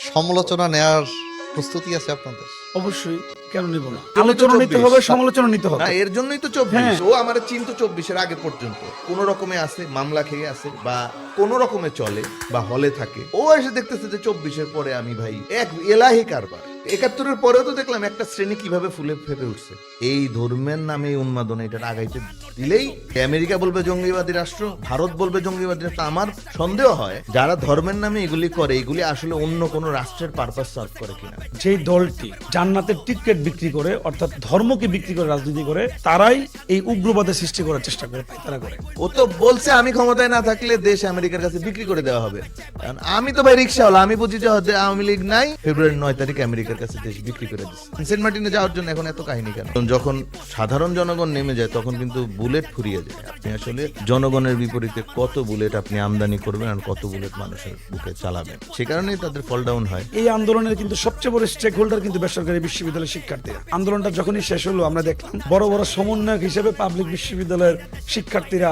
সমালোচনা নেয়ার প্রস্তুতি আছে আপনাদের? অবশ্যই, কেন নিব না? তো আলোচনা নিতে 24 হবে, সমালোচনা নিতে হবে। না, এর জন্যই তো 24। হ্যাঁ। ও আমার চিন্তা 24-এর আগে পর্যন্ত কোন রকমে আছে, মামলা খেয়ে আছে বা কোন রকমে চলে বা হলে থাকে, ও এসে দেখতেছে যে 24-এর পরে আমি ভাই এক এলাহি কারবার। 71-এর পরেও তো দেখলাম একটা শ্রেণী কিভাবে ফুলে ফেপে উঠছে। এই ধর্মের নামে এই উন্মাদনা এটা আগাইতে দিলেই আমেরিকা বলবে জঙ্গিবাদী রাষ্ট্র, ভারত বলবে জঙ্গিবাদী রাষ্ট্র। আমার সন্দেহ হয় যারা ধর্মের নামে এগুলি করে, এগুলি আসলে অন্য কোনো রাষ্ট্রের পারপাস সার্ভ করে কিনা। যেই দলটি জান্নাতের টিকেট বিক্রি করে, অর্থাৎ ধর্মকে বিক্রি করে রাজনীতি করে, তারাই এই উগ্রবাদের সৃষ্টি করার চেষ্টা করে, তারা করে। ও তো বলছে আমি ক্ষমতায় না থাকলে দেশ আমেরিকার কাছে বিক্রি করে দেওয়া হবে। কারণ আমি তো ভাই রিক্সাওয়ালা, আমি বুঝি যে আওয়ামী লীগ নাই, ফেব্রুয়ারি 9 তারিখ আমেরিকার কাছে দেশ বিক্রি করে দিচ্ছে। সেন্ট মার্টিনে যাওয়ার জন্য এখন এত কাহিনী কেন? যখন সাধারণ জনগণ নেমে যায় তখন কিন্তু বুলেট ফুরিয়ে যায়। আপনি আসলে জনগণের বিপরীতে কত বুলেট আপনি আমদানি করবেন আর কত বুলেট মানুষের বুকে চালাবেন, সে কারণেই তাদের ফল ডাউন হয়। এই আন্দোলনের কিন্তু সবচেয়ে বড় স্টেক হোল্ডার কিন্তু বেসরকারি বিশ্ববিদ্যালয়ের শিক্ষার্থীরা। আন্দোলনটা যখনই শেষ হলো, আমরা দেখলাম বড় বড় সমন্বয়ক হিসেবে পাবলিক বিশ্ববিদ্যালয়ের শিক্ষার্থীরা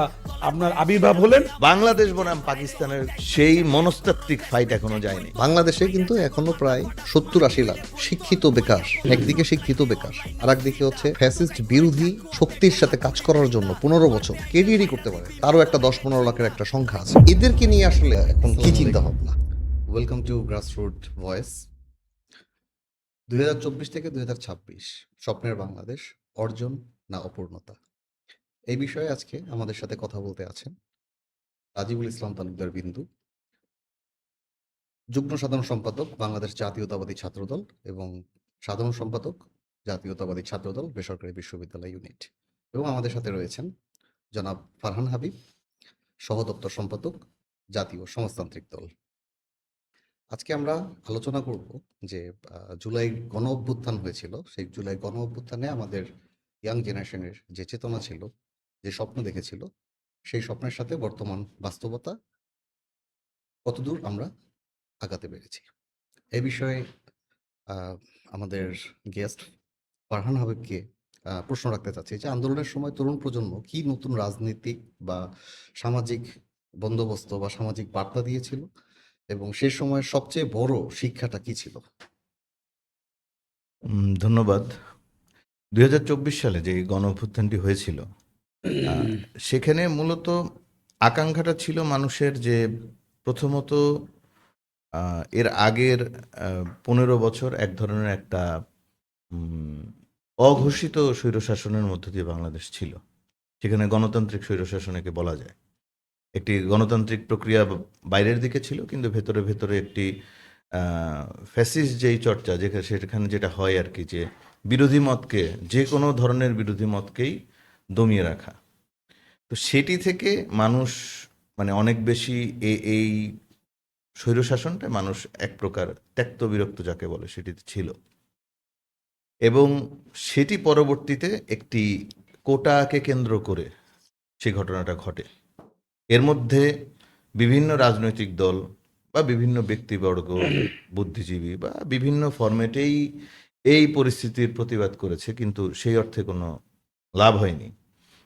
আপনার আবির্ভাব হলেন। বাংলাদেশ বনাম পাকিস্তানের সেই মনস্তাত্ত্বিক ফাইট এখনো যায়নি। বাংলাদেশে কিন্তু এখনো প্রায় 70-80 লাখ শিক্ষিত বেকার, একদিকে শিক্ষিত বেকার, আর একদিকে হচ্ছে ফ্যাসিস্ট বিরোধী শক্তির সাথে কাজ করার জন্য 15 বছর কেরিয়ারই করতে পারে, তারও একটা 10-15 লাখের একটা সংখ্যা আছে। এদেরকে নিয়ে আসলে এখন কি চিন্তা ভাবনা? Welcome to grassroot voice. 2024 থেকে 2026 স্বপ্নের বাংলাদেশ, অর্জন না অপূর্ণতা, এই বিষয়ে আজকে আমাদের সাথে কথা বলতে আছেন রাজিবুল ইসলাম তালুকদার বিন্দু, যুগ্ম সাধারণ সম্পাদক বাংলাদেশ জাতীয়তাবাদী ছাত্রদল এবং সাধারণ সম্পাদক জাতীয়তাবাদী ছাত্রদল বেসরকারি বিশ্ববিদ্যালয় ইউনিট, এবং আমাদের সাথে রয়েছেন জনাব ফারহান হাবিব, সহদপ্তর সম্পাদক জাতীয় সমাজতান্ত্রিক দল। আজকে আমরা আলোচনা করব যে জুলাই গণ অভ্যুত্থান হয়েছিল, সেই জুলাই গণ অভ্যুত্থানে আমাদের ইয়াং জেনারেশনের যে চেতনা ছিল, যে স্বপ্ন দেখেছিল, সেই স্বপ্নের সাথে বর্তমান বাস্তবতা কতদূর আমরা আগাতে পেরেছি, এই বিষয়ে আমাদের গেস্ট ফারহান হাবিবকে প্রশ্ন রাখতে চাচ্ছি যে আন্দোলনের সময় তরুণ প্রজন্ম কি নতুন রাজনৈতিক বা সামাজিক বন্দোবস্ত বা সামাজিক বার্তা দিয়েছিল, এবং সে সময় সবচেয়ে বড় শিক্ষাটা কি ছিল? ধন্যবাদ। 2024 সালে যে গণ অভ্যুত্থানটি হয়েছিল, সেখানে মূলত আকাঙ্ক্ষাটা ছিল মানুষের যে প্রথমত এর আগের 15 বছর এক ধরনের একটা অঘোষিত স্বৈরশাসনের মধ্য দিয়ে বাংলাদেশ ছিল। সেখানে গণতান্ত্রিক স্বৈরশাসনকে বলা যায়। একটি গণতান্ত্রিক প্রক্রিয়া বাইরের দিকে ছিল, কিন্তু ভেতরে ভেতরে একটি ফ্যাসিস্ট যেই চর্চা, যেখানে সেখানে যেটা হয় আর কি, যে বিরোধী মতকে, যে কোনো ধরনের বিরোধী মতকেই দমিয়ে রাখা। তো সেটি থেকে মানুষ মানে অনেক বেশি এই স্বৈরশাসনটা মানুষ এক প্রকার ত্যক্ত বিরক্ত যাকে বলে সেটিতে ছিল, এবং সেটি পরবর্তীতে একটি কোটাকে কেন্দ্র করে সেই ঘটনাটা ঘটে। এর মধ্যে বিভিন্ন রাজনৈতিক দল বা বিভিন্ন ব্যক্তিবর্গ, বুদ্ধিজীবী বা বিভিন্ন ফরম্যাটেই এই পরিস্থিতির প্রতিবাদ করেছে, কিন্তু সেই অর্থে কোনো লাভ হয়নি।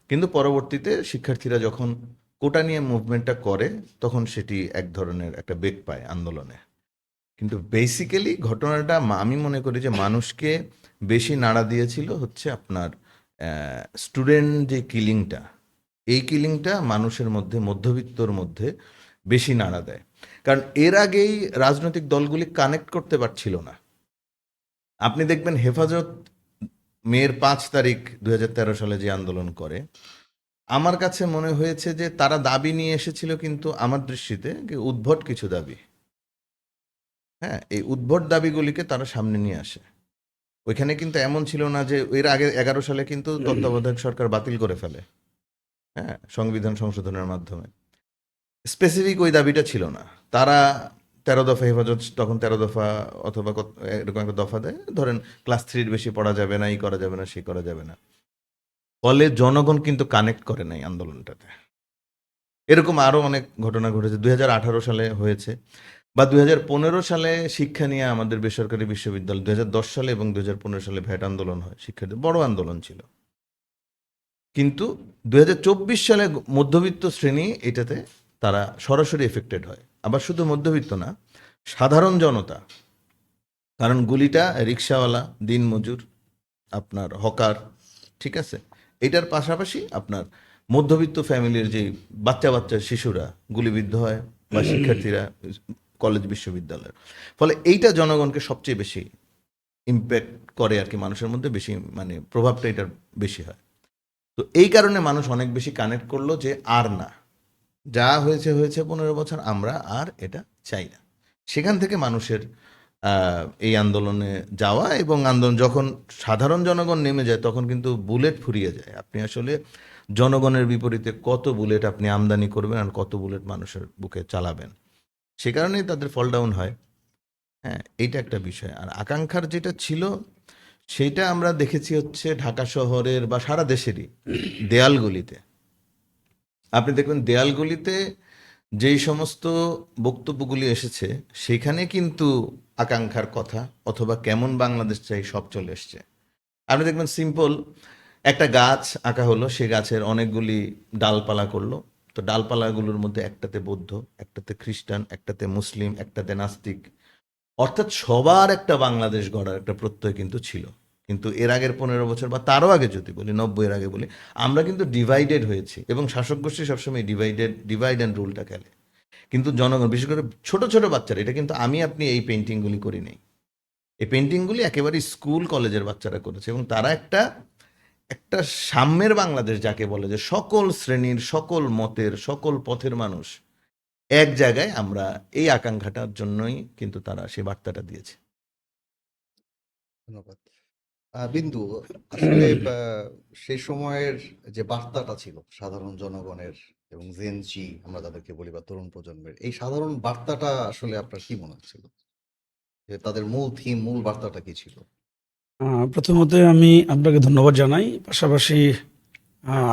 কিন্তু পরবর্তীতে শিক্ষার্থীরা যখন কোটা নিয়ে মুভমেন্টটা করে, তখন সেটি এক ধরনের একটা বেগ পায় আন্দোলনে। কিন্তু বেসিক্যালি ঘটনাটা আমি মনে করি যে মানুষকে বেশি নাড়া দিয়েছিল হচ্ছে আপনার স্টুডেন্ট যে কিলিংটা, এই কিলিংটা মানুষের মধ্যে, মধ্যবিত্তর মধ্যে বেশি নাড়া দেয়। কারণ এর আগেই রাজনৈতিক দলগুলি কানেক্ট করতে পারছিল না। আপনি দেখবেন হেফাজত মের 5 তারিখ 2013 সালে যে আন্দোলন করে, আমার কাছে মনে হয়েছে যে তারা দাবি নিয়ে এসেছিল, কিন্তু আমার দৃষ্টিতে উদ্ভট কিছু দাবি। হ্যাঁ, এই উদ্ভট দাবিগুলিকে তারা সামনে নিয়ে আসে। ওইখানে কিন্তু এমন ছিল না যে এর আগে 11 সালে কিন্তু তত্ত্বাবধায়ক সরকার বাতিল করে ফেলে, হ্যাঁ, সংবিধান সংশোধনের মাধ্যমে। স্পেসিফিক ওই দাবিটা ছিল না। তারা 13 দফা হেফাজত, তখন 13 দফা অথবা এরকম একটা দফা দেয়, ধরেন ক্লাস 3-র বেশি পড়া যাবে না, এই করা যাবে না, সেই করা যাবে না। ফলে জনগণ কিন্তু কানেক্ট করে নাই আন্দোলনটাতে। এরকম আরও অনেক ঘটনা ঘটেছে। 2018 সালে হয়েছে, বা 2015 সালে শিক্ষা নিয়ে আমাদের বেসরকারি বিশ্ববিদ্যালয় 2010 সালে এবং 2015 সালে ভ্যাট আন্দোলন হয়, শিক্ষার্থী বড় আন্দোলন ছিল। কিন্তু 2024 সালে মধ্যবিত্ত শ্রেণী এটাতে তারা সরাসরি এফেক্টেড হয়। আবার শুধু মধ্যবিত্ত না, সাধারণ জনতা কারণ গুলিটা রিক্সাওয়ালা, দিনমজুর, আপনার হকার, ঠিক আছে, এটার পাশাপাশি আপনার মধ্যবিত্ত ফ্যামিলির যে বাচ্চা বাচ্চা শিশুরা গুলিবিদ্ধ হয় বা শিক্ষার্থীরা কলেজ বিশ্ববিদ্যালয়ের, ফলে এইটা জনগণকে সবচেয়ে বেশি ইম্প্যাক্ট করে আর কি, মানুষের মধ্যে বেশি মানে প্রভাবটা এটার বেশি হয়। তো এই কারণে মানুষ অনেক বেশি কানেক্ট করলো যে আর না, যা হয়েছে হয়েছে 15 বছর, আমরা আর এটা চাই না। সেখান থেকে মানুষের এই আন্দোলনে যাওয়া, এবং আন্দোলন যখন সাধারণ জনগণ নেমে যায় তখন কিন্তু বুলেট ফুরিয়ে যায়। আপনি আসলে জনগণের বিপরীতে কত বুলেট আপনি আমদানি করবেন আর কত বুলেট মানুষের বুকে চালাবেন, সে কারণেই তাদের ফল ডাউন হয়। হ্যাঁ, এইটা একটা বিষয়। আর আকাঙ্ক্ষার যেটা ছিল সেইটা আমরা দেখেছি হচ্ছে ঢাকা শহরের বা সারা দেশেরই দেয়ালগুলিতে। আপনি দেখবেন দেয়ালগুলিতে যেই সমস্ত বক্তব্যগুলি এসেছে সেখানে কিন্তু আকাঙ্ক্ষার কথা অথবা কেমন বাংলাদেশ চাই সব চলে এসছে। আপনি দেখবেন সিম্পল একটা গাছ আঁকা হলো, সে গাছের অনেকগুলি ডালপালা করলো, তো ডালপালাগুলোর মধ্যে একটাতে বৌদ্ধ, একটাতে খ্রিস্টান, একটাতে মুসলিম, একটাতে নাস্তিক, অর্থাৎ সবার একটা বাংলাদেশ গড়ার একটা প্রত্যয় কিন্তু ছিল। কিন্তু এর আগের 15 বছর বা তারও আগে যদি বলি, 90-এর আগে বলি, আমরা কিন্তু ডিভাইডেড হয়েছি, এবং শাসক গোষ্ঠী সবসময় ডিভাইড অ্যান্ড রুলটা খেলে। কিন্তু জনগণ, বিশেষ করে ছোট ছোট বাচ্চারা, এটা কিন্তু আমি আপনি এই পেন্টিংগুলি করি নাই, এই পেন্টিংগুলি একেবারে স্কুল কলেজের বাচ্চারা করেছে, এবং তারা একটা একটা সাম্যের বাংলাদেশ যাকে বলে, যে সকল শ্রেণীর, সকল মতের, সকল পথের মানুষ এক জায়গায়, আমরা এই আকাঙ্ক্ষাটার জন্যই কিন্তু তারা সেই বার্তাটা দিয়েছে। ধন্যবাদ। বিন্দু, আসলে সেই সময়ের যে বার্তাটা ছিল সাধারণ জনগণের এবং জেন জি আমরা তাদেরকে বলি, বা তরুণ প্রজন্মের, এই সাধারণ বার্তাটা আসলে আপনার কি মনে হচ্ছিল, যে তাদের মূল থিম, মূল বার্তাটা কি ছিল? প্রথমত আমি আপনাকে ধন্যবাদ জানাই, পাশাপাশি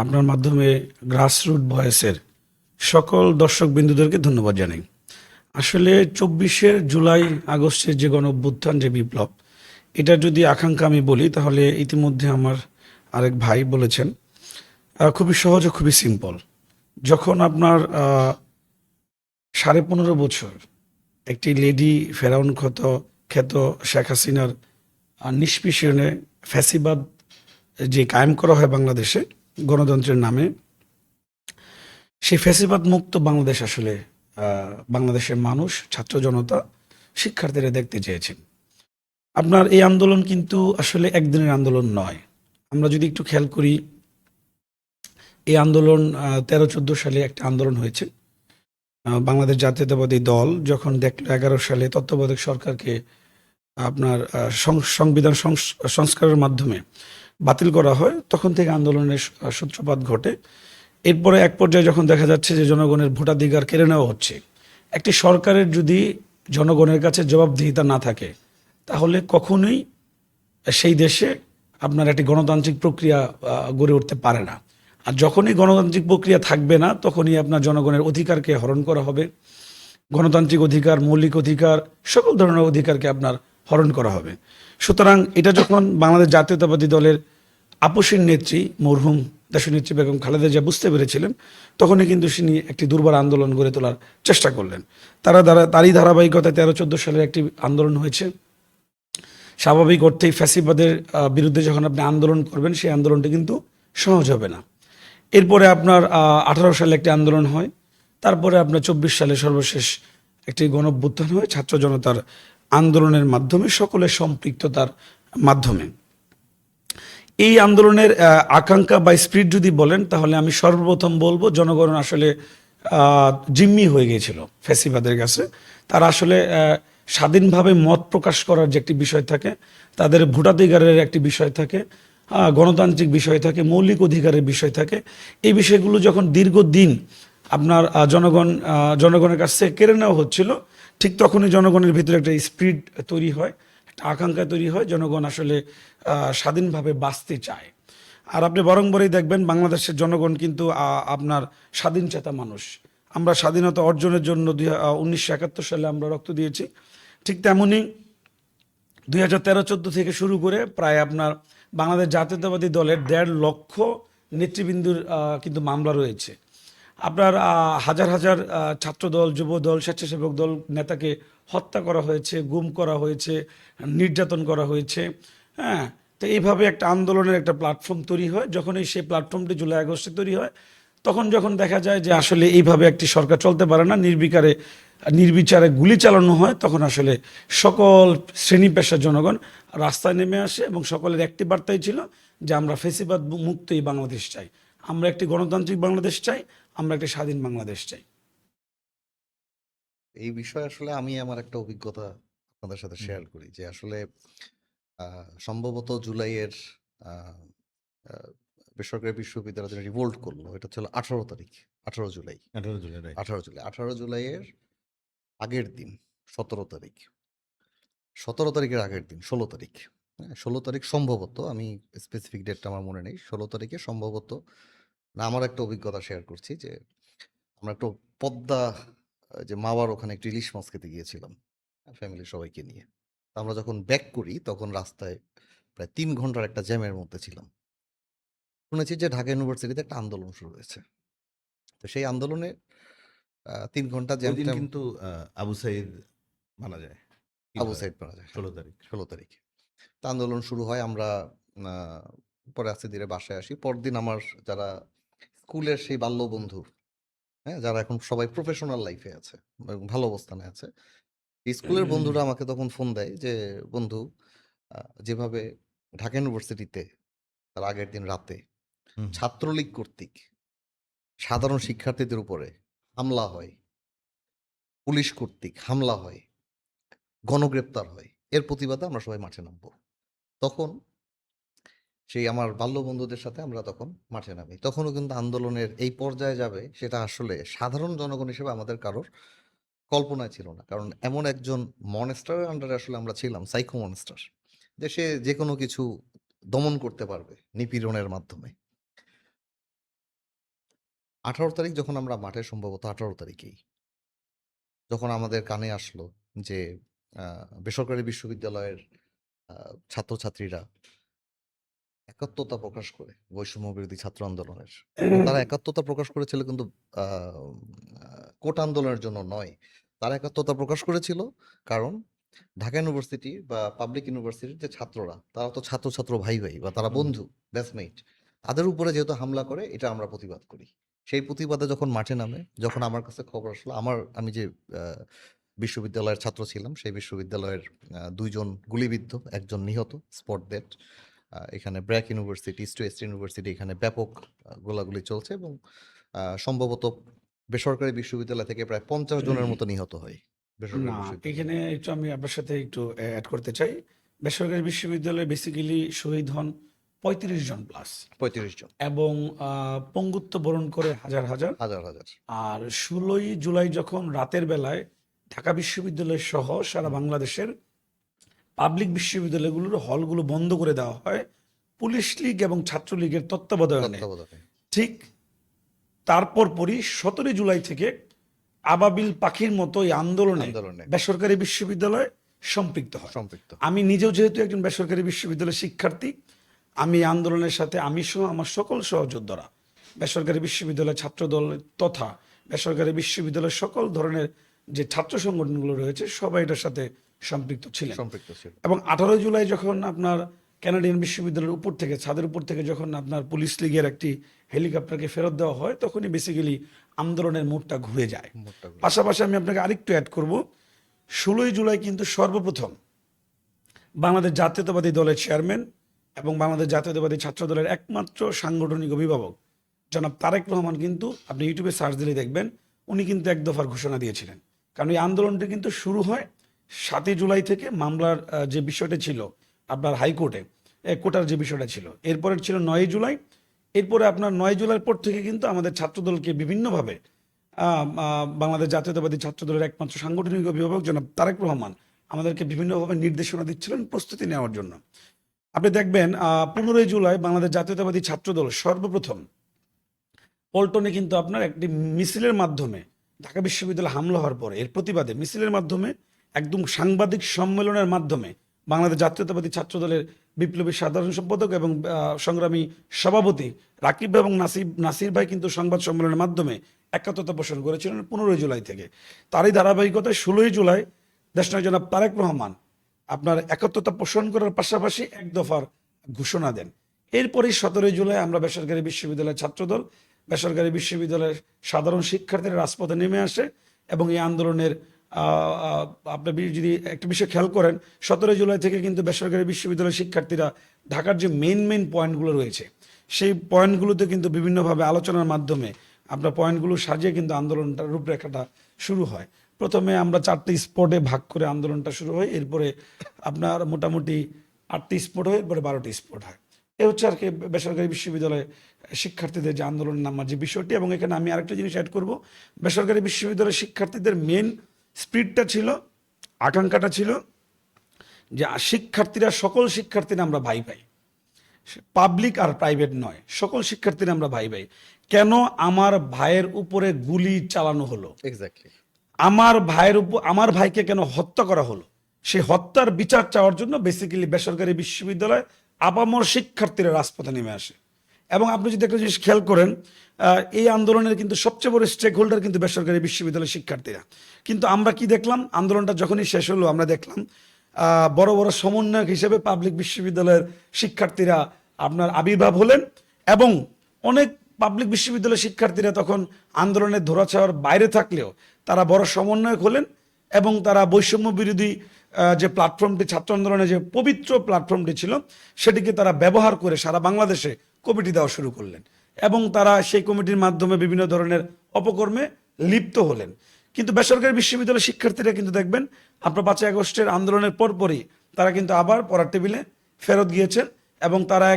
আপনার মাধ্যমে গ্রাসরুট ভয়েসের সকল দর্শক বিন্দুদেরকে ধন্যবাদ জানাই। আসলে 24শে জুলাই আগস্টের যে গণ অভ্যুত্থান, যে বিপ্লব, এটা যদি আকাঙ্ক্ষা আমি বলি, তাহলে ইতিমধ্যে আমার আরেক ভাই বলেছেন, খুবই সহজ ও খুবই সিম্পল। যখন আপনার 15.5 বছর একটি লেডি ফেরাউন খ্যাত শেখ হাসিনার নিষ্পেষণে ফ্যাসিবাদ যে কায়েম করা হয় বাংলাদেশে গণতন্ত্রের নামে, সেই ফ্যাসিবাদ মুক্ত বাংলাদেশ আসলে বাংলাদেশের মানুষ, ছাত্র জনতা, শিক্ষার্থীরা দেখতে চেয়েছেন। আপনার এই আন্দোলন কিন্তু আসলে একদিনের আন্দোলন নয়। আমরা যদি একটু খেয়াল করি, এই আন্দোলন 13-14 সালে একটা আন্দোলন হয়েছে। বাংলাদেশ জাতীয়তাবাদী দল যখন দেখলো 11 সালে তত্ত্বাবধায়ক সরকারকে আপনার সংবিধান সংস্কারের মাধ্যমে বাতিল করা হয়, তখন থেকে আন্দোলনের সূত্রপাত ঘটে। এরপরে এক পর্যায়ে যখন দেখা যাচ্ছে যে জনগণের ভোটাধিকার কেড়ে নেওয়া হচ্ছে, একটি সরকারের যদি জনগণের কাছে জবাবদিহিতা না থাকে, তাহলে কখনোই সেই দেশে আপনার একটি গণতান্ত্রিক প্রক্রিয়া গড়ে উঠতে পারে না। আর যখনই গণতান্ত্রিক প্রক্রিয়া থাকবে না, তখনই আপনার জনগণের অধিকারকে হরণ করা হবে। গণতান্ত্রিক অধিকার, মৌলিক অধিকার, সকল ধরনের অধিকারকে আপনার হরণ করা হবে। সুতরাং এটা যখন বাংলাদেশ জাতীয়তাবাদী দলের আপসীর নেত্রী মরহুম দেশনেত্রী বেগম খালেদা জিয়া বুঝতে পেরেছিলেন, তখনই কিন্তু তিনি একটি দুর্বার আন্দোলন গড়ে তোলার চেষ্টা করলেন। তারই ধারাবাহিকতায় 13-14 সালের একটি আন্দোলন হয়েছে। স্বাভাবিক অর্থেই ফ্যাসিবাদের বিরুদ্ধে যখন আপনি আন্দোলন করবেন, সেই আন্দোলনটি কিন্তু সহজ হবে না। এরপরে আপনার 18 সালে একটি আন্দোলন হয়, তারপরে আপনার 24 সালে সর্বশেষ একটি গণঅভ্যুত্থান হয় ছাত্র জনতার আন্দোলনের মাধ্যমে, সকলের সম্পৃক্ততার মাধ্যমে। এই আন্দোলনের আকাঙ্ক্ষা বা স্পিরিট যদি বলেন, তাহলে আমি সর্বপ্রথম বলবো জনগণ আসলে জিম্মি হয়ে গিয়েছিল ফ্যাসিবাদের কাছে। তারা আসলে স্বাধীনভাবে মত প্রকাশ করার যে একটি বিষয় থাকে, তাদের ভোটাধিকারের একটি বিষয় থাকে, গণতান্ত্রিক বিষয় থাকে, মৌলিক অধিকারের বিষয় থাকে, এই বিষয়গুলো যখন দীর্ঘদিন আপনার জনগণের কাছ থেকে কেড়ে নেওয়া হচ্ছিল, ঠিক তখনই জনগণের ভিতরে একটা স্পিরিট তৈরি হয়, একটা আকাঙ্ক্ষা তৈরি হয়, জনগণ আসলে স্বাধীনভাবে বাঁচতে চায়। আর আপনি বরংবরই দেখবেন বাংলাদেশের জনগণ কিন্তু আপনার স্বাধীন চেতা মানুষ। আমরা স্বাধীনতা অর্জনের জন্য 1971 সালে আমরা রক্ত দিয়েছি। ঠিক তেমনই 2013-14 থেকে শুরু করে প্রায় আপনার বাংলাদেশ জাতীয়তাবাদী দলের 1.5 লক্ষ নেতৃবৃন্দুর কিন্তু মামলা রয়েছে। আপনার হাজার হাজার ছাত্রদল, যুবদল, স্বেচ্ছাসেবক দল নেতাকে হত্যা করা হয়েছে, গুম করা হয়েছে, নির্যাতন করা হয়েছে। হ্যাঁ, তো এইভাবে একটা আন্দোলনের একটা প্ল্যাটফর্ম তৈরি হয়। যখনই সেই প্ল্যাটফর্মটি জুলাই আগস্টে তৈরি হয়, তখন যখন দেখা যায় যে আসলে এইভাবে একটি সরকার চলতে পারে না, নির্বিচারে গুলি চালানো হয়, তখন আসলে সকল শ্রেণী পেশার জনগণ রাস্তায় নেমে আসে এবং সকলের একটি বার্তাই ছিল যে আমরা ফেসিবাদ মুক্ত এই বাংলাদেশ চাই, আমরা একটি গণতান্ত্রিক বাংলাদেশ চাই, আমরা একটি স্বাধীন বাংলাদেশ চাই। এই বিষয়ে আসলে আমি আমার একটা অভিজ্ঞতা আপনাদের সাথে শেয়ার করি যে আসলে সম্ভবত জুলাইয়ের আহ, আহ, বেসরকারি বিশ্ববিদ্যালয় যেটা রিভোল্ট করলো, এটা ছিল 18 তারিখ, 18 জুলাই। 18 জুলাই, রাইট। 18 জুলাই, 18 জুলাইয়ের আগের দিন 17 তারিখ, 17 তারিখের আগের দিন 16 তারিখ। হ্যাঁ, 16 তারিখ সম্ভবত, আমি স্পেসিফিক ডেটটা আমার মনে নেই, 16 তারিখে সম্ভবত, না আমার একটা অভিজ্ঞতা শেয়ার করছি যে আমরা একটু পদ্মা, যে মাওয়ার ওখানে একটু ইলিশ মাছ খেতে গিয়েছিলাম ফ্যামিলির সবাইকে নিয়ে। তো আমরা যখন ব্যাক করি তখন রাস্তায় প্রায় 3 ঘন্টার একটা জ্যামের মধ্যে ছিলাম। শুনেছি যে ঢাকা ইউনিভার্সিটিতে একটা আন্দোলন শুরু হয়েছে। তো সেই আন্দোলনে 3 ঘন্টা ওই দিন জ্যাম। কিন্তু আবু সাইদ মারা যায়। আবু কিভাবে? সাইদ মারা যায়, 16 তারিখ। 16 তারিখে। তো আন্দোলন শুরু হয়, আমরা পরে আস্তে ধীরে বাসায় আসি। পরদিন আমার যারা স্কুলের সেই বাল্য বন্ধু, হ্যাঁ, যারা এখন সবাই প্রফেশনাল লাইফে আছে এবং ভালো অবস্থানে আছে, স্কুলের বন্ধুরা আমাকে তখন ফোন দেয় যে, বন্ধু, যেভাবে ঢাকা ইউনিভার্সিটিতে তার আগের দিন রাতে হুম। ছাত্রলীগ কর্তৃক সাধারণ শিক্ষার্থীদের উপরে হামলা হয়, পুলিশ কর্তৃক হামলা হয়, গণগ্রেপ্তার হয়, এর প্রতিবাদে আমরা সবাই মাঠে নামবো। তখন সেই আমার বাল্য বন্ধুদের সাথে আমরা তখন মাঠে নামি। তখনও কিন্তু আন্দোলনের এই পর্যায়ে যাবে সেটা আসলে সাধারণ জনগণ হিসেবে আমাদের কারোর কল্পনায় ছিল না। কারণ এমন একজন মনস্টারের আন্ডারে আসলে আমরা ছিলাম, সাইকো মনস্টার, যে সে যে কোনো কিছু দমন করতে পারবে নিপীড়নের মাধ্যমে। 18 তারিখ যখন আমরা মাঠে, সম্ভবত 18 তারিখেই, যখন আমাদের কানে আসলো যে বেসরকারি বিশ্ববিদ্যালয়ের ছাত্রছাত্রীরা একাত্মতা প্রকাশ করে বৈষম্য বিরোধী ছাত্র আন্দোলনের, এবং তারা একাত্মতা প্রকাশ করেছিল কিন্তু কোট আন্দোলনের জন্য নয়। তারা একাত্মতা প্রকাশ করেছিল কারণ ঢাকা ইউনিভার্সিটি বা পাবলিক ইউনিভার্সিটির যে ছাত্ররা, তারা তো ছাত্র ভাই ভাই বা তারা বন্ধু, ব্যাচমেট, তাদের উপরে যেহেতু হামলা করে, এটা আমরা প্রতিবাদ করি। সেই প্রতিবাদে যখন মাঠে নামে, যখন আমার কাছে খবর আসলো, আমি যে বিশ্ববিদ্যালয়ের ছাত্র ছিলাম, সেই বিশ্ববিদ্যালয়ের 2 জন গুলিবিদ্ধ, একজন নিহত, স্পট ডেড। এখানে BRAC university, east West university, এখানে ব্যাপক গোলাগুলি চলছে এবং সম্ভবত বেসরকারি বিশ্ববিদ্যালয় থেকে প্রায় 50 জনের মতো নিহত হয় বেসরকারি না, বিশ্ববিদ্যালয়। এখানে একটু আমি আপনার সাথে একটু অ্যাড করতে চাই। বেসরকারি বিশ্ববিদ্যালয়ে বেসিক্যালি শহীদ হন 35 জন প্লাস 35 জন, এবং পঙ্গুত্ব বরণ করে হাজার হাজার। হাজার হাজার। আর 16ই জুলাই যখন রাতের বেলায় ঢাকা বিশ্ববিদ্যালয় সহ সারা বাংলাদেশের পাবলিক বিশ্ববিদ্যালয়গুলোর হলগুলো বন্ধ করে দেওয়া হয় পুলিশ লীগ এবং ছাত্রলীগের তত্ত্বাবধানে, তত্ত্বাবধানে ঠিক তারপরই 17 জুলাই থেকে আবাবিল পাখির মতো এই আন্দোলনে আন্দোলনে বেসরকারি বিশ্ববিদ্যালয় সম্পৃক্ত হয়। সম্পৃক্ত। আমি নিজেও যেহেতু একজন বেসরকারি বিশ্ববিদ্যালয়ের শিক্ষার্থী, আমি এই আন্দোলনের সাথে, আমি সহ আমার সকল সহযোদ্ধারা, বেসরকারি বিশ্ববিদ্যালয় ছাত্রদল তথা বেসরকারি বিশ্ববিদ্যালয়ের সকল ধরনের যে ছাত্র সংগঠনগুলো রয়েছে, সবাই এটার সাথে সম্পৃক্ত ছিলেন। সম্পৃক্ত ছিল। এবং 18 জুলাই যখন আপনার ক্যানাডিয়ান বিশ্ববিদ্যালয়ের উপর থেকে, ছাদের উপর থেকে যখন আপনার পুলিশ লীগের একটি হেলিকপ্টারকে ফেরত দেওয়া হয়, তখনই বেসিক্যালি আন্দোলনের মোড়টা ঘুরে যায়। মোটটা পাশাপাশি আমি আপনাকে আরেকটু অ্যাড করব, 16ই জুলাই কিন্তু সর্বপ্রথম বাংলাদেশ জাতীয়তাবাদী দলের চেয়ারম্যান এবং বাংলাদেশ জাতীয়তাবাদী ছাত্র দলের একমাত্র সাংগঠনিক অভিভাবক জনাব তারেক রহমান, কিন্তু আপনি ইউটিউবে সার্চ দিলে দেখবেন, উনি কিন্তু এক দফার ঘোষণা দিয়েছিলেন। কারণ এই আন্দোলনটি কিন্তু শুরু হয় 7ই জুলাই থেকে, মামলার যে বিষয়টা ছিল আপনার হাইকোর্টে, কোটার যে বিষয়টা ছিল, এরপরে ছিল 9ই জুলাই। এরপরে আপনার 9 জুলাইয়ের পর থেকে কিন্তু আমাদের ছাত্রদলকে বিভিন্নভাবে বাংলাদেশ জাতীয়তাবাদী ছাত্র দলের একমাত্র সাংগঠনিক অভিভাবক জনাব তারেক রহমান আমাদেরকে বিভিন্নভাবে নির্দেশনা দিচ্ছিলেন প্রস্তুতি নেওয়ার জন্য। আপনি দেখবেন 15ই জুলাই বাংলাদেশ জাতীয়তাবাদী ছাত্রদল সর্বপ্রথম পল্টনে কিন্তু আপনার একটি মিছিলের মাধ্যমে, ঢাকা বিশ্ববিদ্যালয়ে হামলা হওয়ার পরে এর প্রতিবাদে মিছিলের মাধ্যমে, একদম সাংবাদিক সম্মেলনের মাধ্যমে বাংলাদেশ জাতীয়তাবাদী ছাত্র দলের বিপ্লবী সাধারণ সম্পাদক এবং সংগ্রামী সভাপতি রাকিব এবং নাসির ভাই কিন্তু সংবাদ সম্মেলনের মাধ্যমে একাত্মতা পোষণ করেছিলেন 15ই জুলাই থেকে। তারই ধারাবাহিকতায় 16ই জুলাই দেশনায়ক জনাব তারেক রহমান আপনার একাত্মতা পোষণ করার পাশাপাশি এক দফার ঘোষণা দেন। এরপরই 17 জুলাই আমরা বেসরকারি বিশ্ববিদ্যালয়ের ছাত্রদল, বেসরকারি বিশ্ববিদ্যালয়ের সাধারণ শিক্ষার্থীরা রাজপথে নেমে আসে এবং এই আন্দোলনের আপনি যদি একটা বিষয় খেয়াল করেন, 17 জুলাই থেকে কিন্তু বেসরকারি বিশ্ববিদ্যালয়ের শিক্ষার্থীরা ঢাকার যে মেইন পয়েন্টগুলো রয়েছে সেই পয়েন্টগুলোতে কিন্তু বিভিন্নভাবে আলোচনার মাধ্যমে আপনার পয়েন্টগুলো সাজিয়ে কিন্তু আন্দোলনটার রূপরেখাটা শুরু হয়। প্রথমে আমরা 4টি স্পটে ভাগ করে আন্দোলনটা শুরু হয়, এরপরে আপনার মোটামুটি 8টি স্পট হয়, এরপরে 12টি স্পট হয়। এ হচ্ছে আর কি বেসরকারি বিশ্ববিদ্যালয়ে শিক্ষার্থীদের যে আন্দোলন নামার যে বিষয়টি। এবং এখানে আমি আরেকটা জিনিস অ্যাড করব, বেসরকারি বিশ্ববিদ্যালয়ের শিক্ষার্থীদের মেন স্পিরিটটা ছিল, আকাঙ্ক্ষাটা ছিল যে শিক্ষার্থীরা, সকল শিক্ষার্থীরা আমরা ভাই ভাই, পাবলিক আর প্রাইভেট নয়, সকল শিক্ষার্থীরা আমরা ভাই ভাই। কেন আমার ভাইয়ের উপরে গুলি চালানো হলো, এক্স্যাক্টলি। আমার ভাইকে কেন হত্যা করা হলো, সেই হত্যার বিচার চাওয়ার জন্য বেসিক্যালি বেসরকারি বিশ্ববিদ্যালয় আপামর শিক্ষার্থীরা রাজপথে নেমে আসে। এবং আপনি যদি একটা জিনিস খেয়াল করেন, এই আন্দোলনের কিন্তু সবচেয়ে বড় স্টেক হোল্ডার কিন্তু বেসরকারি বিশ্ববিদ্যালয়ের শিক্ষার্থীরা। কিন্তু আমরা কি দেখলাম, আন্দোলনটা যখনই শেষ হলো আমরা দেখলাম বড় বড় সমন্বয়ক হিসেবে পাবলিক বিশ্ববিদ্যালয়ের শিক্ষার্থীরা আপনার আবির্ভাব হলেন এবং অনেক পাবলিক বিশ্ববিদ্যালয়ের শিক্ষার্থীরা তখন আন্দোলনের ধরাছোঁয়ার বাইরে থাকলেও তারা বড় সমন্বয়ক হলেন এবং তারা বৈষম্য বিরোধী যে প্ল্যাটফর্মটি, ছাত্র আন্দোলনের যে পবিত্র প্ল্যাটফর্মটি ছিল সেটিকে তারা ব্যবহার করে সারা বাংলাদেশে কমিটি দেওয়া শুরু করলেন এবং তারা সেই কমিটির মাধ্যমে বিভিন্ন ধরনের অপকর্মে লিপ্ত হলেন। কিন্তু বেসরকারি বিশ্ববিদ্যালয়ের শিক্ষার্থীরা কিন্তু দেখবেন আপনার 5ই আগস্টের আন্দোলনের পরপরই তারা কিন্তু আবার পড়ার টেবিলে ফেরত গিয়েছেন এবং তারা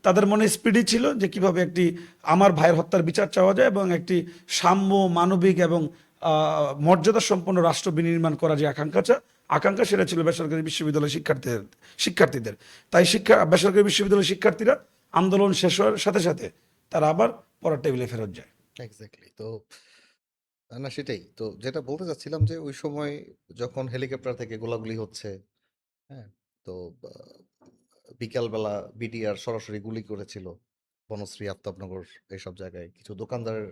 তাদের মনে স্পিডি ছিল যে কিভাবে একটি আমার ভাইয়ের হত্যার বিচার চাওয়া যায় এবং একটি সাম্য, মানবিক এবং মর্যাদা সম্পন্ন রাষ্ট্র বিনির্মাণ করা যে আকাঙ্ক্ষা সেটা ছিল বেসরকারি বিশ্ববিদ্যালয়ের শিক্ষার্থীদের। তাই বেসরকারি বিশ্ববিদ্যালয়ের শিক্ষার্থীরা আন্দোলন শেষ হওয়ার সাথে সাথে তারা আবার পড়ার টেবিলে ফেরত যায়। এক্স্যাক্টলি। তো না, সেটাই তো যেটা বলতে চাচ্ছিলাম যে ওই সময় যখন হেলিকপ্টার থেকে গোলাগুলি হচ্ছে, হ্যাঁ, তো বিকালবেলা বিডিআর সরাসরি গুলি করেছিল বনশ্রী, আফতাবনগর, এইসব জায়গায় কিছু দোকানদারের,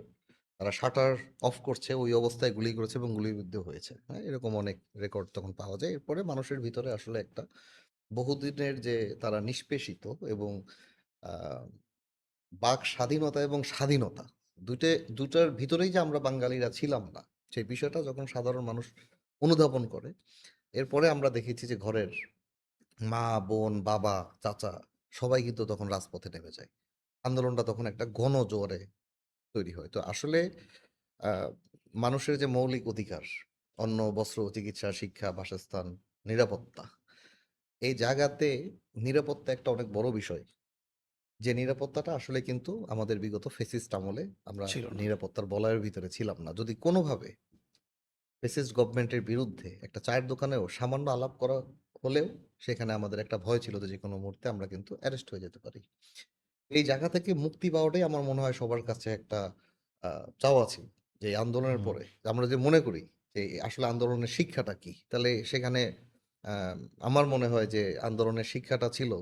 তারা শাটার অফ করছে ওই অবস্থায় গুলি করেছে এবং গুলিবিদ্ধ হয়েছে। হ্যাঁ, এরকম অনেক রেকর্ড তখন পাওয়া যায়। এরপরে মানুষের ভিতরে আসলে একটা বহুদিনের যে তারা নিষ্পেষিত এবং আহ, বাক স্বাধীনতা এবং স্বাধীনতা দুটার ভিতরেই যে আমরা বাঙালিরা ছিলাম না, সেই বিষয়টা যখন সাধারণ মানুষ অনুধাবন করে, এরপরে আমরা দেখেছি যে ঘরের মা, বোন, বাবা, চাচা সবাই কিন্তু তখন রাজপথে নেমে যায়। আন্দোলনটা তখন একটা গণজোয়ারে তৈরি হয়। তো আসলে আহ, মানুষের যে মৌলিক অধিকার, অন্ন, বস্ত্র, চিকিৎসা, শিক্ষা, বাসস্থান, নিরাপত্তা, এই জায়গাতে নিরাপত্তা একটা অনেক বড় বিষয়। যে নিরাপত্তাটা আসলে কিন্তু আমাদের বিগত ফেসিস্ট আমলে আমরা ছিল না। নিরাপত্তার বলয়ের ভিতরে ছিলাম না। যদি কোনোভাবে ফেসিস্ট গভর্নমেন্টের বিরুদ্ধে একটা চায়ের দোকানেও সামান্য আলাপ করা হলেও সেখানে আমাদের একটা ভয় ছিল যে কোনো মুহূর্তে আমরা কিন্তু অ্যারেস্ট হয়ে যেতে পারি। এই জায়গা থেকে মুক্তি পাওয়াটাই আমার মনে হয় সবার কাছে একটা চাওয়া ছিল। যে এই আন্দোলনের হুম। পরে আমরা যে মনে করি যে আসলে আন্দোলনের শিক্ষাটা কি? তাহলে সেখানে আ আমার মনে হয় যে আন্দোলনের শিক্ষাটা ছিল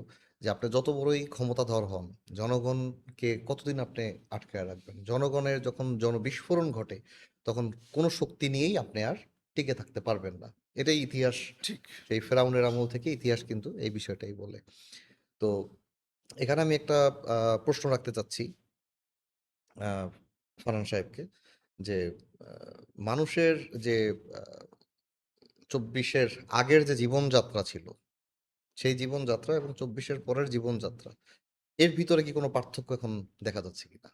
যে আপনি যত বড়ই ক্ষমতাধর হন, জনগণকে কতদিন আপনি আটকায় রাখবেন? জনগণের যখন জনবিস্ফোরণ ঘটে, তখন কোনো শক্তি নিয়েই আপনি আর টিকে থাকতে পারবেন না। এটাই ইতিহাস, ঠিক। সেই ফেরাউনের আমল থেকে ইতিহাস কিন্তু এই বিষয়টাই বলে। তো এখানে আমি একটা প্রশ্ন রাখতে চাচ্ছি আ ফারহান সাহেবকে যে আ মানুষের যে আ ২৪ এর আগের যে জীবনযাত্রা ছিল, সেই জীবনযাত্রা এবং ২৪ এর পরের জীবনযাত্রা, এর ভিতরে কি কোনো পার্থক্য এখন দেখা যাচ্ছে কিনা?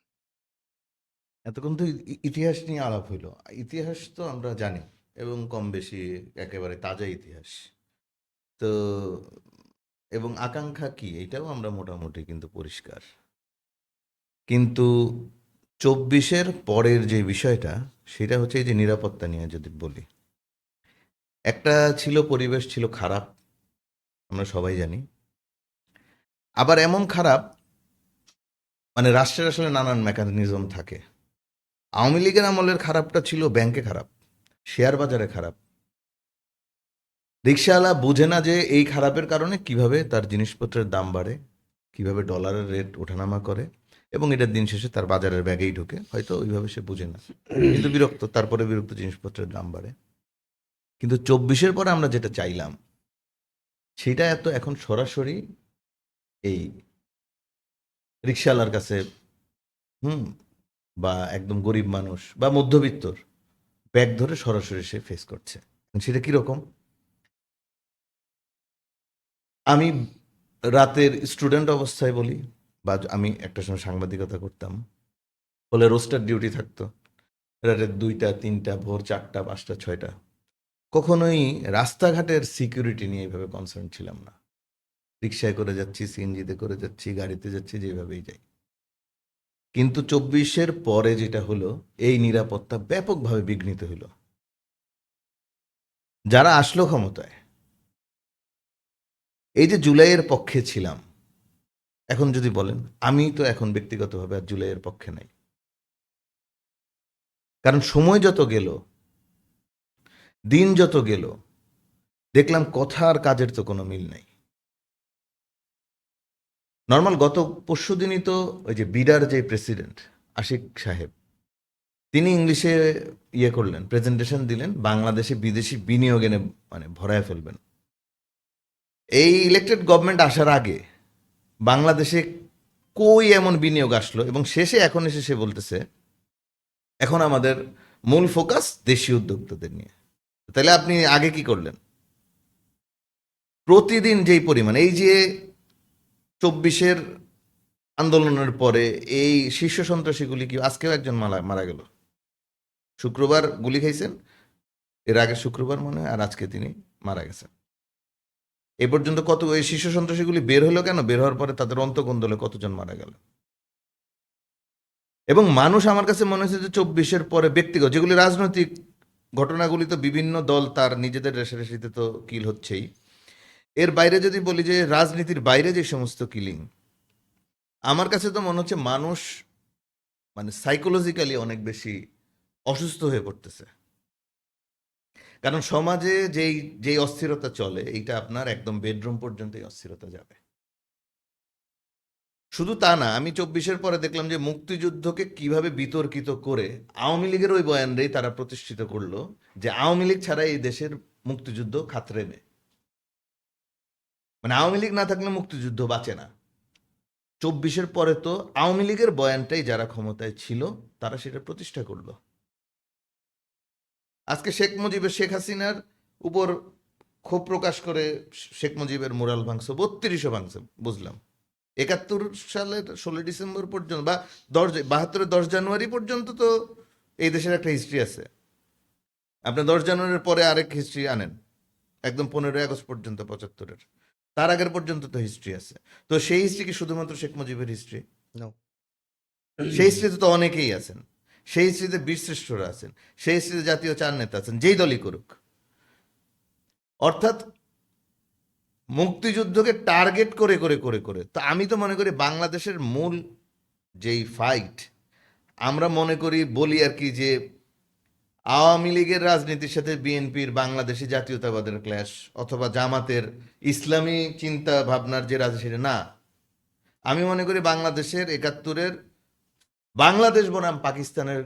এতক্ষণ তো ইতিহাস নিয়ে আলাপ হইলো। ইতিহাস তো আমরা জানি এবং কম বেশি একেবারে তাজা ইতিহাস। তো এবং আকাঙ্ক্ষা কি এটাও আমরা মোটামুটি কিন্তু পরিষ্কার। কিন্তু ২৪-এর পরের যে বিষয়টা সেটা হচ্ছে এই যে নিরাপত্তা নিয়ে যদি বলি। একটা ছিল পরিবেশ ছিল খারাপ, আমরা সবাই জানি। আবার এমন খারাপ মানে রাষ্ট্রের আসলে নানান মেকানিজম থাকে। আওয়ামী লীগের আমলের খারাপটা ছিল ব্যাংকে খারাপ, শেয়ার বাজারে খারাপ। রিকশাওয়ালা বুঝে না যে এই খারাপের কারণে কিভাবে তার জিনিসপত্রের দাম বাড়ে, কিভাবে ডলারের রেট ওঠানামা করে এবং এটার দিন শেষে তার বাজারের ব্যাগেই ঢোকে। হয়তো ওইভাবে সে বুঝে না, কিন্তু বিরক্ত, তারপরে বিরক্ত, জিনিসপত্রের দাম বাড়ে। কিন্তু ২৪-এর পরে আমরা যেটা চাইলাম সেটা এত এখন সরাসরি এই রিকশাওয়ালার কাছে, হুম, বা একদম গরিব মানুষ বা মধ্যবিত্তর ব্যাগ ধরে সরাসরি সে ফেস করছে। সেটা কিরকম? আমি রাতের স্টুডেন্ট অবস্থায় বলি, বা আমি একটা সময় সাংবাদিকতা করতাম, ফলে রোস্টার ডিউটি থাকতো রাতের ২টা ৩টা ভোর ৪টা ৫টা ৬টা। কখনোই রাস্তাঘাটের সিকিউরিটি নিয়ে এইভাবে কনসার্ন ছিলাম না। রিক্সায় করে যাচ্ছি, সিএনজিতে করে যাচ্ছি, গাড়িতে যাচ্ছি, যেভাবেই যাই। কিন্তু ২৪-এর পরে যেটা হলো, এই নিরাপত্তা ব্যাপকভাবে বিঘ্নিত হলো। যারা আসলো ক্ষমতায়, এই যে জুলাইয়ের পক্ষে ছিলাম, এখন যদি বলেন, আমি তো এখন ব্যক্তিগতভাবে আর জুলাইয়ের পক্ষে নাই। কারণ সময় যত গেল, দিন যত গেল, দেখলাম কথা আর কাজের তো কোনো মিল নাই। নর্মাল গত পরশুদিনই তো ওই যে বিডার যে প্রেসিডেন্ট আশিক সাহেব, তিনি ইংলিশে করলেন, প্রেজেন্টেশন দিলেন, বাংলাদেশে বিদেশি বিনিয়োগ এনে মানে ভরায় ফেলবেন। এই ইলেক্টেড গভর্নমেন্ট আসার আগে বাংলাদেশে কই এমন বিনিয়োগ আসলো, এবং শেষে এখন এসে সে বলতেছে এখন আমাদের মূল ফোকাস দেশীয় উদ্যোক্তাদের নিয়ে। তাহলে আপনি আগে কি করলেন? প্রতিদিন যেই পরিমাণ, এই যে ২৪-এর আন্দোলনের পরে এই শীর্ষ সন্ত্রাসীগুলি, কি আজকেও একজন মারা গেল, শুক্রবার গুলি খাইছেন, এর আগে শুক্রবার মনে হয়, আর আজকে তিনি মারা গেছেন। এ পর্যন্ত কত এই শীর্ষ সন্ত্রাসীগুলি বের হলো কেন? বের হওয়ার পরে তাদের অন্তঃকন্দলে কতজন মারা গেল। এবং মানুষ, আমার কাছে মনে হচ্ছে যে ২৪-এর পরে ব্যক্তিগত যেগুলি রাজনৈতিক ঘটনাগুলি, তো বিভিন্ন দল তার নিজেদের রেশারেশিতে তো কিল হচ্ছেই। এর বাইরে যদি বলি যে রাজনীতির বাইরে যে সমস্ত কিলিং, আমার কাছে তো মনে হচ্ছে মানুষ মানে সাইকোলজিক্যালি অনেক বেশি অসুস্থ হয়ে পড়তেছে। কারণ সমাজে যেই অস্থিরতা চলে, এইটা আপনার একদম বেডরুম পর্যন্ত এই অস্থিরতা যাবে। শুধু তা না, আমি ২৪-এর পরে দেখলাম যে মুক্তিযুদ্ধকে কিভাবে বিতর্কিত করে আওয়ামী লীগের ওই বয়ানরেই তারা প্রতিষ্ঠিত করলো যে আওয়ামী লীগ ছাড়া এই দেশের মুক্তিযুদ্ধ খাতরে নেই, মানে আওয়ামী লীগ না থাকলে মুক্তিযুদ্ধ বাঁচে না। ২৪-এর পরে তো আওয়ামী লীগের বয়ানটাই যারা ক্ষমতায় ছিল তারা সেটা প্রতিষ্ঠা করলো। আজকে শেখ হাসিনার উপর ক্ষোভ প্রকাশ করে শেখ মুজিবের মুরাল ভাঙছে, ৩২০০ ভাঙছে, বুঝলাম। ৭১ সালের ১৬ ডিসেম্বর পর্যন্ত বা ৭২-এর ১০ জানুয়ারি পর্যন্ত তো এই দেশের একটা হিস্ট্রি আছে। আপনি ১০ জানুয়ারির পরে আরেক হিস্ট্রি আনেন, একদম ১৫ই আগস্ট পর্যন্ত ৭৫-এর, তার আগের পর্যন্ত তো হিস্ট্রি আছে। তো সেই হিস্ট্রি কি শুধুমাত্র শেখ মুজিবের হিস্ট্রি? No. সেই হিস্ট্রিতে তো অনেকেই আছেন, সেই হিস্ট্রিতে বীরশ্রেষ্ঠরা আছেন, সেই হিস্ট্রিতে জাতীয় চার নেতা আছেন, যেই দলই করুক। অর্থাৎ মুক্তিযুদ্ধকে টার্গেট করে করে করে করে, তো আমি তো মনে করি বাংলাদেশের মূল যেই ফাইট, আমরা মনে করি বলি আর কি, যে আওয়ামী লীগের রাজনীতির সাথে বিএনপির বাংলাদেশি জাতীয়তাবাদের ক্ল্যাশ, অথবা জামাতের ইসলামী চিন্তা ভাবনার যে রাজনীতি, না। আমি মনে করি বাংলাদেশের ৭১-এর বাংলাদেশ বনাম পাকিস্তানের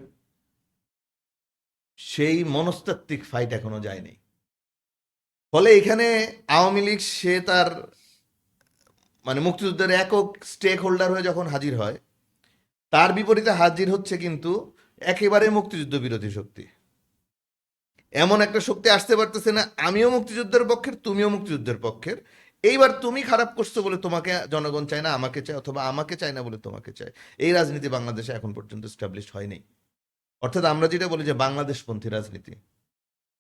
সেই মনস্তাত্ত্বিক ফাইট এখনো যায়নি। ফলে এখানে আওয়ামী লীগ সে তার মানে মুক্তিযুদ্ধের একক স্টেক হোল্ডার হয়ে যখন হাজির হয়, তার বিপরীতে হাজির হচ্ছে কিন্তু একেবারে মুক্তিযুদ্ধ বিরোধী শক্তি। এমন একটা শক্তি আসতে পারতেছে না, আমিও মুক্তিযুদ্ধের পক্ষের, তুমিও মুক্তিযুদ্ধের পক্ষের, এইবার তুমি খারাপ করছো বলে তোমাকে জনগণ চায় না, আমাকে চায়, অথবা আমাকে চায় না বলে তোমাকে চায়। এই রাজনীতি বাংলাদেশে এখন পর্যন্ত এস্টাবলিশ হয়নি। অর্থাৎ আমরা যেটা বলি যে বাংলাদেশপন্থী রাজনীতি,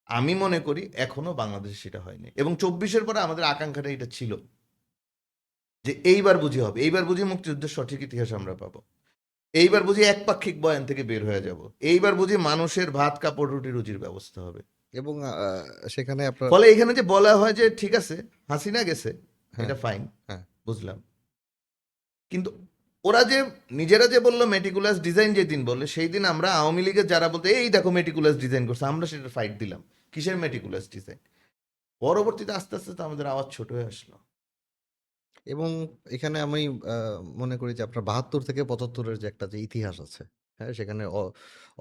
আমি মনে করি এখনো বাংলাদেশে সেটা হয়নি। এবং ২৪-এর পরে আমাদের আকাঙ্ক্ষাটা এটা ছিল যে এইবার বুঝি হবে, এইবার বুঝি মুক্তিযুদ্ধের সঠিক ইতিহাস আমরা পাবো, এইবার বুঝি একপাক্ষিক বয়ান থেকে বের হয়ে যাব, এইবার বুঝি মানুষের ভাত কাপড় রুটি রুজির ব্যবস্থা হবে। এবং সেখানে আপনার ফলে এখানে যে বলা হয় যে ঠিক আছে হাসিনা গেছে, হ্যাঁ, এটা ফাইন, হ্যাঁ। বুঝলাম, কিন্তু ওরা যে নিজেরা যে বললো মেটিকুলাস ডিজাইন, যেদিন বললে সেই দিন আমরা আওয়ামী লীগের যারা বলতে এই দেখো মেটিকুলাস ডিজাইন করছে, আমরা সেটা ফাইট দিলাম, কিসের মেটিকুলাস ডিজাইন। পরবর্তীতে আস্তে আস্তে তো আমাদের আওয়াজ ছোট হয়ে আসলো। এবং এখানে আমি মনে করি যে আপনার ৭২ থেকে ৭৫-এর যে একটা যে ইতিহাস আছে, হ্যাঁ? সেখানে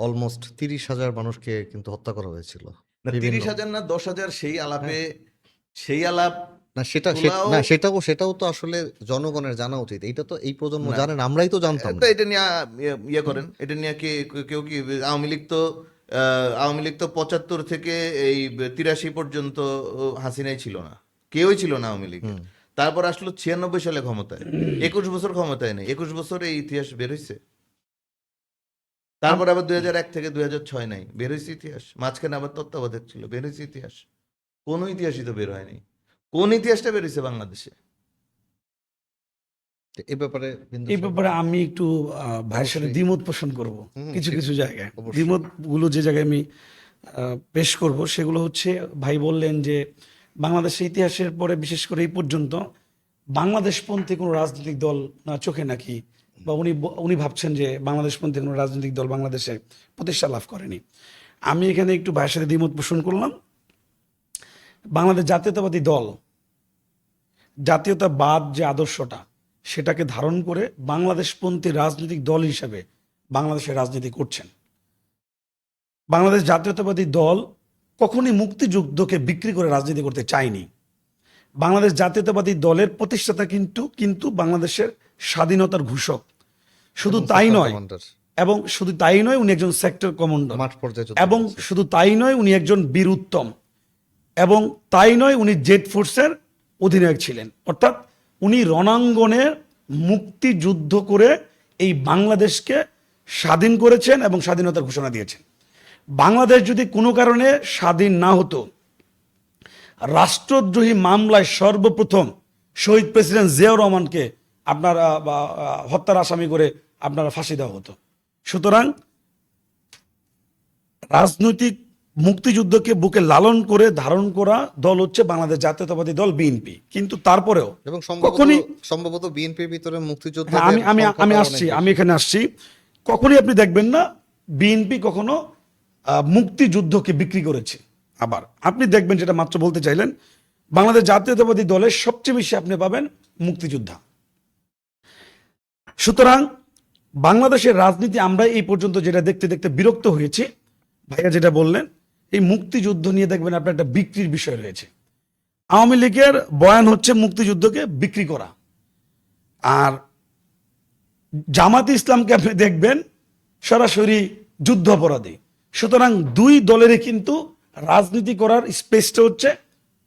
অলমোস্ট ৩০,০০০ মানুষকে কিন্তু হত্যা করা হয়েছিল। না, বিভিন্ন। 30,000 না 10,000 সেই আলাপে, সেই আলাপ না তোলাও- না সেটাও তো আসলে জনগণের জানা উচিত। এটা তো এই প্রজন্ম না। জানে না, আমরাই তো জানতাম তো না। এটা নিয়ে ইয়ে করেন, এটা নিয়ে কেউ কি আওয়ামী লীগ তো 75 থেকে এই 83 পর্যন্ত হাসিনাই ছিল না, কেউই ছিল না আওয়ামী লীগের। তারপর আসলো 96 সালে ক্ষমতায়, 21 বছর ক্ষমতায় নেই, 21 বছর এই ইতিহাস বের হয়েছে। তারপর আবার 2001 থেকে 2006 নাই, বের হয়েছে ইতিহাস। মাঝখানে আবার তত্ত্বাবধায়ক ছিল, বের হয়েছে ইতিহাস। কোন ইতিহাসই তো বের হয়নি। কোন ইতিহাসটা বের হয়েছে বাংলাদেশে? এই ব্যাপারে বিন্দু এই সাহেব? ব্যাপারে আমি একটু ভাইয়ের সাথে অবশ্যই। দ্বিমত পোষণ করব কিছু ঠিক। কিছু জায়গায়। অবশ্যই। দ্বিমত গুলো যে জায়গায় আমি পেশ করব সেগুলো হচ্ছে, ভাই বললেন যে বাংলাদেশের ইতিহাসের পরে বিশেষ করে এই পর্যন্ত বাংলাদেশপন্থী কোনো রাজনৈতিক দল চোখে নাকি, বা উনি ভাবছেন যে বাংলাদেশপন্থী কোনো রাজনৈতিক দল বাংলাদেশে প্রতিষ্ঠা লাভ করেনি। আমি এখানে একটু ভাইয়ের সাথে দ্বিমত পোষণ করলাম। বাংলাদেশ জাতীয়তাবাদী দল, জাতীয়তাবাদ যে আদর্শটা সেটাকে ধারণ করে বাংলাদেশপন্থী রাজনৈতিক দল হিসেবে বাংলাদেশের রাজনীতি করছেন। বাংলাদেশ জাতীয়তাবাদী দল কখনই মুক্তিযুদ্ধকে বিক্রি করে রাজনীতি করতে চায়নি। বাংলাদেশ জাতীয়তাবাদী দলের প্রতিষ্ঠাতা কিন্তু বাংলাদেশের স্বাধীনতার ঘোষক। শুধু এবং তাই সেক্টর নয়, কমান্ডার, এবং শুধু তাই নয়, উনি একজন সেক্টর কমান্ডার, মাঠ পর্যায়ে যুদ্ধ এবং করেছে। শুধু তাই নয়, উনি একজন বীর উত্তম, এবং তাই নয়, উনি জেড ফোর্সের অধিনায়ক ছিলেন। অর্থাৎ উনি রণাঙ্গনে মুক্তিযুদ্ধ করে এই বাংলাদেশকে স্বাধীন করেছেন এবং স্বাধীনতার ঘোষণা দিয়েছেন। বাংলাদেশ যদি কোনো কারণে স্বাধীন না হতো, রাষ্ট্রদ্রোহী মামলায় সর্বপ্রথম শহীদ প্রেসিডেন্ট জিয়াউর রহমানকে আপনারা হত্যার আসামি করে আপনারা ফাঁসি দেওয়া হতো। সুতরাং রাজনৈতিক মুক্তিযুদ্ধকে বুকে লালন করে ধারণ করা দল হচ্ছে বাংলাদেশ জাতীয়তাবাদী দল, বিএনপি। কিন্তু তারপরেও এবং কখনই, সম্ভবত বিএনপির ভিতরে মুক্তিযোদ্ধা হ্যাঁ, আমি এখানে আসছি, কখনই আপনি দেখবেন না বিএনপি কখনো মুক্তিযুদ্ধকে বিক্রি করেছে। আবার আপনি দেখবেন, যেটা মাত্র বলতে চাইলেন, বাংলাদেশ জাতীয়তাবাদী দলের সবচেয়ে বেশি আপনি পাবেন মুক্তিযোদ্ধা। সুতরাং বাংলাদেশের রাজনীতি আমরা এই পর্যন্ত যেটা দেখতে দেখতে বিরক্ত হয়েছি, ভাইয়া যেটা বললেন, এই মুক্তিযুদ্ধ নিয়ে দেখবেন আপনার একটা বিক্রির বিষয় রয়েছে। আওয়ামী লীগের বয়ান হচ্ছে মুক্তিযুদ্ধকে বিক্রি করা, আর জামাতে ইসলামকে আপনি দেখবেন সরাসরি যুদ্ধ অপরাধী। সুতরাং দুই দলেরই কিন্তু রাজনীতি করার স্পেসটা হচ্ছে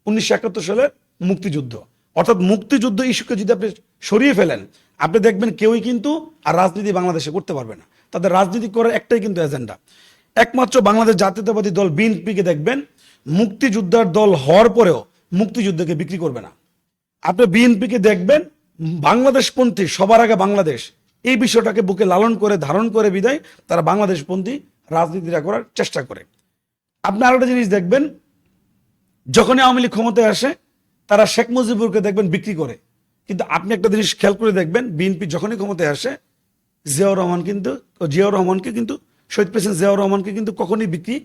1971 সালের মুক্তিযুদ্ধ। অর্থাৎ মুক্তিযুদ্ধ ইস্যুকে যদি আপনি সরিয়ে ফেলেন, আপনি দেখবেন কেউই কিন্তু আর রাজনীতি বাংলাদেশে করতে পারবে না। তাদের রাজনীতি করার একটাই কিন্তু এজেন্ডা। একমাত্র বাংলাদেশ জাতীয়তাবাদী দল বিএনপিকে দেখবেন মুক্তিযোদ্ধার দল হওয়ার পরেও মুক্তিযুদ্ধকে বিক্রি করবে না। আপনি বিএনপিকে দেখবেন বাংলাদেশপন্থী, সবার আগে বাংলাদেশ, এই বিষয়টাকে বুকে লালন করে ধারণ করে বিদায় তারা বাংলাদেশপন্থী রাজনীতিটা করার চেষ্টা করে। আপনি আরেকটা জিনিস দেখবেন, যখনই আওয়ামী লীগ ক্ষমতায় আসে তারা শেখ মুজিবুরকে দেখবেন বিক্রি করে। কিন্তু আপনি একটা জিনিস খেয়াল করে দেখবেন, বিএনপি যখনই ক্ষমতায় আসে জিয়াউর রহমানকে কিন্তু শহীদ প্রেসিডেন্ট জিয়াউর রহমানকে কিন্তু কখনই বিক্রি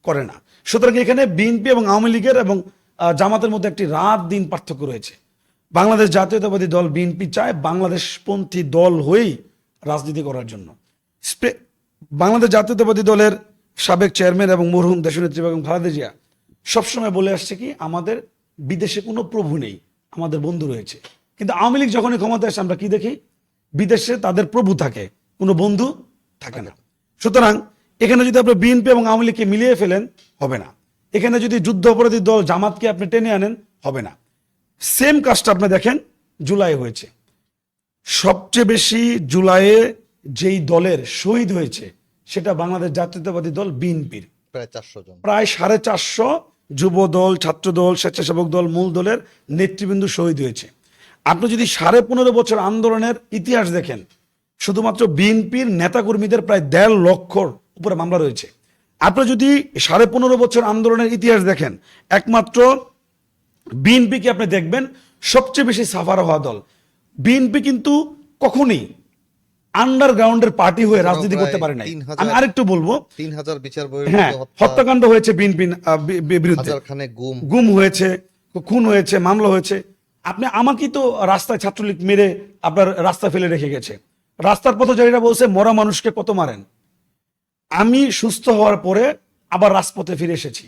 করে না। সুতরাং এখানে বিএনপি এবং আওয়ামী লীগের এবং জামাতের মধ্যে একটি রাত দিন পার্থক্য রয়েছে। বাংলাদেশ জাতীয়তাবাদী দল বিএনপি চায় বাংলাদেশপন্থী দল হয়েই রাজনীতি করার জন্য। বাংলাদেশ জাতীয়তাবাদী দলের সাবেক চেয়ারম্যান এবং মরহুম দেশনেত্রী বেগম খালেদা জিয়া সবসময় বলে আসছে কি, আমাদের বিদেশে কোনো প্রভু নেই, আমাদের বন্ধু রয়েছে। কিন্তু আওয়ামী লীগ যখনই ক্ষমতায় আসে আমরা কি দেখি, বিদেশে তাদের প্রভু থাকে, কোনো বন্ধু থাকে না। সুতরাং এখানে যদি আপনি বিএনপি এবং আওয়ামী লীগকে মিলিয়ে ফেলেন হবে না। এখানে যদি যুদ্ধ অপরাধী দল জামাতকে আপনি টেনে আনেন হবে না। সেম কাজটা আপনি দেখেন জুলাই হয়েছে। সবচেয়ে বেশি জুলাইয়ে যেই দলের শহীদ হয়েছে সেটা বাংলাদেশ জাতীয়তাবাদী দল বিএনপির, প্রায় 400 জন। প্রায় 450 যুব দল, ছাত্র দল, স্বেচ্ছাসেবক দল, মূল দলের নেতৃবৃন্দ শহীদ হয়েছে। আপনি যদি 15.5 বছর আন্দোলনের ইতিহাস দেখেন, শুধুমাত্র বিএনপির নেতাকর্মীদের প্রায় 1.5 লক্ষর উপরে মামলা রয়েছে। আপনি যদি 15.5 বছর আন্দোলনের ইতিহাস দেখেন, একমাত্র বিএনপিকে আপনি দেখবেন সবচেয়ে বেশি সাফার হওয়া দল। বিএনপি কিন্তু কখনই আন্ডারগ্রাউন্ডের পার্টি হয়ে রাজনীতি করতে পারে নাই। আমি আরেকটু বলবো, 3000 বিচার হ্যাঁ, হত্যাকাণ্ড হয়েছে বিএনপি বিরুদ্ধে, হাজারখানেক গুম হয়েছে, খুন হয়েছে, মামলা হয়েছে। আপনি আমাকেই তো রাস্তায় ছাত্রলীগ মেরে আপনার রাস্তা ফেলে রেখে গেছে। রাস্তার পথচারীরা বলছে মরা মানুষকে কত মারেন। আমি সুস্থ হওয়ার পরে আবার রাজপথে ফিরে এসেছি।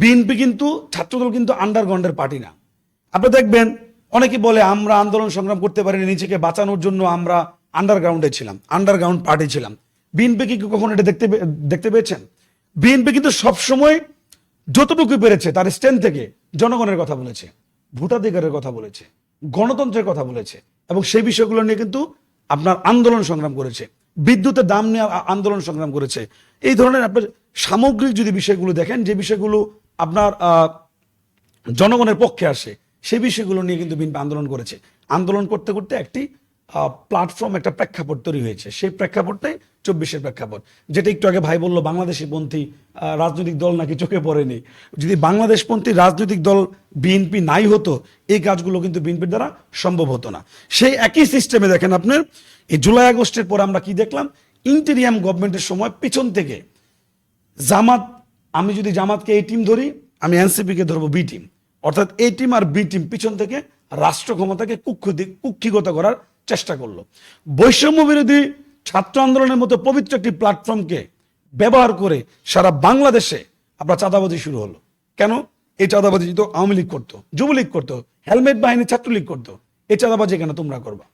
বিএনপি কিন্তু ছাত্রদল কিন্তু আন্ডারগ্রাউন্ডের পার্টি না। আপনি দেখবেন অনেকে বলে আমরা আন্দোলন সংগ্রাম করতে পারিনি, নিজেকে বাঁচানোর জন্য আমরা আন্ডারগ্রাউন্ডে ছিলাম, আন্ডারগ্রাউন্ড পার্টি ছিলাম। বিএনপি কি কখনো এটা দেখতে পেয়েছেন? বিএনপি কিন্তু সবসময় যতটুকু পেরেছে তার স্ট্যান্ড থেকে জনগণের কথা বলেছে, ভোটাধিকারের কথা বলেছে, গণতন্ত্রের কথা বলেছে, এবং সেই বিষয়গুলো নিয়ে কিন্তু আপনার আন্দোলন সংগ্রাম করেছে, বিদ্যুতের দাম নিয়ে আন্দোলন সংগ্রাম করেছে। এই ধরনের আপনার সামগ্রিক যদি বিষয়গুলো দেখেন, যে বিষয়গুলো আপনার জনগণের পক্ষে আসে, সেই বিষয়গুলো নিয়ে কিন্তু বিএনপি আন্দোলন করেছে। আন্দোলন করতে করতে একটি প্ল্যাটফর্ম, একটা প্রেক্ষাপট তৈরি হয়েছে। সেই প্রেক্ষাপটটাই 24-এর প্রেক্ষাপট, যেটা একটু আগে ভাই বললো বাংলাদেশি পন্থী রাজনৈতিক দল নাকি চোখে পড়েনি। যদি বাংলাদেশপন্থী রাজনৈতিক দল বিএনপি নাই হতো, এই কাজগুলো কিন্তু বিএনপির দ্বারা সম্ভব হতো না। সেই একই সিস্টেমে দেখেন আপনার এই জুলাই আগস্টের পরে আমরা কি দেখলাম, ইন্টেরিয়াম গভর্নমেন্টের সময় পিছন থেকে জামাত, আমি যদি জামাতকে এই টিম ধরি, আমি এনসিপিকে ধরবো বি টিম, অর্থাৎ এই টিম আর বি টিম পিছন থেকে রাষ্ট্র ক্ষমতাকে কুক্ষিগত করার চেষ্টা করলো। বৈষম্য বিরোধী ছাত্র আন্দোলনের মতো পবিত্র একটি প্ল্যাটফর্মকে ব্যবহার করে সারা বাংলাদেশে আপনার চাঁদাবাজি শুরু হলো। কেন? এই চাঁদাবাজি তো আওয়ামী লীগ করতো, যুবলীগ করতো, হেলমেট বাহিনী ছাত্রলীগ করতো, এই চাঁদাবাজি কেন তোমরা করবা?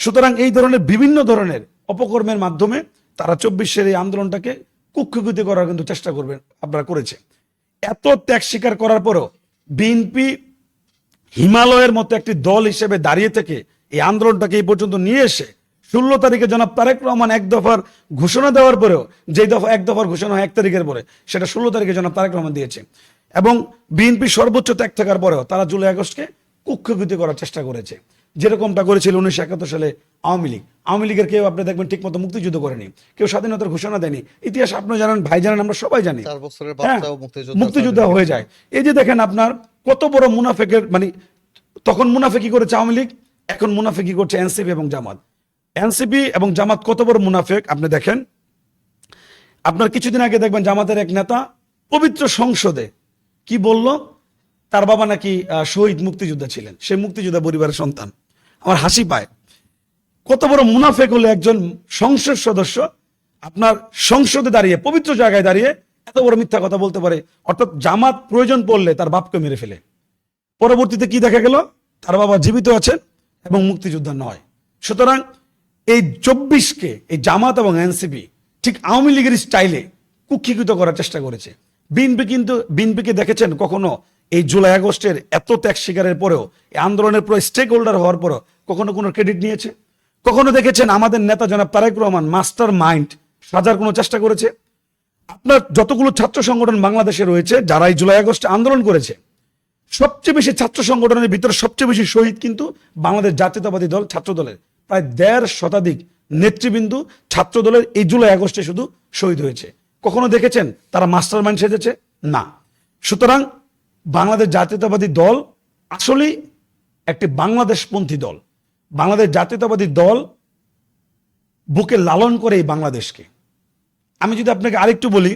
সুতরাং এই ধরনের বিভিন্ন ধরনের অপকর্মের মাধ্যমে তারা 24-এর এই আন্দোলনটাকে কুক্ষিগত করার কিন্তু চেষ্টা করবেন, আপনারা করেছে। এত ত্যাগ স্বীকার করার পরও বিএনপি হিমালয়ের মতো একটি দল হিসেবে দাঁড়িয়ে থেকে এই আন্দোলনটাকে এই পর্যন্ত নিয়ে এসে 16 তারিখে জনাব তারেক রহমান এক দফার ঘোষণা দেওয়ার পরেও, যে দফা এক দফার ঘোষণা হয় 1 তারিখের পরে, সেটা 16 তারিখে জনাব তারেক রহমান দিয়েছে। এবং বিএনপি সর্বোচ্চ ত্যাগ থাকার পরেও তারা জুলাই আগস্টকে কুক্ষিগত করার চেষ্টা করেছে, যেরকমটা করেছিল 1971 সালে আওয়ামী লীগ। আওয়ামী লীগের কেউ আপনি দেখবেন ঠিক মতো মুক্তিযুদ্ধ করেনি, কেউ স্বাধীনতার ঘোষণা দেয়নি। ইতিহাস আপনি জানেন, ভাই জানেন, আমরা সবাই জানি। 4 বছরের হ্যাঁ, বাচ্চাও মুক্তিযোদ্ধা হয়ে যায়। এই যে দেখেন আপনার কত বড় মুনাফেকের, মানে তখন মুনাফেকি করেছে আওয়ামী লীগ, এখন মুনাফেকি করছে এনসিপি এবং জামাত। এনসিপি এবং জামাত কত বড় মুনাফেক আপনি দেখেন। আপনার কিছুদিন আগে দেখবেন জামাতের এক নেতা পবিত্র সংসদে কি বলল, তার বাবা নাকি শহীদ মুক্তিযোদ্ধা ছিলেন, সে মুক্তিযোদ্ধা পরিবারের সন্তান। আমার হাসি পায়। কত বড় মুনাফেক হলে একজন সংসদ সদস্য আপনার সংসদে দাঁড়িয়ে, পবিত্র জায়গায় দাঁড়িয়ে এত বড় মিথ্যা কথা বলতে পারে। অর্থাৎ জামাত প্রয়োজন পড়লে তার বাপকে মেরে ফেলে। পরবর্তীতে কি দেখা গেল, তার বাবা জীবিত আছেন এবং মুক্তিযোদ্ধা নয়। সুতরাং এই 24-কে এই জামাত এবং এনসিপি ঠিক আওয়ামী লীগের স্টাইলে কুক্ষিগত করার চেষ্টা করেছে। বিএনপিকে দেখেছেন কখনো এই জুলাই আগস্টের এত ত্যাগ স্বীকারের পরেও, এই আন্দোলনের পুরো স্টেক হোল্ডার হওয়ার পরেও কখনো কোনো ক্রেডিট নিয়েছে? কখনো দেখেছেন আমাদের নেতা জনাব তারেক রহমান মাস্টার মাইন্ড সাজার কোনো চেষ্টা করেছে? আপনার যতগুলো ছাত্র সংগঠন বাংলাদেশে রয়েছে যারা এই জুলাই আগস্টে আন্দোলন করেছে, সবচেয়ে বেশি ছাত্র সংগঠনের ভিতরে সবচেয়ে বেশি শহীদ কিন্তু বাংলাদেশ জাতীয়তাবাদী দল, ছাত্র দলের প্রায় 1.5 শতাধিক নেতৃবৃন্দু ছাত্র দলের এই জুলাই আগস্টে শুধু শহীদ হয়েছে। কখনো দেখেছেন তারা মাস্টার মাইন্ড সেজেছে? না। সুতরাং বাংলাদেশ জাতীয়তাবাদী দল আসলেই একটি বাংলাদেশপন্থী দল। বাংলাদেশ জাতীয়তাবাদী দল বুকে লালন করে এই বাংলাদেশকে। আমি যদি আপনাকে আরেকটু বলি,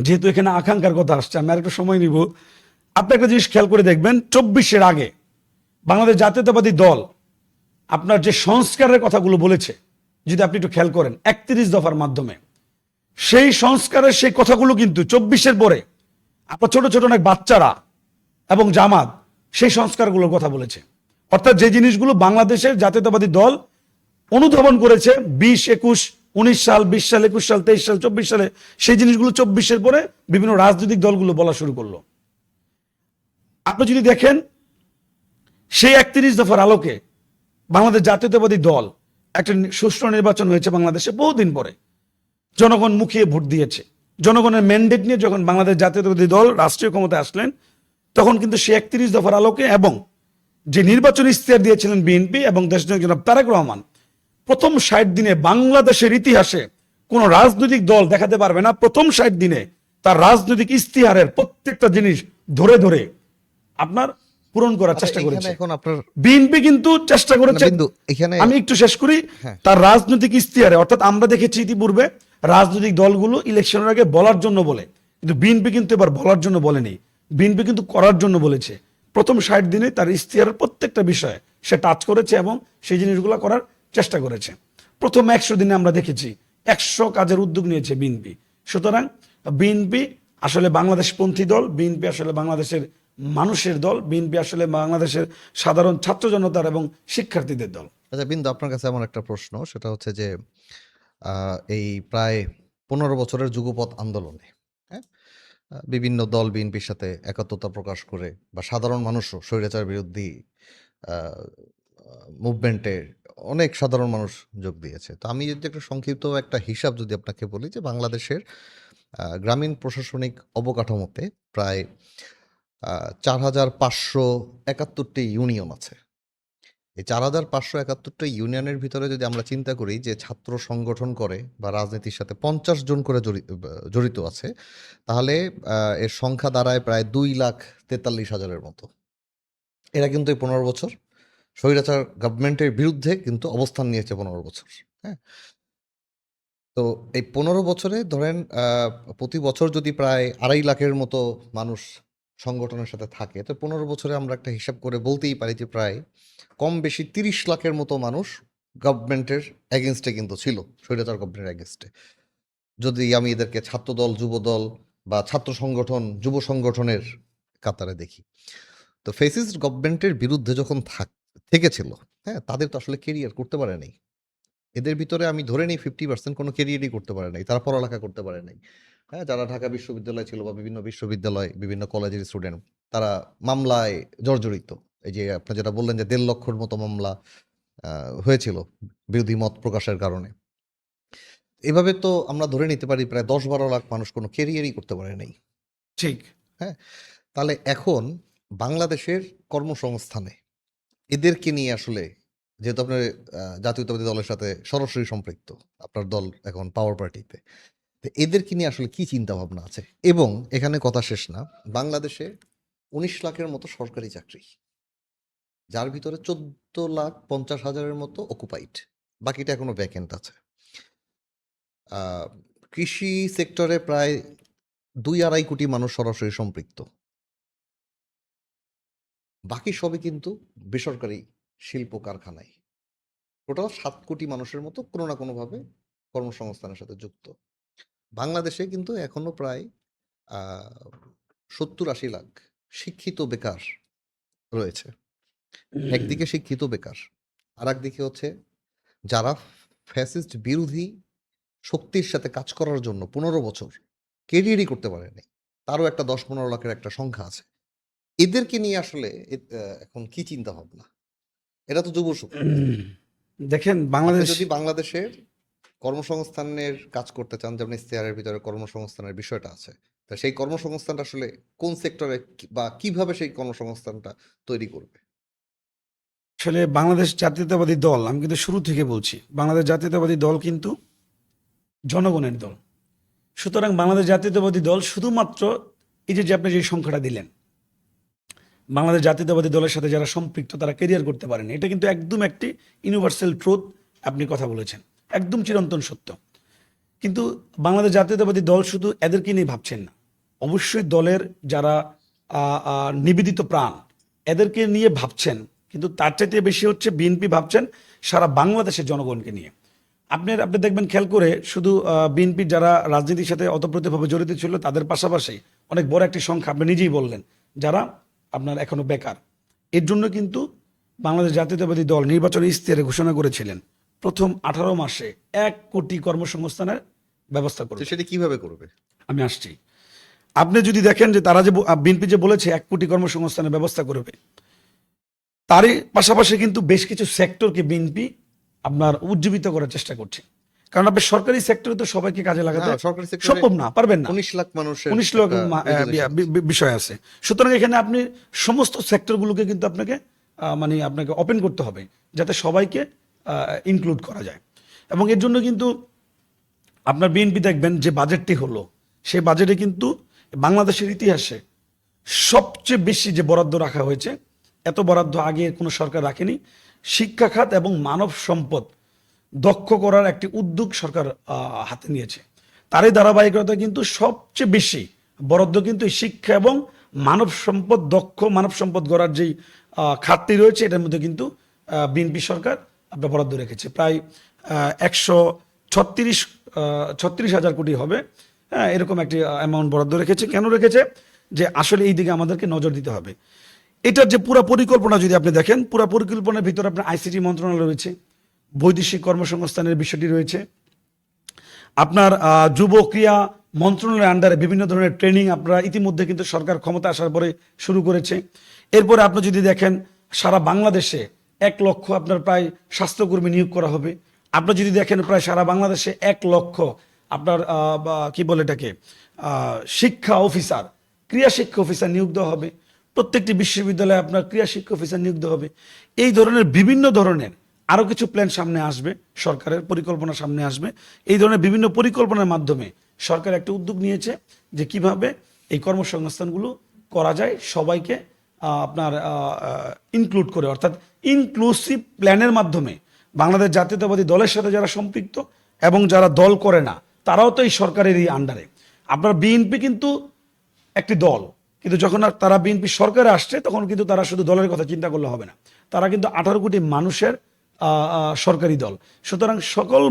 যেহেতু এখানে আকাঙ্ক্ষার কথা আসছে, আমি আরেকটু সময় নিব। আপনি একটা জিনিস খেয়াল করে দেখবেন, 24-এর আগে বাংলাদেশ জাতীয়তাবাদী দল আপনার যে সংস্কারের কথাগুলো বলেছে, যদি আপনি একটু খেয়াল করেন 31 দফার মাধ্যমে, সেই সংস্কারের সেই কথাগুলো কিন্তু 24-এর পরে আপনার ছোট ছোট অনেক বাচ্চারা এবং জামাত সেই সংস্কারগুলোর কথা বলেছে। অর্থাৎ যে জিনিসগুলো বাংলাদেশের জাতীয়তাবাদী দল অনুধাবন করেছে 20, 21, 19 সাল, 20 সাল, 21 সাল, 23 সাল, 24 সালে, সেই জিনিসগুলো 24-এর পরে বিভিন্ন রাজনৈতিক দলগুলো বলা শুরু করলো। আপনি যদি দেখেন সেই 31 দফার আলোকে বাংলাদেশ জাতীয়তাবাদী দল, একটা সুষ্ঠু নির্বাচন হয়েছে বাংলাদেশে বহুদিন পরে, জনগণ মুখিয়ে ভোট দিয়েছে। জনগণের ম্যান্ডেট নিয়ে যখন বাংলাদেশ জাতীয়তাবাদী দল রাষ্ট্রীয় ক্ষমতায় আসলেন, তখন কিন্তু সে 31 দফার আলোকে এবং যে নির্বাচন ইশতেহার দিয়েছিলেন বিএনপি এবং দেশনায়ক জনাব তারেক রহমান, প্রথম 60 দিনে বাংলাদেশের ইতিহাসে কোন রাজনৈতিক দল দেখাতে পারবে না প্রথম 60 দিনে তার রাজনৈতিক ইশতেহারের প্রত্যেকটা জিনিস ধরে ধরে আপনার পূরণ করার চেষ্টা করেছে। এখন আপনার বিএনপি কিন্তু চেষ্টা করেছে, বিন্দু এখানে আমি একটু শেষ করি, তার রাজনৈতিক ইশতেহারে, অর্থাৎ আমরা দেখেছি ইতিপূর্বে রাজনৈতিক দলগুলো ইলেকশনের আগে বলার জন্য বলে, কিন্তু বিএনপি কিন্তু এবার বলার জন্য বলেনি, বিএনপি কিন্তু করার জন্য বলেছে। প্রথম 60 দিনে তার ইশতেহারের প্রত্যেকটা বিষয়ে সে টাচ করেছে এবং সেই জিনিসগুলো করার চেষ্টা করেছে। প্রথম 100 দিনে আমরা দেখেছি 100 কাজের উদ্যোগ নিয়েছে বিএনপি। সুতরাং বিএনপি আসলে বাংলাদেশপন্থী দল, বিএনপি আসলে বাংলাদেশের মানুষের দল, বিএনপি আসলে বাংলাদেশের সাধারণ ছাত্র জনতার এবং শিক্ষার্থীদের দল। আচ্ছা বিন্দু, আপনার কাছে এমন একটা প্রশ্ন, সেটা হচ্ছে যে এই প্রায় ১৫ বছরের যুগপৎ আন্দোলনে, হ্যাঁ? বিভিন্ন দল বিএনপির সাথে একাত্মতা প্রকাশ করে বা সাধারণ মানুষও স্বৈরাচার বিরোধী আ আ মুভমেন্টে অনেক সাধারণ মানুষ যোগ দিয়েছে। তো আমি যদি একটা সংক্ষিপ্ত একটা হিসাব যদি আপনাকে বলি যে বাংলাদেশের গ্রামীণ প্রশাসনিক অবকাঠামোতে প্রায় ৪,৫৭১টি ইউনিয়ন আছে। এই ৪,৫৭১টা ইউনিয়নের ভিতরে যদি আমরা চিন্তা করি যে ছাত্র সংগঠন করে বা রাজনীতির সাথে ৫০ জন করে জড়িত আছে, তাহলে এর সংখ্যা দাঁড়ায় প্রায় ২,৪৩,০০০-এর মতো। এরা কিন্তু এই ১৫ বছর স্বৈরাচার গভর্নমেন্টের বিরুদ্ধে কিন্তু অবস্থান নিয়েছে ১৫ বছর। হ্যাঁ? তো এই ১৫ বছরে ধরেন প্রতি বছর যদি প্রায় ২.৫ লাখের মতো মানুষ সংগঠনের সাথে থাকে, তো ১৫ বছরে আমরা একটা হিসাব করে বলতেই পারি যে প্রায় কম বেশি ৩০ লাখের মতো মানুষ গভর্নমেন্টের এগেইনস্টে কিন্তু ছিল, স্বৈরাচার গভর্নমেন্টের এগেইনস্টে। যদি আমি এদেরকে ছাত্রদল, যুবদল বা ছাত্র সংগঠন, যুব সংগঠনের কাতারে দেখি। তো ফ্যাসিস্ট গভর্নমেন্টের বিরুদ্ধে যখন থেকেছিল, হ্যাঁ? তাদের তো আসলে কেরিয়ার করতে পারে নাই। এদের ভিতরে আমি ধরে নিই 50% কোনো কেরিয়ারই করতে পারে নাই। তারা পড়ালেখা করতে পারে নাই। হ্যাঁ? যারা ঢাকা বিশ্ববিদ্যালয় ছিল বা বিভিন্ন বিশ্ববিদ্যালয়, বিভিন্ন কলেজের স্টুডেন্ট, তারা মামলায় জর্জরিত। এই যে আপনি যেটা বললেন যে ১.৫ লক্ষর মতো মামলা আ হয়েছিল বিরোধী মত প্রকাশের কারণে। এভাবে তো আমরা ধরে নিতে পারি প্রায় ১০-১২ লাখ মানুষ কোনো কেরিয়ারই করতে পারে নাই। ঠিক। হ্যাঁ? তাহলে এখন বাংলাদেশের কর্মসংস্থানে এদেরকে নিয়ে আসলে, যেহেতু আপনার জাতীয়তাবাদী দলের সাথে সরাসরি সম্পৃক্ত, আপনার দল এখন পাওয়ার পার্টিতে। তো এদেরকে নিয়ে আসলে কি চিন্তাভাবনা আছে? এবং এখানে কথা শেষ না। বাংলাদেশে ১৯ লাখের মতো সরকারি চাকরি, যার ভিতরে ১৪,৫০,০০০-এর মতো অকুপাইড। বাকিটা এখনো ভ্যাকেন্ট আছে। আ কৃষি সেক্টরে প্রায় ২-২.৫ কোটি মানুষ সরাসরি সম্পৃক্ত। বাকি সবই কিন্তু বেসরকারি শিল্প কারখানায়। টোটাল ৭ কোটি মানুষের মতো কোনো না কোনোভাবে কর্মসংস্থানের সাথে যুক্ত। বাংলাদেশে কিন্তু এখনো প্রায় আ ৭০-৮০ লাখ শিক্ষিত বেকার রয়েছে। একদিকে শিক্ষিত বেকার, আরেকদিকে হচ্ছে যারা ফ্যাসিস্ট বিরোধী শক্তির সাথে কাজ করার জন্য ১৫ বছর কেরিয়ারই করতে পারে নাই। তারও একটা ১০-১৫ লাখের একটা সংখ্যা আছে। এদেরকে নিয়ে আসলে এখন কি চিন্তাভাবনা? এরা তো যুবশক্তি। দেখেন আপনি বাংলাদেশ, যদি বাংলাদেশের কর্মসংস্থানের কাজ করতে চান, যেমন ইশতেহারের ভিতরে কর্মসংস্থানের বিষয়টা আছে। তা সেই কর্মসংস্থানটা আসলে কোন সেক্টরে বা কিভাবে সেই কর্মসংস্থানটা তৈরি করবে? আসলে বাংলাদেশ জাতীয়তাবাদী দল, আমি কিন্তু শুরু থেকে বলছি, বাংলাদেশ জাতীয়তাবাদী দল কিন্তু জনগণের দল। সুতরাং বাংলাদেশ জাতীয়তাবাদী দল শুধুমাত্র এই যে আপনি যে সংখ্যাটা দিলেন, বাংলাদেশ জাতীয়তাবাদী দলের সাথে যারা সম্পৃক্ত তারা কেরিয়ার করতে পারেন, এটা কিন্তু একদম একটি ইউনিভার্সাল ট্রুথ আপনি কথা বলেছেন, একদম চিরন্তন সত্য। কিন্তু বাংলাদেশ জাতীয়তাবাদী দল শুধু এদেরকে নিয়ে ভাবছেন না, অবশ্যই দলের যারা নিবেদিত প্রাণ এদেরকে নিয়ে ভাবছেন, কিন্তু তার চাইতে বেশি হচ্ছে বিএনপি ভাবছেন সারা বাংলাদেশের জনগণকে নিয়ে। আপনি দেখবেন খেয়াল করে, শুধু বিএনপির যারা রাজনীতির সাথে অতপ্রতভাবে জড়িত ছিল তাদের পাশাপাশি অনেক বড় একটি সংখ্যা আপনি নিজেই বললেন যারা আপনার এখনো বেকার। এর জন্য কিন্তু বাংলাদেশ জাতীয়তাবাদী দল নির্বাচনী ইশতেহারে ঘোষণা করেছিলেন প্রথম 18 মাসে 1 কোটি কর্মসংস্থানের ব্যবস্থা তো করবে। সেটা কিভাবে করবে? আমি আসছি। আপনি যদি দেখেন যে তারা যে বিএনপি যে বলেছে 1 কোটি কর্মসংস্থানের ব্যবস্থা করবে, তারই পাশাপাশি কিন্তু বেশ কিছু সেক্টরকে বিএনপি আপনার উজ্জীবিত করার চেষ্টা করছে। কারণ আপনি সরকারি সেক্টরে তো সবাইকে কাজে লাগাতে না, সরকারি সেক্টরে সম্ভব না, পারবেন না। ১৯ লাখ মানুষের 19 লাখ একটা রেগুলেশন আছে। বিষয় আছে। সুতরাং এখানে আপনি সমস্ত সেক্টরগুলোকে কিন্তু আপনাকে ওপেন করতে হবে যাতে সবাইকে ইনক্লুড করা যায়। এবং এর জন্য কিন্তু আপনার বিএনপি দেখবেন যে বাজেটটি হলো, সেই বাজেটে কিন্তু বাংলাদেশের ইতিহাসে সবচেয়ে বেশি যে বরাদ্দ রাখা হয়েছে, এত বরাদ্দ আগে কোনো সরকার রাখেনি। শিক্ষা খাত এবং মানব সম্পদ দক্ষ করার একটি উদ্যোগ সরকার হাতে নিয়েছে। তারই ধারাবাহিকতায় কিন্তু সবচেয়ে বেশি বরাদ্দ কিন্তু এই শিক্ষা এবং মানব সম্পদ, দক্ষ মানব সম্পদ গড়ার যেই খাতটি রয়েছে, এটার মধ্যে কিন্তু বিএনপি সরকার আপনার বরাদ্দ রেখেছে প্রায় 136,000 কোটি হবে হ্যাঁ, এরকম একটি অ্যামাউন্ট বরাদ্দ রেখেছে। কেন রেখেছে? যে আসলে এই দিকে আমাদেরকে নজর দিতে হবে। এটার যে পুরো পরিকল্পনা যদি আপনি দেখেন, পুরো পরিকল্পনার ভিতরে আপনার আইসিটি মন্ত্রণালয় রয়েছে, বৈদেশিক কর্মসংস্থানের বিষয়টি রয়েছে, আপনার যুব ক্রিয়া মন্ত্রণালয়ের আন্ডারে বিভিন্ন ধরনের ট্রেনিং আপনারা ইতিমধ্যে কিন্তু সরকার ক্ষমতা আসার পরে শুরু করেছে। এরপরে আপনি যদি দেখেন সারা বাংলাদেশে 1 লক্ষ আপনার প্রায় স্বাস্থ্যকর্মী নিয়োগ করা হবে। আপনি যদি দেখেন প্রায় সারা বাংলাদেশে 1 লক্ষ আপনার কি বলে এটাকে শিক্ষা অফিসার, ক্রিয়া শিক্ষা অফিসার নিয়োগ দেওয়া হবে। প্রত্যেকটি বিশ্ববিদ্যালয়ে আপনার ক্রিয়া শিক্ষা অফিসার নিয়োগ দেওয়া হবে। এই ধরনের বিভিন্ন ধরনের আরও কিছু প্ল্যান সামনে আসবে, সরকারের পরিকল্পনা সামনে আসবে। এই ধরনের বিভিন্ন পরিকল্পনার মাধ্যমে সরকার একটা উদ্যোগ নিয়েছে যে কিভাবে এই কর্মসংস্থানগুলো করা যায় সবাইকে আপনার ইনক্লুড করে, অর্থাৎ ইনক্লুসিভ প্ল্যানের মাধ্যমে বাংলাদেশ জাতীয়তাবাদী দলের সাথে যারা সম্পৃক্ত এবং যারা দল করে না তারাও তো এই সরকারেরই আন্ডারে। আপনার বিএনপি কিন্তু একটি দল, কিন্তু যখন তারা বিএনপি সরকারে আসছে তখন কিন্তু তারা শুধু দলের কথা চিন্তা করলে হবে না, তারা কিন্তু 18 কোটি মানুষের সরকারি দল। সুতরাং সকল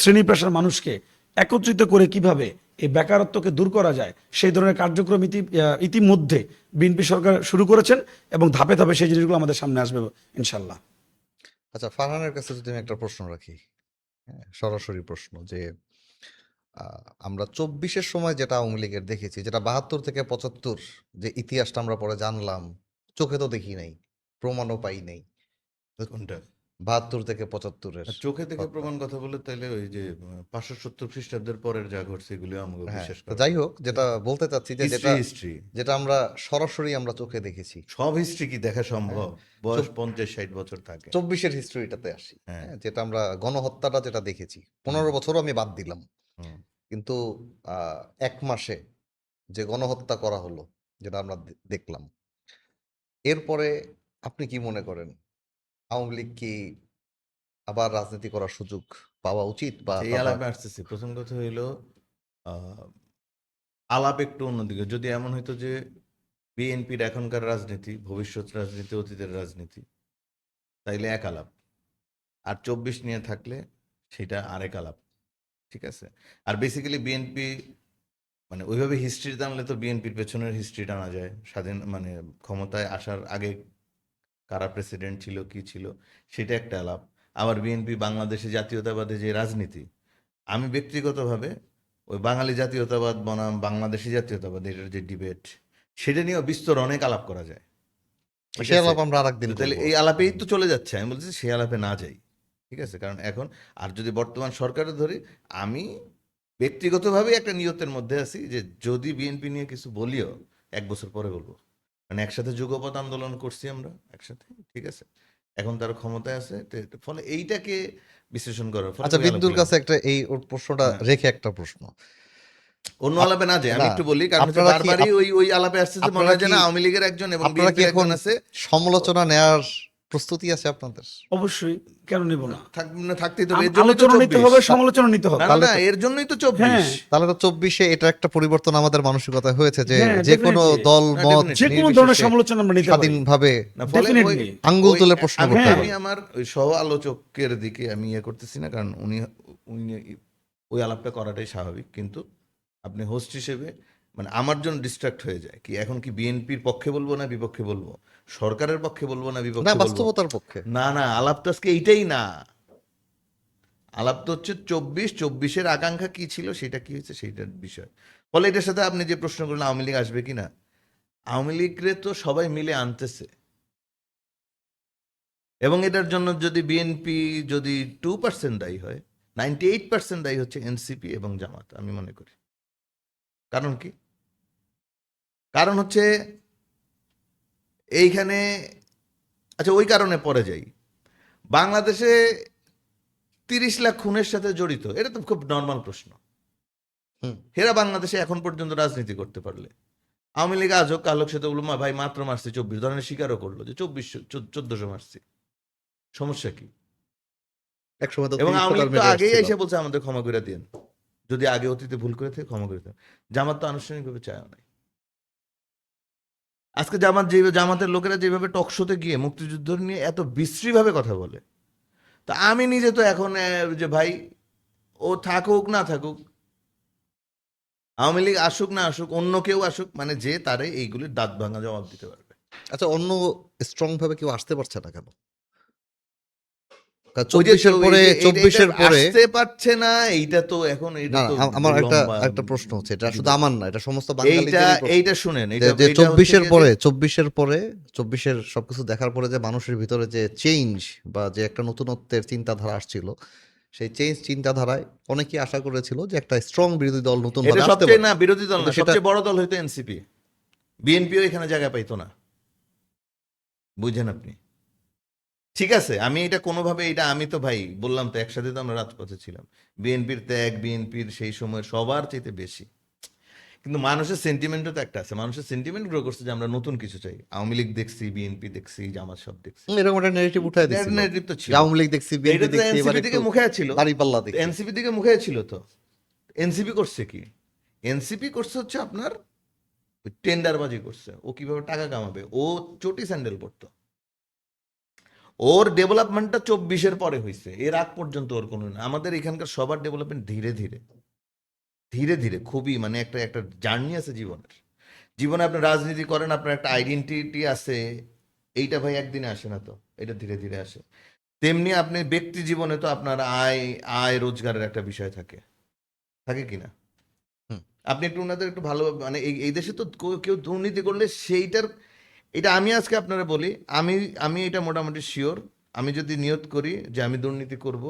শ্রেণী পেশার মানুষকে একত্রিত করে কিভাবে এই বেকারত্বকে দূর করা যায় সেই ধরনের কার্যক্রম ইতিমধ্যে বিএনপি সরকার শুরু করেছেন এবং ধাপে ধাপে সেই জিনিসগুলো আমাদের সামনে আসবে ইনশাল্লাহ। আচ্ছা, ফারহানের কাছে যদি আমি একটা প্রশ্ন রাখি, হ্যাঁ, সরাসরি প্রশ্ন যে আমরা 24-এর সময় যেটা আওয়ামী লীগের দেখেছি, যেটা 72 থেকে 75 যে ইতিহাসটা আমরা পরে জানলাম, চোখে তো দেখি নাই, প্রমাণও পাই নাই। কোনটা? 72 থেকে 75-এর আর চোখে দেখে প্রমাণ কথা বলে তাইলে ওই যে 570 খ্রিস্টাব্দের পরের যা ঘটছে এগুলো আমাকে হ্যাঁ, বিশ্বাস তো করা যাই হোক, যেটা বলতে চাচ্ছি যে যেটা হিস্ট্রি যেটা আমরা সরাসরি আমরা চোখে দেখেছি, সব হিস্ট্রি কি দেখা সম্ভব? বয়স 50-60 বছর থাকে। 24-এর হিস্ট্রিটাতে আসি, হ্যাঁ। হ্যাঁ, যেটা আমরা গণহত্যাটা যেটা দেখেছি, 15 বছরও আমি বাদ দিলাম, হুম। কিন্তু 1 মাসে যে গণহত্যা করা হলো, যেটা আমরা দেখলাম, এরপরে আপনি কি মনে করেন আওয়ামী লীগ কি আবার রাজনীতি করার সুযোগ পাওয়া উচিত, বা এই আলাপে আসতেছি। প্রথম কথা হইলো আহ, আলাপ একটু অন্যদিকে। যদি এমন হইতো যে বিএনপির এখনকার রাজনীতি ভবিষ্যৎ রাজনীতি অতীতের রাজনীতি, তাইলে এক আলাপ। আর 24 নিয়ে থাকলে সেটা আরেক আলাপ। ঠিক আছে? আর বেসিক্যালি বিএনপি মানে ওইভাবে হিস্ট্রি টানলে তো বিএনপির পেছনের হিস্ট্রি টানা যায়। স্বাধীন মানে ক্ষমতায় আসার আগে কারা প্রেসিডেন্ট ছিল, কি ছিল, সেটা একটা আলাপ। আবার বিএনপি বাংলাদেশে জাতীয়তাবাদী যে রাজনীতি, আমি ব্যক্তিগতভাবে ওই বাঙালি জাতীয়তাবাদ বনাম বাংলাদেশি জাতীয়তাবাদ এটার যে ডিবেট, সেটা নিয়েও বিস্তর অনেক আলাপ করা যায়। ঠিক সে আছে? আলাপ আমরা আরেকদিন তো তাহলে করবো। এই আলাপেই তো চলে যাচ্ছে। আমি বলছি সেই আলাপে না যাই। ঠিক আছে? কারণ এখন আর যদি বর্তমান সরকারের ধরি, আমি ব্যক্তিগতভাবে একটা নিয়তের মধ্যে আছি যে যদি বিএনপি নিয়ে কিছু বলিও 1 বছর পরে বলবো। মানে একসাথে যুগপৎ আন্দোলন করছি আমরা একসাথে। ঠিক আছে? এখন তার ক্ষমতায় আছে, ফলে এইটাকে বিশ্লেষণ করার ফলে আচ্ছা, ওই বিন্দুর আলাপগুলো কাছে একটা এই ওর প্রশ্নটা হ্যাঁ। রেখে একটা প্রশ্ন, অন্য আলাপে না যাই, আমি না, একটু বলি। কারণ হচ্ছে আপনারা কি বারবারই ওই আলাপে আসছে যে মনে আপনারা হয় যে কি না আওয়ামী লীগের একজন এবং আপনারা কি বিএনপির এখন একজন আছে। সমালোচনা নেয়ার প্রস্তুতি আছে আপনাদের? অবশ্যই, কেন নেব না? থাকতেই তো হবে। এর জন্যই তো আলোচনা নিতে 24। হবে, সমালোচনা নিতে হবে। না, না, তাহলে না, তো- এর জন্যই তো 24। হ্যাঁ। তাহলে তো 24-এ এটা একটা পরিবর্তন আমাদের মানসিকতায় হয়েছে যে হ্যাঁ, যে কোনো definitely। দল না, মত definitely। যে কোনো ধরনের নির্বিশেষে সমালোচনা আমরা নিতে পারি। স্বাধীনভাবে না, ফলে Definitely। আঙ্গুল ওই- তুলে প্রশ্ন আমি করতে আমি পারি। আমার ওই সহ আলোচকের দিকে আমি ইয়ে করতেছি না, কারণ উনি ওই আলাপটা করাটাই স্বাভাবিক। কিন্তু আপনি হোস্ট হিসেবে মানে আমার জন্য ডিস্ট্রাক্ট হয়ে যায় কি এখন কি বিএনপির পক্ষে বলবো না বিপক্ষে বলবো, সরকারের পক্ষে বলবো না না, বিপক্ষে বলবো। বাস্তবতার পক্ষে। না, না, আলাপ তো আজকে এইটাই না। আলাপ তো হচ্ছে 24-24-এর আকাঙ্ক্ষা কি ছিল, সেটা কি হয়েছে সেইটার বিষয়। ফলে এটার সাথে আপনি যে প্রশ্ন করলেন আওয়ামী লীগ আসবে কি না, আওয়ামী লীগরে তো সবাই মিলে আনতেছে। এবং এটার জন্য যদি বিএনপি যদি 2% দায়ী হয়, 98% দায়ী হচ্ছে এনসিপি এবং জামাত, আমি মনে করি। কারণ কি? কারণ হচ্ছে এইখানে, আচ্ছা ওই কারণে পরে যাই। বাংলাদেশে 30 লাখ খুনের সাথে জড়িত, এটা তো খুব নর্মাল প্রশ্ন। হুম। হেরা বাংলাদেশে এখন পর্যন্ত রাজনীতি করতে পারলে, আওয়ামী লীগ আজ হোক কাল হোক, সে তো বললো ভাই মাত্র মারছি 24, ধরনের স্বীকারও করলো যে 1400 মারছি, সমস্যা কি? একসময় তো এবং 30 আওয়ামী লীগ তো টাকার মেরে আগেই আসছিল। এসে বলছে আমাদের ক্ষমা করে দিন, যদি আগে অতীতে ভুল করে থাকে ক্ষমা করে দেন। জামাত তো আনুষ্ঠানিকভাবে চায়ও নাই। আজকে জামাতের লোকেরা যেভাবে টকশোতে গিয়ে মুক্তিযুদ্ধ নিয়ে এত বিশ্রীভাবে কথা বলে, তা আমি নিজে তো এখন যে ভাই ও থাকুক না থাকুক, আওয়ামী লীগ আসুক না আসুক, অন্য কেউ আসুক, মানে যে তারে এইগুলির দাঁত ভাঙা জবাব দিতে পারবে। আচ্ছা, অন্য স্ট্রং ভাবে কেউ আসতে পারছে না কেন? কারণ ওই যে 24 এর পরে, এইটা 24 এর পরে আসতে পারছে না, এইটা তো এখন এটা না, তো আমার একটা লম্বা একটা প্রশ্ন হচ্ছে, এটা শুধু ডিবেট। আমার না, এটা সমস্ত এইটা বাঙালিদেরই প্রশ্ন। এইটা শুনেন, যে এটা যে এটা হচ্ছে 24 এর গিয়ে পরে, যে 24 এর সবকিছু দেখার পরে যে মানুষের ভিতরে যে চেঞ্জ বা যে একটা নতুনত্বের চিন্তাধারা আসছিল, সেই চেঞ্জ চিন্তাধারায় অনেকেই আশা করেছিল যে একটা স্ট্রং বিরোধী দল নতুন এটা ভাবে আসতে সবচেয়ে পারে, না বিরোধী দল না, কিন্তু সেটা সবচেয়ে বড় দল হইতো এনসিপি। বিএনপিও এখানে জায়গা পাইতো না, বুঝেন আপনি? ঠিক আছে, আমি এটা কোনোভাবে, এটা আমি তো ভাই বললাম তো, একসাথে তো আমরা রাজপথে ছিলাম। বিএনপির ত্যাগ, বিএনপির সেই সময় সবার চাইতে বেশি। কিন্তু মানুষের সেন্টিমেন্টও তো একটা আছে, মানুষের সেন্টিমেন্ট গ্রো করছে যে আমরা নতুন কিছু চাই। আওয়ামী লীগ দেখছি, বিএনপি দেখছি, জামাত সব দেখছি, এরকম একটা নেগেটিভ উঠাই দিছিল ন্যারেটিভ তো যে ছিল। আওয়ামী লীগ দেখছি, তো বিএনপি এটা তো দেখছি, এবার এনসিপি একটু থেকে মুখে ছিল, দাঁড়িপাল্লা দেখি। এনসিপি থেকে মুখে ছিল তো। এনসিপি করছে কি? এনসিপি করছে হচ্ছে আপনার টেন্ডারবাজি করছে। ও কিভাবে টাকা কামাবে, ও চটি স্যান্ডেল পরতো। ওর ডেভেলপমেন্টটা 24-এর পরে হয়েছে, এর আগ পর্যন্ত ওর কোনো না। আমাদের এখানকার সবার ডেভেলপমেন্ট ধীরে ধীরে ধীরে ধীরে, খুবই মানে একটা একটা জার্নি আছে জীবনের। জীবনে আপনি রাজনীতি করেন, আপনার একটা আইডেন্টিটি আছে, এইটা ভাই একদিনে আসে না তো, এটা ধীরে ধীরে আসে। তেমনি আপনি ব্যক্তি জীবনে তো আপনার আয় আয় রোজগারের একটা বিষয় থাকে, থাকে কিনা? হুম। আপনি একটু ওনাদের একটু ভালো, মানে এই এই দেশে তো কেউ দুর্নীতি করলে সেইটার, এটা আমি আজকে আপনারা বলি, আমি আমি এটা মোটামুটি শিওর। আমি যদি নিয়ত করি যে আমি দুর্নীতি করব,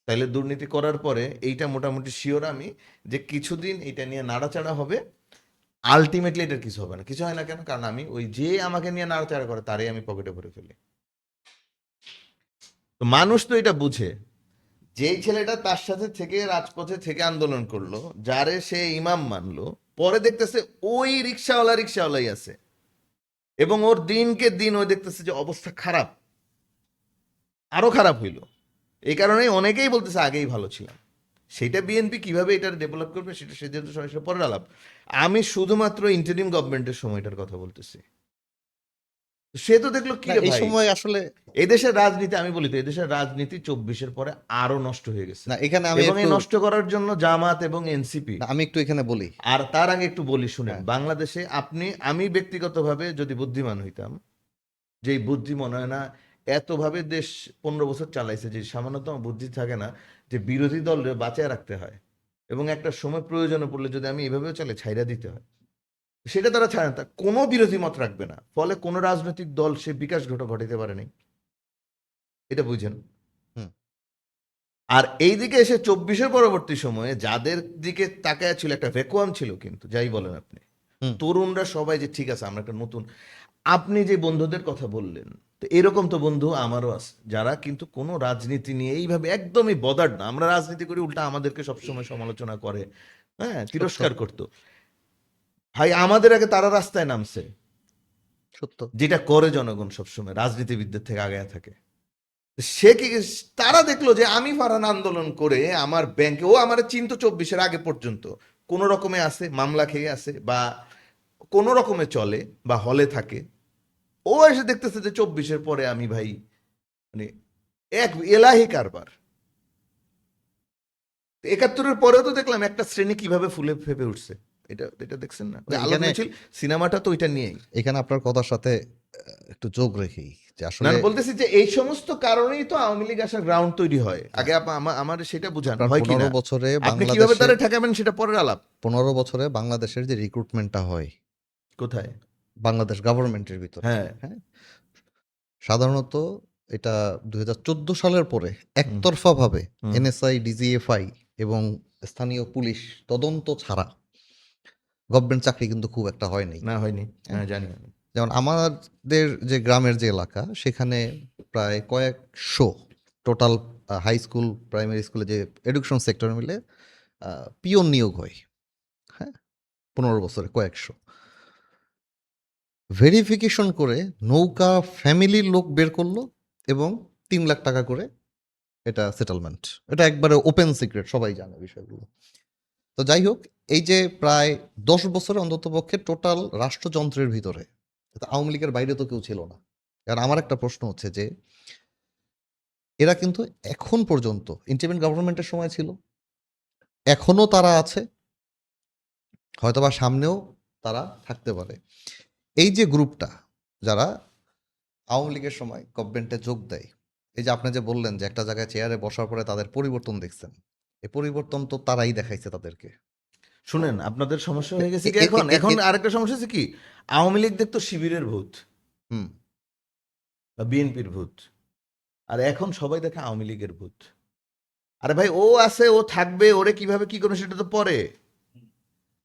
তাহলে দুর্নীতি করার পরে এইটা মোটামুটি শিওর আমি, যে কিছুদিন এটা নিয়ে নাড়াচাড়া হবে, আলটিমেটলি এটার কিছু হবে না। কিছু হয় না কেন? কারণ আমি ওই যে আমাকে নিয়ে নাড়াচাড়া করে তারই আমি পকেটে ভরে ফেলি। তো মানুষ তো এটা বুঝে, যেই ছেলেটা তার সাথে থেকে রাজপথে থেকে আন্দোলন করলো, যারে সে ইমাম মানলো, পরে দেখতেছে ওই রিক্সাওয়ালাই আছে, এবং ওর দিনকে দিন ওই দেখতেছে যে অবস্থা খারাপ, আরো খারাপ হইল। এই কারণেই অনেকেই বলতেছে আগেই ভালো ছিলাম। সেটা বিএনপি কিভাবে এটা ডেভেলপ করবে সেটা সেটা সরাসরি পরের আলাপ। আমি শুধুমাত্র ইন্টারিম গভর্নমেন্টের সময়টার কথা বলতেছি। সে তো দেখলো কি না, রে এই ভাই, সময় আসলে এদেশের রাজনীতি, আমি বলি তো, এদেশের রাজনীতি 24-এর পরে আরো নষ্ট হয়ে গেছে। না, এখানে আমি এবং একটু এই নষ্ট করার জন্য জামাত এবং এনসিপি। না, আমি একটু এখানে বলি। আর তার আগে একটু বলি শুনেন, হ্যাঁ, বাংলাদেশে আমি ব্যক্তিগতভাবে যদি বুদ্ধিমান হইতাম, যেই বুদ্ধি মনে হয় না এতভাবে দেশ 15 বছর চালাইছে, যে সামান্যতম বুদ্ধি থাকে না যে বিরোধী দলরে বাঁচায় রাখতে হয়, এবং একটা সময় প্রয়োজনে পড়লে যদি আমি এভাবেও চলে ছাইরা দিতে হয়, সেটা তারা ছাড়ে না। কোনো বিরোধী মত রাখবে না, ফলে কোনো রাজনৈতিক দল সে বিকাশ ঘটাতে পারেনি। এটা বুঝেন। হুম, আর এই দিকে এসে 24-এর পরবর্তী সময়ে যাদের দিকে তাকায় ছিল, একটা ভ্যাকুয়াম ছিল, কিন্তু যাই বলেন আপনি, হুম। তরুণরা সবাই যে ঠিক আছে আমরা একটা নতুন, আপনি যে বন্ধুদের কথা বললেন, তো এরকম তো বন্ধু আমারও আছে, যারা কিন্তু কোনো রাজনীতি নিয়ে এইভাবে একদমই বদার না। আমরা রাজনীতি করি, উল্টা আমাদেরকে সবসময় সমালোচনা করে, হ্যাঁ, সত্য, তিরস্কার করতো। ভাই আমাদের আগে তারা রাস্তায় নামছে, সত্য। যেটা করে জনগণ সবসময় রাজনীতিবিদদের থেকে আগে থাকে। সে কি, তারা দেখলো যে আমি ফারহান আন্দোলন করে আমার ব্যাংকে, ও আমার চিন্তা 24-এর আগে পর্যন্ত কোনো রকমে আছে, মামলা খেয়ে আছে, বা কোনো রকমে চলে, বা হলে থাকে। ও এসে দেখতেছে যে 24-এর পরে আমি ভাই, মানে এক এলাহি কারবার। 71-এর পরেও তো দেখলাম একটা শ্রেণী কিভাবে ফুলে ফেপে উঠছে। এটা এটা দেখছেন না? ওই না, আলোক মিছিল সিনেমাটা তো ওইটা নিয়েই। এখানে আপনার কথার সাথে একটু যোগ রেখেই যে না আসলে না, বলতেছি যে এই সমস্ত কারণেই তো আওয়ামী লীগ আসার গ্রাউন্ড তৈরি হয়। আগে আমার সেটা বুঝান, আপনার হয় কি 15 না? বছরে আপনি কিভাবে বাংলাদেশে, তারা ঠেকাবেন সেটা পরের আলাপ। 15 বছরে বাংলাদেশের যে রিক্রুটমেন্টটা হয় কোথায়? বাংলাদেশ গভর্নমেন্টের ভিতরে, হ্যাঁ। হ্যাঁ, সাধারণত এটা 2014 সালের পরে হুম, একতরফাভাবে হুম। এনএসআই, ডিজিএফআই এবং স্থানীয় পুলিশ তদন্ত ছাড়া গভর্নমেন্ট চাকরি কিন্তু খুব একটা হয় নাই। না হয়নি, হ্যাঁ, হ্যাঁ জানি আমি। যেমন আমাদের যে গ্রামের যে এলাকা, সেখানে প্রায় কয়েকশো টোটাল হাই স্কুল, প্রাইমারি স্কুলে যে এডুকেশন সেক্টর মিলে পিওন নিয়োগ হয়। হ্যাঁ, 15 বছরে কয়েকশো। ভেরিফিকেশন করে নৌকা ফ্যামিলির লোক বের করলো এবং 3 লাখ টাকা করে এটা সেটেলমেন্ট। এটা একবারে ওপেন সিক্রেট, সবাই জানে বিষয়গুলো। তো যাই হোক, এই যে প্রায় 10 বছরে অন্ততপক্ষে টোটাল রাষ্ট্রযন্ত্রের ভিতরে তো আওয়ামী লীগের বাইরে তো কেউ ছিল না। কারণ আমার একটা প্রশ্ন হচ্ছে যে এরা কিন্তু এখন পর্যন্ত ইন্ডিপেন্ডেন্ট গভর্নমেন্টের সময় ছিল, এখনো তারা আছে, হয়তোবা সামনেও তারা থাকতে পারে। এই যে গ্রুপটা যারা আওয়ামী লীগের সময় গভর্নমেন্টে যোগ দেয়, এই যে আপনি যে বললেন যে একটা জায়গায় চেয়ারে বসার পরে তাদের পরিবর্তন দেখছেন, এই পরিবর্তন তো তারাই দেখাইছে তাদেরকে। শুনেন, আপনাদের সমস্যা হয়ে গেছে এ- কি এ- এখন এ- এ- এখন এ- আরেকটা সমস্যা হচ্ছে কি, আওয়ামী লীগ দেখতো শিবিরের ভূত হুম। বা বিএনপির ভূত, আর এখন সবাই দেখে আওয়ামী লীগের ভূত। আরে ভাই, ও আছে, ও থাকবে, ওরে কিভাবে কি করবে সেটা তো পরে।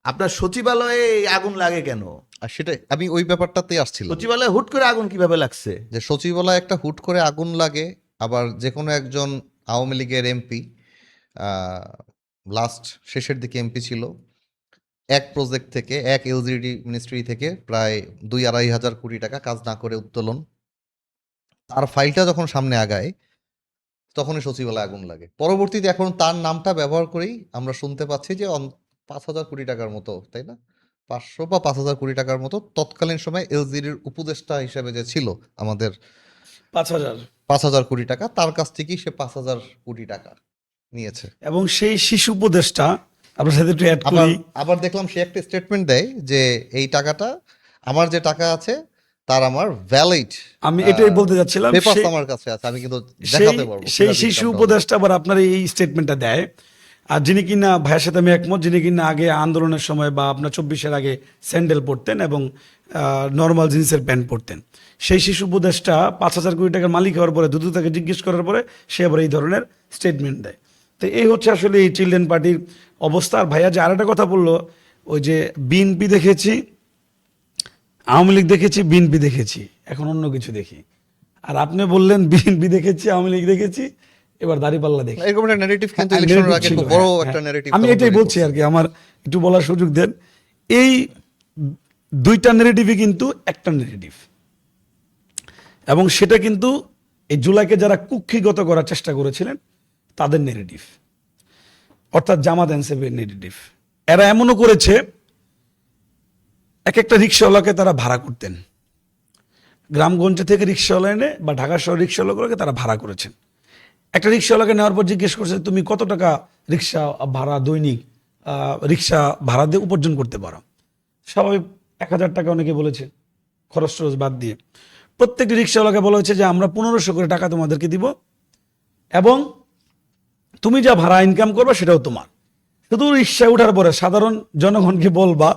আপনার সচিবালয়ে এই আগুন লাগে কেন? আর সেটাই আমি ওই ব্যাপারটাতে আসছিলাম, সচিবালয়ে হুট করে আগুন কিভাবে লাগছে? যে সচিবালয় একটা হুট করে আগুন লাগে, আবার যে কোনো একজন আওয়ামী লীগের এমপি লাস্ট শেষের দিকে এমপি ছিল, এক প্রজেক্ট থেকে, এক এলজিডি মিনিস্ট্রি থেকে প্রায় 2-2.5 হাজার কোটি টাকা কাজ না করে উত্তোলন, তার ফাইলটা যখন সামনে আগায় তখনই সচিবালয়ে আগুন লাগে। পরবর্তীতে এখন তার নামটা ব্যবহার করেই আমরা শুনতে পাচ্ছি যে 5,000 কোটি টাকার মতো, তাই না, 500 বা 5,000 কোটি টাকার মতো তৎকালীন সময় এলজিডির উপদেষ্টা হিসেবে যে ছিল আমাদের, 5,000। 5,000 কোটি টাকা তার কাছ থেকেই সে 5,000 কোটি টাকা নিয়েছে। এবং সেই শিশু উপদেশটা আপনার সাথে একটু অ্যাড আবার করি। আবার দেখলাম সে একটা স্টেটমেন্ট দেয় যে এই টাকাটা, আমার যে টাকা আছে তার আমার ভ্যালিড আমি এটাই বলতে যাচ্ছিলাম, পেপারস আমার কাছে আছে, আমি কিন্তু সেই দেখাতে পারবো সেই কিভাবে শিশু ইনকামটা হলো। উপদেশটা আবার আপনার এই স্টেটমেন্টটা দেয়। আর যিনি কিনা ভাইয়ের সাথে আমি একমত, যিনি কিনা আগে আন্দোলনের সময় বা আপনার 24-এর আগে স্যান্ডেল পরতেন এবং নর্মাল জিন্সের প্যান্ট পরতেন, সেই শিশু উপদেশটা 5,000 কোটি টাকার মালিক হওয়ার পরে দুদু তাকে জিজ্ঞেস করার পরে সে আবার এই ধরনের স্টেটমেন্ট দেয়। তো এই হচ্ছে আসলে এই চিলড্রেন পার্টির অবস্থা। আর ভাইয়া যে আরেকটা কথা বললো, ওই যে বিএনপি দেখেছি, আওয়ামী লীগ দেখেছি, বিএনপি দেখেছি, এখন অন্য কিছু দেখি। আর আপনি বললেন বিএনপি দেখেছি, আওয়ামী লীগ দেখেছি, এবার দাঁড়িপাল্লা দেখি। এরকম একটা নেগেটিভ কিন্তু হ্যাঁ, ইলেকশনের narrative আগে ছিল, খুব বড় হ্যাঁ, একটা হ্যাঁ। নেগেটিভ আমি এটাই বলছি আর কি, আমার একটু বলার সুযোগ দেন। এই দুইটা নেগেটিভই কিন্তু একটা নেগেটিভ, এবং সেটা কিন্তু এই জুলাইকে যারা কুক্ষিগত করার চেষ্টা করেছিলেন তাদের নেগেটিভ, অর্থাৎ জামাত এনসিপির নেগেটিভ। এরা এমনও করেছে, এক একটা রিক্সাওয়ালাকে তারা ভাড়া করতেন, গ্রামগঞ্জ থেকে রিক্সাওয়ালা এনে বা ঢাকা শহর রিক্সাওয়ালাগুলোকে তারা ভাড়া করেছেন। একটা রিক্সাওয়ালাকে নেওয়ার পর জিজ্ঞেস করছে, তুমি কত টাকা রিক্সা ভাড়া দৈনিক রিক্সা ভাড়া দিয়ে উপার্জন করতে পারো? স্বাভাবিক 1,000 টাকা অনেকে বলেছে, খরচ টরচ বাদ দিয়ে। প্রত্যেকটি রিক্সাওয়ালাকে বলা হয়েছে যে আমরা 1,500 করে টাকা তোমাদেরকে দিব, এবং তুমি যা ভাড়া ইনকাম করবে সেটাও তোমার। শুধু রিক্সায় ওঠার পরে সাধারণ জনগণকে বলবা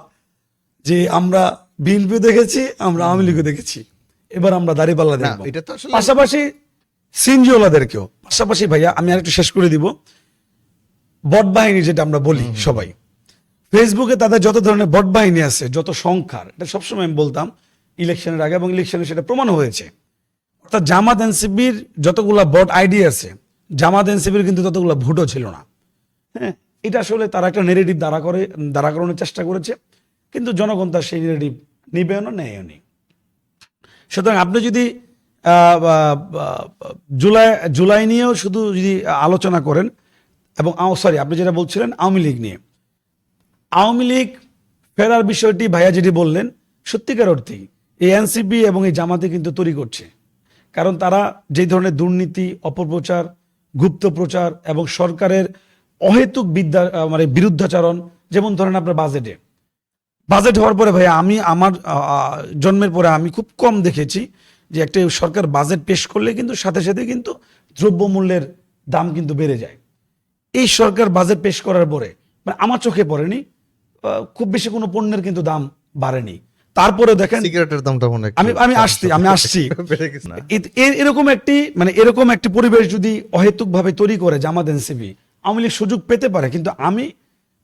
যে আমরা বিএনপি দেখেছি, আমরা আওয়ামী লীগও দেখেছি, এবার আমরা দাঁড়িপাল্লা না, দেখবো। এটা তো আসলে পাশাপাশি সিনজিওলাদেরকেও, পাশাপাশি ভাইয়া আমি আরেকটু শেষ করে দিব, বট বাহিনী যেটা আমরা বলি সবাই, ফেসবুকে তাদের যত ধরনের বট বাহিনী আছে, যত সংখ্যার, এটা সবসময় আমি বলতাম ইলেকশনের আগে, এবং ইলেকশনে সেটা প্রমাণ হয়েছে। অর্থাৎ জামাত এনসিপির যতগুলা বট আইডি আছে, জামাত এনসিপির কিন্তু ততগুলা ভোটও ছিল না। হ্যাঁ, এটা আসলে তারা একটা নেগেটিভ দাঁড়া করানোর চেষ্টা করেছে, কিন্তু জনগণ তার সেই নেগেটিভ নিবেও না, নেয়ও নি। সুতরাং আপনি যদি জুলাই নিয়েও শুধু যদি আলোচনা করেন, এবং সরি আপনি যেটা বলছিলেন আওয়ামী লীগ নিয়ে, আওয়ামী লীগ ফেরার বিষয়টি ভাইয়া যেটি বললেন, সত্যিকার অর্থেই এই এনসিপি এবং এই জামাতে কিন্তু তৈরি করছে। কারণ তারা যে ধরনের দুর্নীতি, অপপ্রচার, গুপ্ত প্রচার এবং সরকারের অহেতুক মানে বিরুদ্ধাচরণ, যেমন ধরেন আপনার বাজেট হওয়ার পরে ভাইয়া আমি আমার জন্মের পরে আমি খুব কম দেখেছি যে একটা সরকার বাজেট পেশ করলে কিন্তু সাথে সাথে কিন্তু দ্রব্যমূল্যের দাম কিন্তু বেড়ে যায়। এই সরকার বাজেট পেশ করার পরে মানে আমার চোখে পড়েনি খুব বেশি কোনো পণ্যের কিন্তু দাম বাড়েনি। তারপরে দেখেন সিগারেটের দামটা মনে হয় আমি আসছি বেড়ে গেছে। এরকম একটি পরিবেশ যদি অহেতুকভাবে তৈরি করে জামাত এনসিপি, আওয়ামী লীগ সুযোগ পেতে পারে। কিন্তু আমি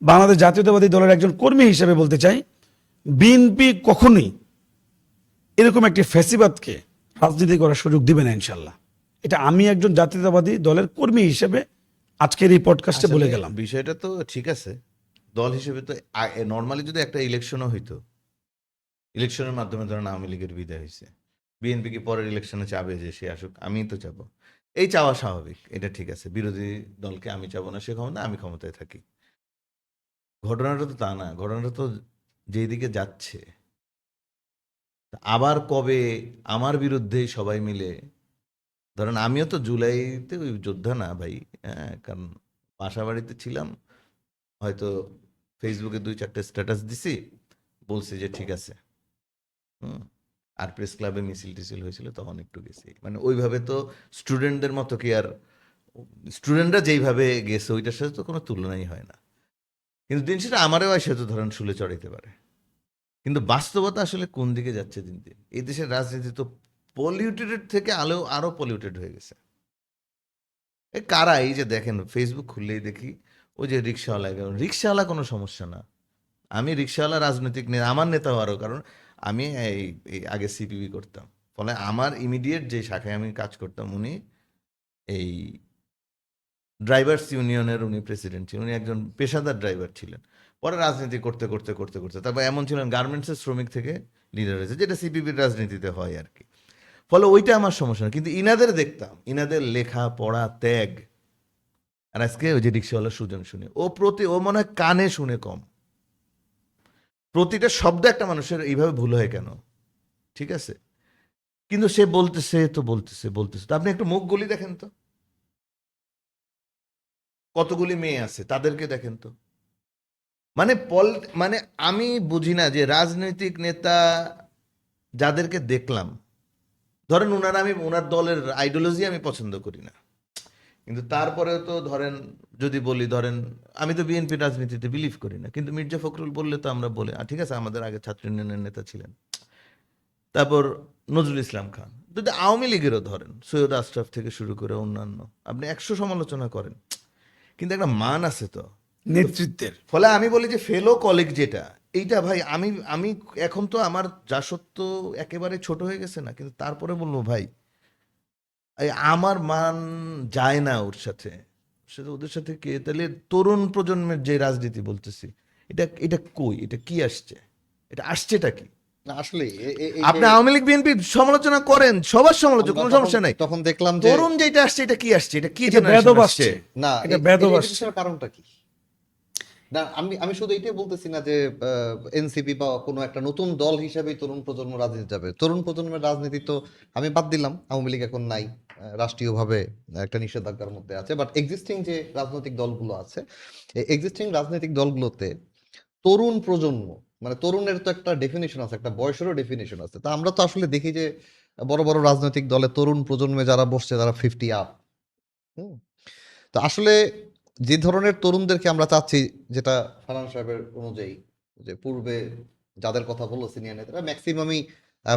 বাংলাদেশ জাতীয়তাবাদী দলের একজন কর্মী হিসেবে বলতে চাই, বিএনপি কখনোই এরকম একটি ফ্যাসিবাদকে রাজনীতি করার সুযোগ দিবে না ইনশাল্লাহ। এটা আমি একজন জাতীয়তাবাদী দলের কর্মী হিসেবে আজকের এই পডকাস্টে বলে আসলে গেলাম। বিষয়টা তো ঠিক আছে, দল হিসেবে তো নর্মালি যদি একটা ইলেকশনও হইতো, ইলেকশনের মাধ্যমে ধরেন আওয়ামী লীগের বিদায় হয়েছে, বিএনপি কি পরের ইলেকশনে চাবে যে সে আসুক? আমি তো চাবো, এই চাওয়া স্বাভাবিক, এটা ঠিক আছে। বিরোধী দলকে আমি চাবো না সে ক্ষমতা, আমি ক্ষমতায় থাকি। ঘটনাটা তো তা না, ঘটনাটা তো যেই দিকে যাচ্ছে, আবার কবে আমার বিরুদ্ধে সবাই মিলে, ধরেন আমিও তো জুলাইতে ওই যোদ্ধা না ভাই, হ্যাঁ, কারণ বাসা বাড়িতে ছিলাম, হয়তো ফেসবুকে 2-4টা স্ট্যাটাস দিছি, বলছি যে ঠিক আছে। হুম। আর প্রেস ক্লাবে মিছিল টিছিল হয়েছিল তখন একটু গেছি, মানে ওইভাবে তো স্টুডেন্টদের মতো কি আর, স্টুডেন্টরা যেইভাবে গেছে ওইটার সাথে তো কোনো তুলনাই হয় না। কিন্তু দিন শেষে আমারও এসে তো ধরেন শুলে চড়াইতে পারে, কিন্তু বাস্তবতা আসলে কোন দিকে যাচ্ছে দিন দিন। এই দেশের রাজনীতি তো পলিউটেড থেকে আরো পলিউটেড হয়ে গেছে। এই কারা, এই যে দেখেন ফেসবুক খুললেই দেখি ওই যে রিক্সাওয়ালা, রিক্সাওয়ালা কোনো সমস্যা না, আমি রিক্সাওয়ালা রাজনৈতিক নেতা, আমার নেতাও আরও, কারণ আমি এই আগে সিপিবি করতাম, ফলে আমার ইমিডিয়েট যে শাখায় আমি কাজ করতাম উনি এই ড্রাইভার্স ইউনিয়নের উনি প্রেসিডেন্ট ছিলেন, উনি একজন পেশাদার ড্রাইভার ছিলেন। পরে রাজনীতি করতে করতে করতে করতে তারপর এমন ছিলেন গার্মেন্টসের শ্রমিক থেকে লিডার হয়েছে, যেটা সিপিবির রাজনীতিতে হয় আর কি। ফলে ওইটা আমার সমস্যা না, কিন্তু ইনাদের দেখতাম, ইনাদের লেখা পড়া ত্যাগ। আর আজকে ওই যে রিক্সাওয়ালা সুজন শুনে ও মনে হয় কানে শুনে কম, প্রতিটা শব্দ একটা মানুষের এইভাবে ভুল হয় কেন, ঠিক আছে, কিন্তু সে বলতেছে তো বলতেছে বলতেছে। তো আপনি একটু মুখগুলি দেখেন তো, কতগুলি মেয়ে আছে তাদেরকে দেখেন তো, মানে মানে আমি বুঝি না যে রাজনৈতিক নেতা যাদেরকে দেখলাম, ধরেন আমি ওনার দলের আইডিওলজি আমি পছন্দ করি না, কিন্তু তারপরেও তো ধরেন যদি বলি, ধরেন আমি তো বিএনপি রাজনীতিতে বিলিভ করি না, কিন্তু মির্জা ফখরুল বললে তো আমরা বলে ঠিক আছে, আমাদের আগে ছাত্র ইউনিয়নের নেতা ছিলেন। তারপর নজরুল ইসলাম খান, যদি আওয়ামী লীগেরও ধরেন সৈয়দ আশরাফ থেকে শুরু করে অন্যান্য, আপনি 100 সমালোচনা করেন, কিন্তু একটা মান আছে তো নেতৃত্বের। ফলে আমি বলি যে ফেলো কলিগ যেটা, এইটা ভাই আমি আমি এখন তো আমার জাসত্ব একেবারে ছোট হয়ে গেছে না, কিন্তু তারপরে বলবো ভাই আমার মান যায় না ওর সাথে, ওদের সাথে কে, তাহলে তরুণ প্রজন্মের যে রাজনীতি বলতেছি, এটা এটা কই, এটা কি আসছে, এটা আসছেটা কি? না আসলে আপনি আওয়ামী লীগ বিএনপি সমালোচনা করেন, সবার সমালোচনা, কোনো সমস্যা নাই, তখন দেখলাম যে তরুণ যেটা আসছে এটা কি আসছে, এটা কি এটা জেনারেশন বেদব আসছে? আসছে। না এটা এই- বেদব এই আসছে। জিনিসটার কারণটা কি? না আমি শুধু এটাই বলতেছি না যে এনসিপি বা কোনো একটা নতুন দল হিসেবে তরুণ প্রজন্ম রাজনীতি যাবে। তরুণ প্রজন্মের রাজনীতি তো আমি বাদ দিলাম, আওয়ামী লীগ এখন নাই, রাষ্ট্রীয়ভাবে একটা নিষেধাজ্ঞার মধ্যে আছে, বাট এক্সিস্টিং যে রাজনৈতিক দলগুলো আছে, এই এক্সিস্টিং রাজনৈতিক দলগুলোতে তরুণ প্রজন্ম, মানে তরুণের তো একটা ডেফিনেশন আছে, একটা বয়সেরও ডেফিনেশন আছে। তা আমরা তো আসলে দেখি যে বড় বড় রাজনৈতিক দলে তরুণ প্রজন্মে যারা বসছে তারা 50 আপ। হুম। তো আসলে যে ধরনের তরুণদেরকে আমরা চাচ্ছি, যেটা ফারহান সাহেবের অনুযায়ী, যে পূর্বে যাদের কথা বললো সিনিয়র নেতারা ম্যাক্সিমামই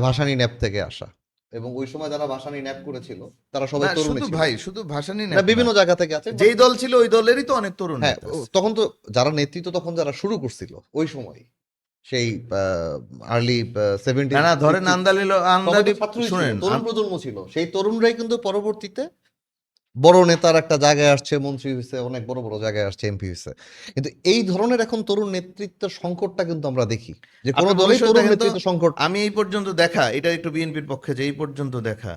ভাসানী ন্যাপ থেকে আসা, এবং ওই সময় যারা ভাসানী ন্যাপ করেছিল তারা সবাই না তরুণই শুধু ছিল। ভাই, শুধু ভাসানি না, বিভিন্ন জায়গা থেকে আছে, যেই দল ছিল ওই দলেরই তো অনেক তরুণ হ্যাঁ, নেতা আছে। তখন তো যারা নেতৃত্ব তখন যারা শুরু করছিল ওই সময়, সেই আর্লি না 70s, না ধরেন 60s, আন্দালি ছাত্রই ছিল, শুনেন, তরুণ প্রজন্ম ছিল, সেই তরুণরাই কিন্তু পরবর্তীতে বড় নেতার একটা জায়গায় আসছে, মন্ত্রী হয়েছে, অনেক বড় বড় জায়গায় আসছে, এমপি হয়েছে। কিন্তু এই ধরনের এখন তরুণ নেতৃত্বের সংকটটা কিন্তু আমরা দেখি যে কোনো আপনার দলেই ভবিষ্যৎ তরুণ দেখেন তো, নেতৃত্ব সংকট। আমি এই পর্যন্ত দেখা, এটা একটু বিএনপির পক্ষে, যে এই পর্যন্ত দেখা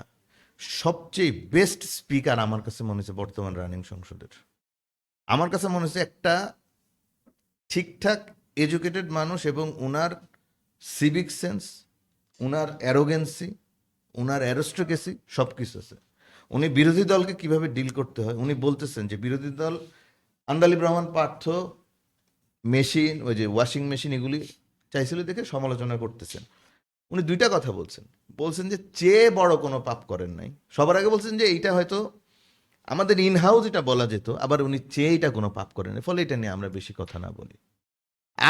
সবচেয়ে বেস্ট স্পিকার আমার কাছে মনে হচ্ছে বর্তমান রানিং সংসদের। আমার কাছে মনে হচ্ছে একটা ঠিকঠাক এডুকেটেড মানুষ, এবং উনার সিভিক সেন্স, উনার অ্যারোগেন্সি, উনার অ্যারোস্ট্রোকেসি সব কিছু আছে। উনি বিরোধী দলকে কিভাবে ডিল করতে হয় উনি বলতেছেন, যে বিরোধী দল আন্দালিব রহমান পার্থ মেশিন, ওই যে ওয়াশিং মেশিন এগুলি চাইছিল দেখে সমালোচনা করতেছেন। উনি দুইটা কথা বলছেন যে চেয়ে বড় কোনো পাপ করেন নাই। সবার আগে বলছেন যে এইটা হয়তো আমাদের ইনহাউস এটা বলা যেত, আবার উনি চেয়ে এটা কোনো পাপ করেন নাই, ফলে এটা নিয়ে আমরা বেশি কথা না বলি।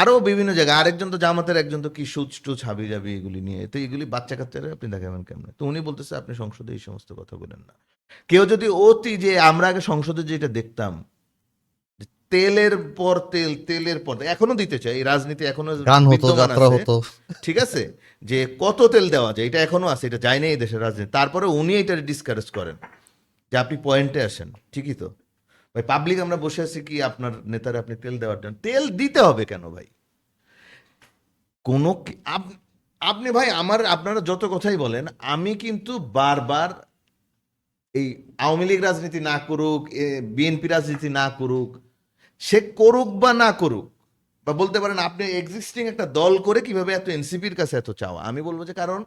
আরও বিভিন্ন জায়গায় আরেকজন তো জামাতের একজন তো কি সুচ টুচ হাবি জাবি এগুলি নিয়ে, তো এগুলি বাচ্চা কাচ্চারা আপনি দেখাবেন কেমনে? তো উনি বলতেছে আপনি সংসদে এই সমস্ত কথা বলেন না। কেউ যদি অতি, যে আমরা আগে সংসদে যেটা দেখতাম, যে তেলের পর তেল, তেলের পর এখনো দিতে চাই, এই রাজনীতি এখনো গান হতো, বিদ্যমান যাত্রা আছে, হতো। ঠিক আছে, যে কত তেল দেওয়া যায় এটা এখনো আছে, এটা যায় না এই দেশের রাজনীতি। তারপরে উনি এটা ডিসকারেজ করেন যে আপনি পয়েন্টে আসেন, ঠিকই তো ভাই, পাবলিক আমরা বসে আছি কি আপনার নেতারা আপনি তেল দেওয়ার জন্য? তেল দিতে হবে কেন ভাই? কোনো আপনি ভাই আপনারা যত কথাই বলেন, আমি কিন্তু বারবার এই আওয়ামী লীগ রাজনীতি না করুক, বিএনপি রাজনীতি না করুক, সে করুক বা না করুক, বা বলতে পারেন আপনি এক্সিস্টিং একটা দল করে কিভাবে এত এনসিপির কাছে এত চাওয়া, আমি বলবো যে কারণ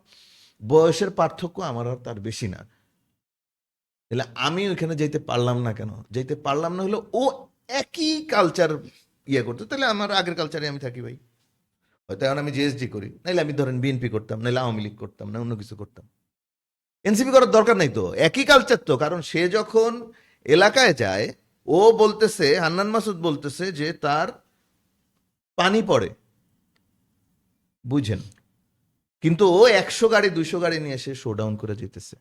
বয়সের পার্থক্য আমার আর তার বেশি না। তাহলে আমি ওইখানে যেতে পারলাম না কেন? যেতে পারলাম না হলো ও একই কালচার ইয়ে করতো, তাহলে আমার আগের কালচারে আমি থাকি ভাই। হয়তো এখন আমি জিএসডি করি, নাহলে আমি ধরেন বিএনপি করতাম, নাহলে আওয়ামী লীগ করতাম, না অন্য কিছু করতাম। এনসিপি করার দরকার নাই তো, একই কালচার তো। কারণ সে যখন এলাকায় যায়, ও বলতেছে, হান্নান মাসুদ বলতেছে যে তার পানি পড়ে, বুঝেন, কিন্তু ও 100 গাড়ি 200 গাড়ি নিয়ে এসে শোডাউন করে যেতেছে।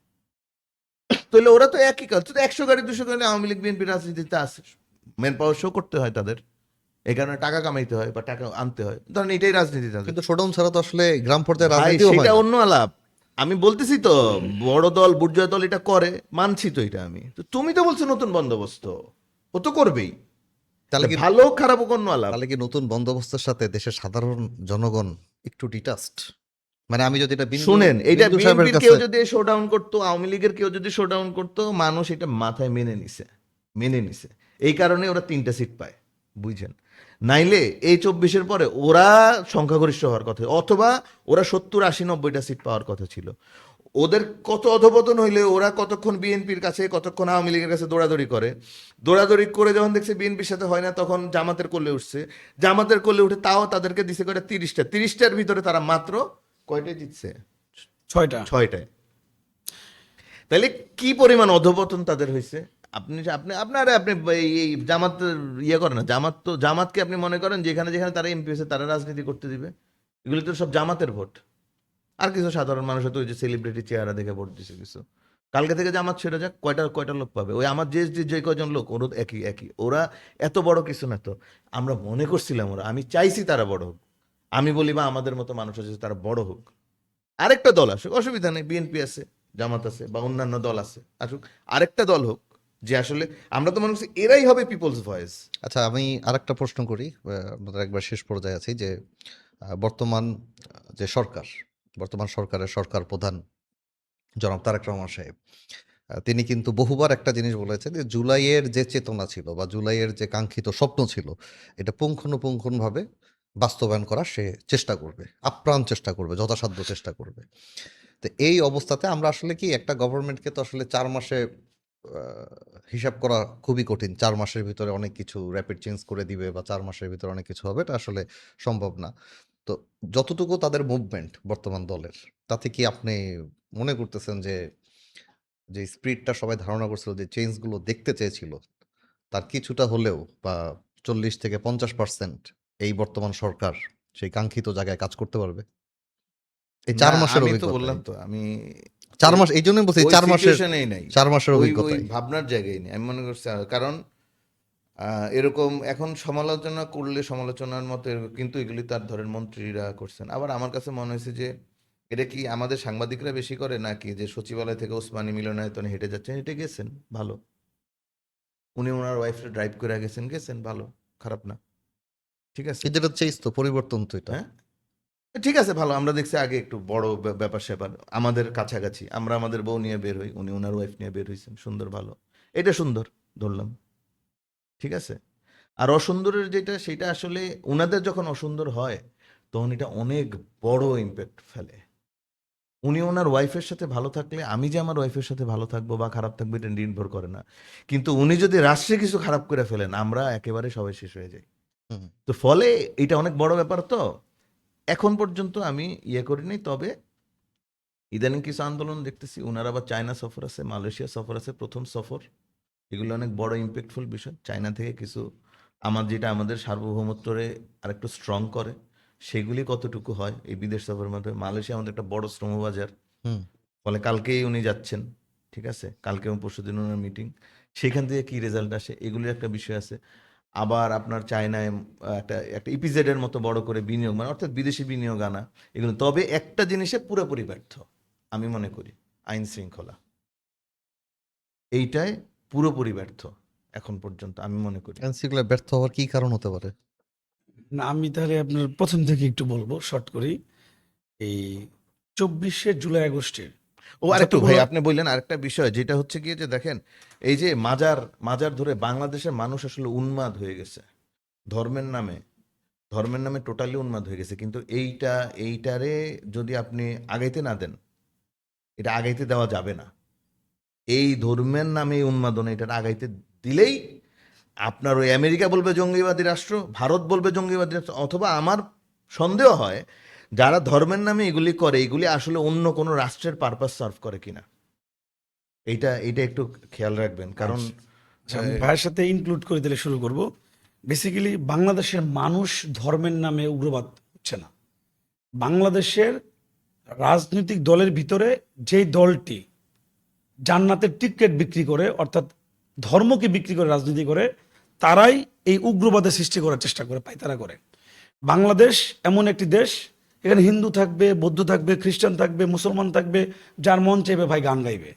তাহলে ওরা তো একই কাজ, তো 100 গাড়ি 200 গাড়ি আওয়ামী লীগ বিএনপি রাজনীতিতে আছে, মেন পাওয়ার শো করতে হয় তাদের, এই কারণে টাকা কামাইতে হয় বা টাকা আনতে হয়, ধরেন এটাই রাজনীতি তাদের। কিন্তু শোডাউন ছাড়া তো আসলে গ্রাম পর্যায়ে ভাই রাজনীতিও হয় সেটা না। অন্য আলাপ। আমি বলতেছি তো, বড় দল বুর্জোয়া দল এটা করে, মানছি তো এটা আমি। তো তুমি তো বলছো নতুন বন্দোবস্ত, ও তো করবেই। তাহলে কি ভালো খারাপ অন্য আলাপ। তাহলে কি নতুন বন্দোবস্তের সাথে দেশের সাধারণ জনগণ একটু ডিটাচড? মানে আমি যদি এটা শুনেন, এইটা বিন্দু সাহেবের বিএনপির কেউ কাছে যদি শোডাউন করতো, আওয়ামী লীগের কেউ যদি শোডাউন করতো, মানুষ এটা মাথায় মেনে নিছে। এই কারণে ওরা 3টা সিট পায়, বুঝছেন। নাইলে এই 24-এর পরে ওরা সংখ্যাগরিষ্ঠ হওয়ার কথা, অথবা ওরা 70, 80, 90টা সিট পাওয়ার কথা ছিল। ওদের কত অধপতন হইলে ওরা কতক্ষণ বিএনপির কাছে, কতক্ষণ আওয়ামী লীগের কাছে দৌড়াদৌড়ি করে যখন দেখছে বিএনপির সাথে হয় না, তখন জামাতের কোলে উঠছে। জামাতের কোলে উঠে তাও তাদেরকে দিছে কয়টা, 30টার ভিতরে তারা মাত্র কয়টায় জিতছে? 6টা। 6টায়। তাহলে কি পরিমাণ অধপতন তাদের হয়েছে। আপনি এই জামাত ইয়ে করেন না, জামাতকে আপনি মনে করেন যেখানে যেখানে তারা এমপি হয়েছে তারা রাজনীতি করতে দিবে? এগুলি তো সব জামাতের ভোট। আর কিছু সাধারণ মানুষ হয়তো ওই যে সেলিব্রিটি চেহারা দেখে ভোট দিছে কিছু। কালকে থেকে জামাত ছেড়ে যাক, কয়টা কয়টা লোক পাবে? ওই আমার যে কয়জন লোক, ওরা একই। ওরা এত বড় কিছু না তো। আমরা মনে করছিলাম আমি চাইছি তারা বড় হোক। আমি বলি বা আমাদের মতো মানুষ আছে তারা বড় হোক, আরেকটা দল আসুক, অসুবিধা নেই, বিএনপি আছে, জামাত আছে, বা অন্যান্য দল আছে, আসুক, আরেকটা দল হোক, যে আসলে আমরা তো মনে করছি এরাই হবে পিপলস ভয়েস। আচ্ছা, আমি আরেকটা প্রশ্ন করি, আমাদের একবার শেষ পর্যায়ে আছি যে বর্তমান যে বর্তমান সরকারের সরকার প্রধান জনাব তারেক রহমান সাহেব, তিনি কিন্তু বহুবার একটা জিনিস বলেছেন যে জুলাইয়ের যে চেতনা ছিল বা জুলাইয়ের যে কাঙ্ক্ষিত স্বপ্ন ছিল, এটা পুঙ্খানুপুঙ্খভাবে বাস্তবায়ন করার সে চেষ্টা করবে, আপ্রাণ চেষ্টা করবে, যথাসাধ্য চেষ্টা করবে। তো এই অবস্থাতে আমরা আসলে কি একটা গভর্নমেন্টকে তো আসলে 4 মাসে হিসাব করা খুবই কঠিন। 4 মাসের ভিতরে অনেক কিছু র্যাপিড চেঞ্জ করে দিবে বা 4 মাসের ভিতরে অনেক কিছু হবে, এটা আসলে সম্ভব না। তো যতটুকু তাদের মুভমেন্ট বর্তমান দলের, তাতে কি আপনি মনে করতেছেন যে যে স্পিরিটটা সবাই ধারণা করছিল, যে চেঞ্জগুলো দেখতে চেয়েছিল, তার কিছুটা হলেও বা 40 থেকে 50% এই বর্তমান সরকার সেই কাঙ্ক্ষিত জায়গায় কাজ করতে পারবে এই না, 4 মাসের আমি তো অভিজ্ঞতায়? বললাম তো, আমি 4 মাস, এই জন্যই বলছি ওই 4 মাসের সিচুয়েশনেই নাই, 4 মাসের ওই অভিজ্ঞতায়। ভাবনার জায়গায় নেই। আমি মনে করছি কারণ এরকম এখন সমালোচনা করলে সমালোচনার মতো কিন্তু এগুলি তার ধরেন মন্ত্রীরা করছেন। আবার আমার কাছে মনে হয়েছে যে এটা কি আমাদের সাংবাদিকরা বেশি করে, নাকি যে সচিবালয় থেকে ওসমানী মিলনায়তনে হেঁটে যাচ্ছেন, হেঁটে গেছেন, ভালো। উনি ওনার ওয়াইফকে ড্রাইভ করে গেছেন, ভালো, খারাপ না, ঠিক আছে। কিন্তু এটা চেঞ্জ তো, পরিবর্তন তো এটা। হ্যাঁ, ঠিক আছে, ভালো। আমরা দেখছি আগে একটু বড় ব্যাপার স্যাপার আমাদের কাছাকাছি, আমরা আমাদের বউ নিয়ে বের হই, উনি ওনার ওয়াইফ নিয়ে বের হয়েছেন, সুন্দর, ভালো, এটা সুন্দর ধরলাম, ঠিক আছে। আর অসুন্দরের যেটা, সেটা আসলে উনাদের যখন অসুন্দর হয় তখন এটা অনেক বড় ইম্প্যাক্ট ফেলে। উনি ওনার ওয়াইফের সাথে ভালো থাকলে আমি যে আমার ওয়াইফের সাথে ভালো থাকবো বা খারাপ থাকবো এটা নির্ভর করে না। কিন্তু উনি যদি রাষ্ট্রে কিছু খারাপ করে ফেলেন, আমরা একেবারে সবাই শেষ হয়ে যাই। হুম। তো ফলে এটা অনেক বড় ব্যাপার। তো এখন পর্যন্ত আমি ইয়ে করিনি, তবে ইদানিং কিছু আন্দোলন দেখতেছি, ওনার আবার চায়না সফর আছে, মালয়েশিয়া সফর আছে, প্রথম সফর। এগুলো অনেক বড় ইম্প্যাক্টফুল বিষয়। চায়না থেকে কিছু যেটা আমাদের সার্বভৌমত্বরে আরেকটু স্ট্রং করে, সেগুলি কতটুকু হয় এই বিদেশ সফরের মাধ্যমে। মালয়েশিয়া আমাদের একটা বড় শ্রমবাজার, হুম। ফলে কালকেই উনি যাচ্ছেন, ঠিক আছে, কালকে এবং পরশুদিন ওনার মিটিং, সেখান থেকে কি রেজাল্ট আসে এগুলির একটা বিষয় আছে। আবার আপনার চায়নায় একটা একটা ইপিজেড এর মতো বড় করে বিনিয়োগ, মানে অর্থাৎ বিদেশি বিনিয়োগ আনা, এগুলো। তবে একটা জিনিসে পুরোপুরি ব্যর্থ আমি মনে করি, আইন শৃঙ্খলা, এইটায় পুরোপুরি ব্যর্থ এখন পর্যন্ত আমি মনে করি। এনসিগুলো ব্যর্থ হওয়ার কি কারণ হতে পারে? না, আমি তাহলে আপনার প্রথম থেকে একটু বলবো শর্ট করেই। এই 24শে জুলাই আগস্টের আরেকটু ভাই, যতগুলো আপনি বললেন আরেকটা বিষয়, যেটা হচ্ছে গিয়ে যে দেখেন, এই যে মাজার মাজার ধরে বাংলাদেশের মানুষ আসলে উন্মাদ হয়ে গেছে ধর্মের নামে টোটালি উন্মাদ হয়ে গেছে। কিন্তু এইটারে যদি আপনি আগাইতে না দেন, এটা আগাইতে দেওয়া যাবে না। এই ধর্মের নামে এই উন্মাদনা, এটা আগাইতে দিলেই আপনার ওই আমেরিকা বলবে জঙ্গিবাদী রাষ্ট্র, ভারত বলবে জঙ্গিবাদী রাষ্ট্র, অথবা আমার সন্দেহ হয় যারা ধর্মের নামে এগুলি করে এগুলি আসলে অন্য কোনো রাষ্ট্রের পারপাস সার্ভ করে কিনা। এইটা এইটা একটু খেয়াল রাখবেন, কারণ আচ্ছা, আমি ভাইয়ের সাথে ইনক্লুড করে দিলে শুরু করব। বেসিক্যালি বাংলাদেশের মানুষ ধর্মের নামে উগ্রবাদ হচ্ছে না। বাংলাদেশের রাজনৈতিক দলের ভিতরে যেই দলটি জান্নাতের টিকিট বিক্রি করে, অর্থাৎ ধর্মকে বিক্রি করে রাজনীতি করে, তারাই এই উগ্রবাদের সৃষ্টি করার চেষ্টা করে, পায়তারা করে। বাংলাদেশ এমন একটি দেশ, এখানে হিন্দু থাকবে, বৌদ্ধ থাকবে, খ্রিস্টান থাকবে, মুসলমান থাকবে, যার মন চাইবে ভাই গান গাইবে,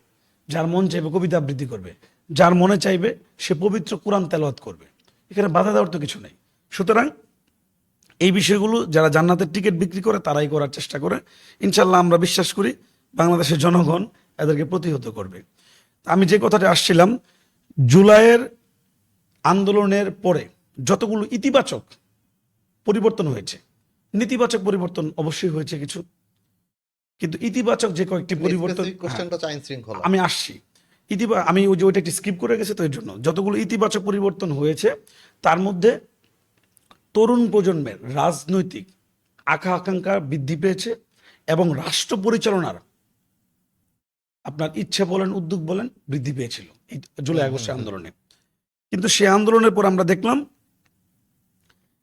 যার মন চাইবে কবিতা আবৃত্তি করবে, যার মনে চাইবে সে পবিত্র কোরআন তেলাওয়াত করবে। এখানে বাধা দেওয়ার তো কিছু নেই। সুতরাং এই বিষয়গুলো যারা জান্নাতের টিকিট বিক্রি করে তারাই করার চেষ্টা করে। ইনশাল্লাহ আমরা বিশ্বাস করি বাংলাদেশের জনগণ এদেরকে প্রতিহত করবে। আমি যে কথাটা আসছিলাম, জুলাইয়ের আন্দোলনের পরে যতগুলো ইতিবাচক পরিবর্তন হয়েছে, নেতিবাচক পরিবর্তন অবশ্যই হয়েছে কিছু, কিন্তু ইতিবাচক যে কয়েকটি পরিবর্তন, কোশ্চেনটা হচ্ছে আইন শৃঙ্খলা। আমি আসছি। আমি ওই যে ওইটা একটি স্কিপ করে গেছে, তো এর জন্য যতগুলো ইতিবাচক পরিবর্তন হয়েছে তার মধ্যে তরুণ প্রজন্মের রাজনৈতিক আকাঙ্ক্ষা বৃদ্ধি পেয়েছে এবং রাষ্ট্র পরিচালনার আপনার ইচ্ছা বলেন, উদ্যোগ বলেন, বৃদ্ধি পেয়েছিল এই জুলাই আগস্টের আন্দোলনে। কিন্তু সেই আন্দোলনের পর আমরা দেখলাম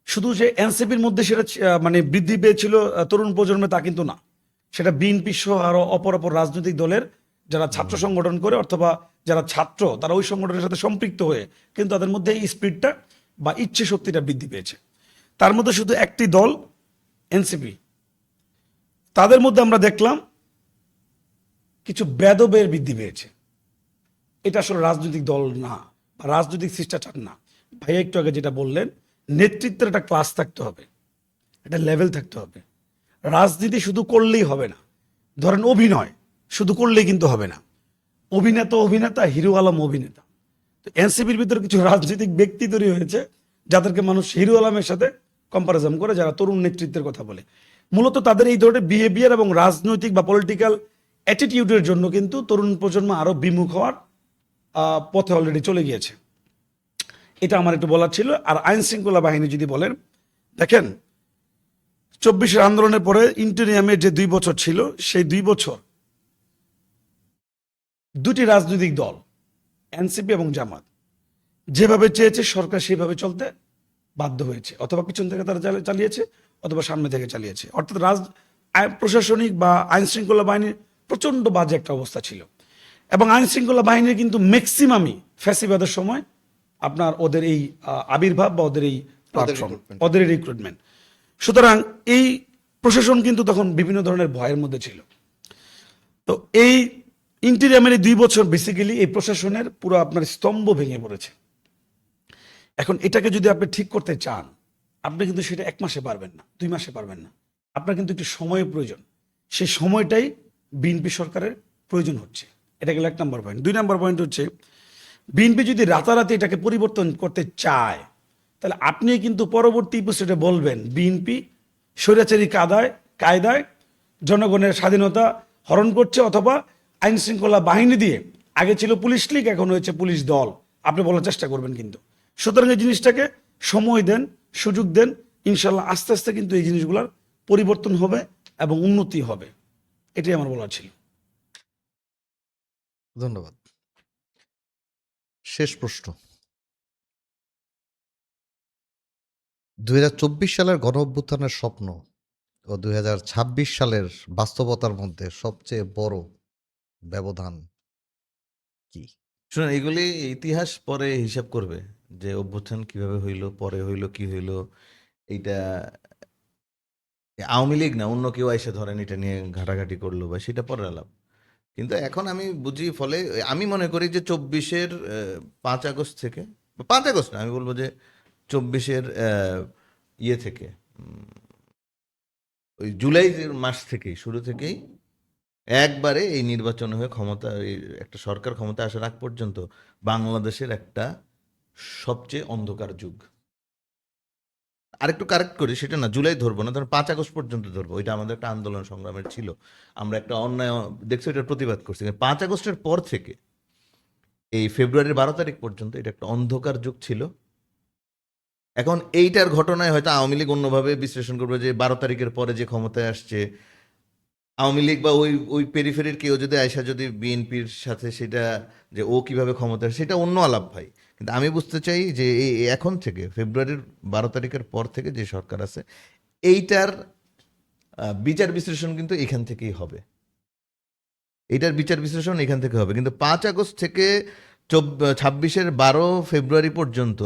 শুধু যে এনসিপির মধ্যে সেটা মানে বৃদ্ধি পেয়েছিল তরুণ প্রজন্মে, তা কিন্তু না। সেটা বিএনপি সহ আরো অপর রাজনৈতিক দলের যারা ছাত্র সংগঠন করে অথবা যারা ছাত্র তারা ওই সংগঠনের সাথে সম্পৃক্ত হয়ে কিন্তু তাদের মধ্যে এই স্পিডটা বা ইচ্ছে শক্তিটা বৃদ্ধি পেয়েছে। তার মধ্যে শুধু একটি দল এনসিপি, তাদের মধ্যে আমরা দেখলাম কিছু বেদবের বৃদ্ধি পেয়েছে। এটা আসলে রাজনৈতিক দল না বা রাজনৈতিক শিষ্টাচার না। ভাইয়া একটু আগে যেটা বললেন, নেতৃত্বের একটা ক্লাস থাকতে হবে, একটা লেভেল থাকতে হবে। রাজনীতি শুধু করলেই হবে না। ধরেন অভিনয় শুধু করলেই কিন্তু হবে না। অভিনেতা হিরো আলম অভিনেতা। তো এনসিপির ভিতরে কিছু রাজনৈতিক ব্যক্তি তৈরি হয়েছে যাদেরকে মানুষ হিরো আলমের সাথে কম্পারিজন করে, যারা তরুণ নেতৃত্বের কথা বলে। মূলত তাদের এই ধরনের বিহেভিয়ার এবং রাজনৈতিক বা পলিটিক্যাল অ্যাটিটিউডের জন্য কিন্তু তরুণ প্রজন্ম আরো বিমুখ হওয়ার পথে অলরেডি চলে গিয়েছে। এটা আমার একটু বলার ছিল। আর আইন শৃঙ্খলা বাহিনী যদি বলেন, দেখেন 24-এর আন্দোলনের পরে ইন্টেরিয়ামের যে 2 বছর ছিল, সেই 2 বছর দুটি রাজনৈতিক দল এনসিপি এবং জামাত যেভাবে চেয়েছে সরকার সেভাবে চলতে বাধ্য হয়েছে। অথবা পিছন থেকে তারা চালিয়েছে অথবা সামনে থেকে চালিয়েছে। অর্থাৎ প্রশাসনিক বা আইন শৃঙ্খলা বাহিনীর প্রচন্ড বাজে একটা অবস্থা ছিল। এবং আইন শৃঙ্খলা বাহিনীর কিন্তু ম্যাক্সিমামই ফ্যাসিবাদের সময় আপনার ওদের এই আবির্ভাব বা ওদের এই প্ল্যাটফর্ম, ওদের রিক্রুটমেন্ট। সুতরাং এই প্রশাসন কিন্তু তখন বিভিন্ন ধরনের ভয়ের মধ্যে ছিল। তো এই ইন্টেরিয়ামের এই 2 বছর বেসিক্যালি এই প্রশাসনের পুরো আপনার স্তম্ভ ভেঙে পড়েছে। এখন এটাকে যদি আপনি ঠিক করতে চান, আপনি কিন্তু সেটা 1 মাসে পারবেন না, 2 মাসে পারবেন না। আপনার কিন্তু একটু সময়ের প্রয়োজন। সেই সময়টাই বিএনপি সরকারের প্রয়োজন হচ্ছে। এটা গেল 1 নম্বর পয়েন্ট। 2 নম্বর পয়েন্ট হচ্ছে, বিএনপি যদি রাতারাতি এটাকে পরিবর্তন করতে চায়, তাহলে আপনি কিন্তু পরবর্তী এপিসোডে বলবেন বিএনপি স্বৈরাচারী কায়দায় জনগণের স্বাধীনতা হরণ করছে, অথবা আইন শৃঙ্খলা বাহিনী দিয়ে, আগে ছিল পুলিশ লীগ এখন হয়েছে পুলিশ দল, আপনি বলার চেষ্টা করবেন। কিন্তু সুতরাং এই জিনিসটাকে সময় দেন, সুযোগ দেন, ইনশাল্লাহ আস্তে আস্তে কিন্তু এই জিনিসগুলোর পরিবর্তন হবে এবং উন্নতি হবে। এটাই আমার বলার ছিল। ধন্যবাদ। শেষ প্রশ্ন, 2024 সালের গণ অভ্যুত্থানের স্বপ্ন ও 2026 সালের বাস্তবতার মধ্যে সবচেয়ে বড় ব্যবধান কি? শুনুন, এগুলি ইতিহাস পরে হিসাব করবে যে অভ্যুত্থান কিভাবে হইলো, পরে হইলো, কি হইলো। এইটা আওয়ামী লীগ না অন্য কেউ এসে ধরেন এটা নিয়ে ঘাটাঘাটি করলো বা সেটা পরের আলাপ। কিন্তু এখন আমি বুঝি, ফলে আমি মনে করি যে 24-এর 5 আগস্ট থেকে, 5 আগস্ট না, আমি বলবো যে 24-এর ইয়ে থেকে, ওই জুলাই মাস থেকেই, শুরু থেকেই একবারে এই নির্বাচন হয়ে ক্ষমতা, এই একটা সরকার ক্ষমতা আসার আগ পর্যন্ত বাংলাদেশের একটা সবচেয়ে অন্ধকার যুগ। আরেকটু কারেক্ট করি, সেটা না জুলাই ধরবো না, ধরুন 5 আগস্ট পর্যন্ত ধরবো। ওইটা আমাদের একটা আন্দোলন সংগ্রামের ছিল, আমরা একটা অন্যায় দেখছি, ওইটার প্রতিবাদ করছি। 5 আগস্টের পর থেকে এই ফেব্রুয়ারির 12 তারিখ পর্যন্ত এটা একটা অন্ধকার যুগ ছিল। এখন এইটার ঘটনায় হয়তো আওয়ামী লীগ অন্যভাবে বিশ্লেষণ করবে যে 12 তারিখের পরে যে ক্ষমতায় আসছে আওয়ামী লীগ বা ওই ওই পেরিফেরির কেউ যদি আয়সা যদি বিএনপির সাথে সেটা যে ও কিভাবে ক্ষমতা আসে, সেটা অন্য আলাপ ভাই। কিন্তু আমি বুঝতে চাই যে এই এখন থেকে ফেব্রুয়ারির 12 তারিখের পর থেকে যে সরকার আছে এইটার বিচার বিশ্লেষণ কিন্তু এখান থেকেই হবে। এইটার বিচার বিশ্লেষণ এখান থেকে হবে। কিন্তু 5 আগস্ট থেকে 26-এর 12 ফেব্রুয়ারি পর্যন্ত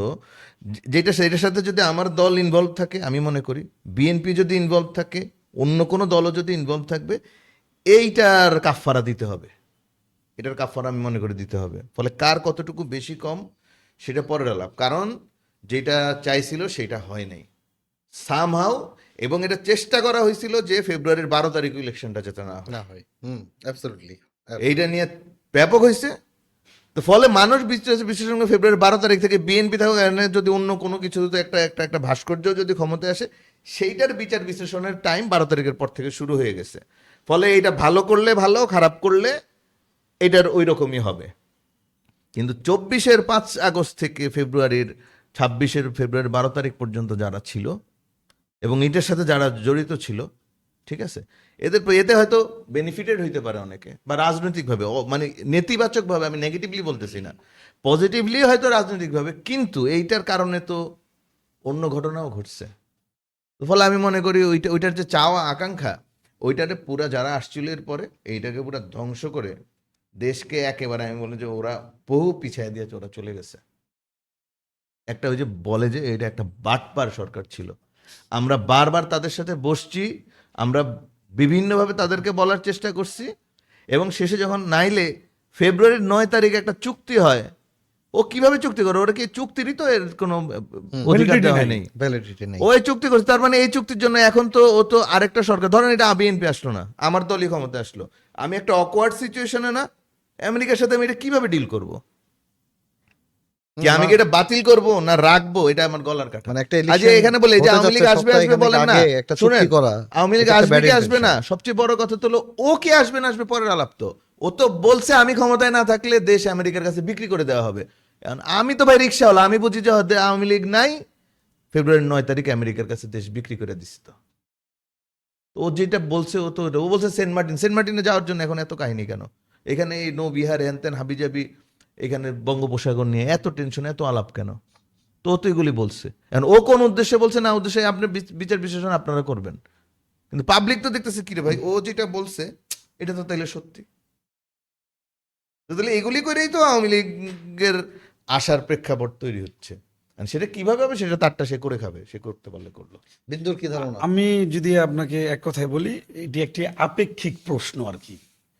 যেটা সেটার সাথে যদি আমার দল ইনভলভ থাকে, আমি মনে করি বিএনপি যদি ইনভলভ থাকে, অন্য কোনো দলও যদি ইনভলভ থাকবে, এইটার কাফফারা দিতে হবে। এটার কাফফারা আমি মনে করি দিতে হবে। ফলে কার কতটুকু বেশি কম সেটা পরের আলাপ। কারণ যেটা চাইছিল সেটা হয় নাই সামহাও, এবং এটা চেষ্টা করা হয়েছিল যে ফেব্রুয়ারির 12 তারিখ ইলেকশনটা যাতে না হয়। না হয় অ্যাবসলিউটলি। এইটা নিয়ে ব্যাপক হয়েছে। তো ফলে মানুষ বিশ্লেষণ করে ফেব্রুয়ারি 12 তারিখ থেকে বিএনপি থাকুক এখানে যদি অন্য কোনো কিছু যদি একটা ভাস্কর্য যদি ক্ষমতায় আসে, সেইটার বিচার বিশ্লেষণের টাইম 12 তারিখের পর থেকে শুরু হয়ে গেছে। ফলে এটা ভালো করলে ভালো, খারাপ করলে এটার ওই রকমই হবে। কিন্তু 24-এর 5 আগস্ট থেকে ফেব্রুয়ারির 26-এর ফেব্রুয়ারি 12 তারিখ পর্যন্ত যারা ছিল এবং এটার সাথে যারা জড়িত ছিল, ঠিক আছে, এতে হয়তো বেনিফিটেড হইতে পারে অনেকে, বা রাজনৈতিকভাবে মানে নেতিবাচকভাবে, আমি নেগেটিভলি বলতেছি না, পজিটিভলি হয়তো রাজনৈতিকভাবে, কিন্তু এইটার কারণে তো অন্য ঘটনাও ঘটছে। তো ফলে আমি মনে করি ওইটার যে চাওয়া আকাঙ্ক্ষা, ওইটারে পুরা যারা আসছিল এর পরে এইটাকে পুরা ধ্বংস করে দেশকে একেবারে, আমি বলি যে ওরা বহু পিছিয়ে দিয়েছে, ওরা চলে গেছে। একটা ওই যে বলে যে এটা একটা বাটপার সরকার ছিল। আমরা বারবার তাদের সাথে বসছি, আমরা বিভিন্নভাবে তাদেরকে বলার চেষ্টা করছি, এবং শেষে যখন নাইলে ফেব্রুয়ারির 9 তারিখে একটা চুক্তি হয়, ও কিভাবে চুক্তি করে? ওরা কি চুক্তিরই তো এর কোনো অধিকার দেওয়া হয় নাই, ভ্যালিডিটি নেই। ওই চুক্তি করছে। তার মানে এই চুক্তির জন্য এখন তো ও তো আরেকটা সরকার, ধরেন এটা বিএনপি আসলো না, আমার দলই ক্ষমতা আসলো, আমি একটা অকওয়ার্ড সিচুয়েশনে না, আমেরিকার সাথে আমি এটা কিভাবে ডিল করব? কি আমি কি এটা বাতিল করব না রাখবো? এটা আমার গলার কাটা। মানে একটা আজ এখানে বলে যে আওয়ামী লীগ আসবে আসবে বলেন না, একটা শুনেন, চুক্তি করা, আওয়ামী লীগ এটা একটা আসবে bad কি আসবে না, intention। সবচেয়ে বড় কথা তো হলো ও কি আসবে না আসবে পরের আলাপ। তো ও তো বলছে আমি ক্ষমতায় না থাকলে দেশ আমেরিকার কাছে বিক্রি করে দেওয়া হবে। এখন আমি তো ভাই রিক্সাওয়ালা, আমি বুঝি যে আওয়ামী লীগ নাই, ফেব্রুয়ারির 9 তারিখে আমেরিকার কাছে দেশ বিক্রি করে দিচ্ছে। তো ও যেটা বলছে ও বলছে সেন্ট মার্টিনে যাওয়ার জন্য এখন এত কাহিনী কেন? এখানে এই নৌ বিহার হ্যানত্যান হাবিজাবি, এখানে বঙ্গোপসাগর নিয়ে এত টেনশন, এত আলাপ কেন? তো ও তো এগুলি বলছে। এখন ও কোন উদ্দেশ্যে বলছে না উদ্দেশ্যে আপনি বিচার বিশ্লেষণ আপনারা করবেন, কিন্তু পাবলিক তো দেখতেছে কি রে ভাই, ও যেটা বলছে এটা তো তাইলে সত্যি। তো তাহলে এগুলি করেই তো আওয়ামী লীগের আশার প্রেক্ষাপট তৈরি হচ্ছে। আর সেটা কিভাবে হবে সেটা তারটা সে করে খাবে, সে করতে পারলে করলো। বিন্দুর কি ধারণা? আমি যদি আপনাকে এক কথায় বলি, এটি একটি আপেক্ষিক প্রশ্ন আর কি।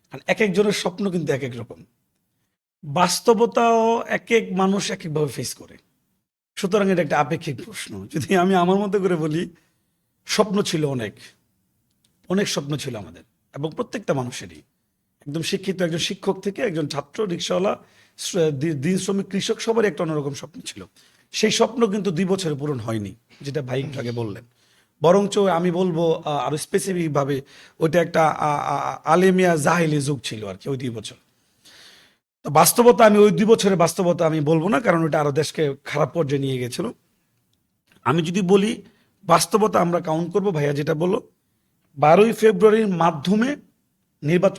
কারণ এক একজনের স্বপ্ন কিন্তু এক এক রকম, বাস্তবতাও এক এক মানুষ এক একভাবে ফেস করে। সুতরাং এটা একটা আপেক্ষিক প্রশ্ন। যদি আমি আমার মতো করে বলি, স্বপ্ন ছিল অনেক, অনেক স্বপ্ন ছিল আমাদের, এবং প্রত্যেকটা মানুষেরই, একদম শিক্ষিত একজন শিক্ষক থেকে একজন ছাত্র, রিক্সাওয়ালা, দিন শ্রমিক, কৃষক, সবারই একটা অন্যরকম স্বপ্ন ছিল। সেই স্বপ্ন কিন্তু 2 বছরে পূরণ হয়নি, যেটা ভাই একটু আগে বললেন। বরঞ্চ আমি বলবো আরো স্পেসিফিকভাবে ওইটা একটা আলেমিয়া জাহিলি যুগ ছিল আর কি, ওই 2 বছর। তো বাস্তবতা, আমি ওই 2 বছরের বাস্তবতা আমি বলবো না, কারণ ওটা আরো দেশকে খারাপ পর্যায়ে নিয়ে গেছিল। আমি যদি বলি বাস্তবতা, আমরা কাউন্ট করবো, ভাইয়া যেটা বললো, 12ই ফেব্রুয়ারির মাধ্যমে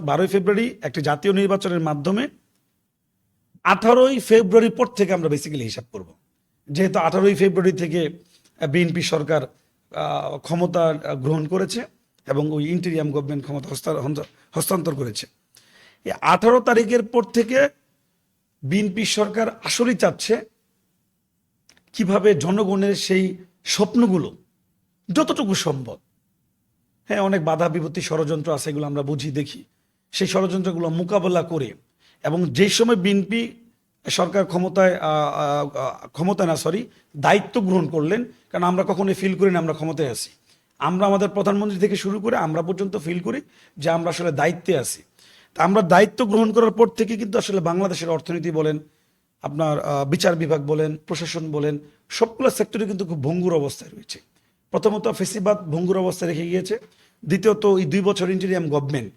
12ই ফেব্রুয়ারি একটি জাতীয় নির্বাচনের মাধ্যমে 18ই ফেব্রুয়ারি পর থেকে আমরা বেসিক্যালি হিসাব করব। যেহেতু 18ই ফেব্রুয়ারি থেকে বিএনপি সরকার ক্ষমতা গ্রহণ করেছে এবং ওই ইন্টেরিয়াম গভর্নমেন্ট ক্ষমতা হস্তান্তর করেছে। এই 18 তারিখের পর থেকে বিএনপি সরকার আসলেই চাচ্ছে কিভাবে জনগণের সেই স্বপ্নগুলো যতটুকু সম্ভব, হ্যাঁ অনেক বাধা বিপত্তি ষড়যন্ত্র আছে, এগুলো আমরা বুঝি দেখি, সেই ষড়যন্ত্রগুলো মোকাবেলা করে, এবং যেই সময় বিএনপি সরকার দায়িত্ব গ্রহণ করলেন, কারণ আমরা কখনোই ফিল করি না আমরা ক্ষমতায় আছি। আমরা আমাদের প্রধানমন্ত্রী থেকে শুরু করে আমরা পর্যন্ত ফিল করি যে আমরা আসলে দায়িত্বে আছি। তা আমরা দায়িত্ব গ্রহণ করার পর থেকে কিন্তু আসলে বাংলাদেশের অর্থনীতি বলেন, আপনার বিচার বিভাগ বলেন, প্রশাসন বলেন, সবগুলো সেক্টরে কিন্তু খুব ভঙ্গুর অবস্থায় রয়েছে। প্রথমত ফেসিবাদ ভঙ্গুর অবস্থায় রেখে গিয়েছে, দ্বিতীয়ত এই 2 বছর ইন্টেরিয়াম গভর্নমেন্ট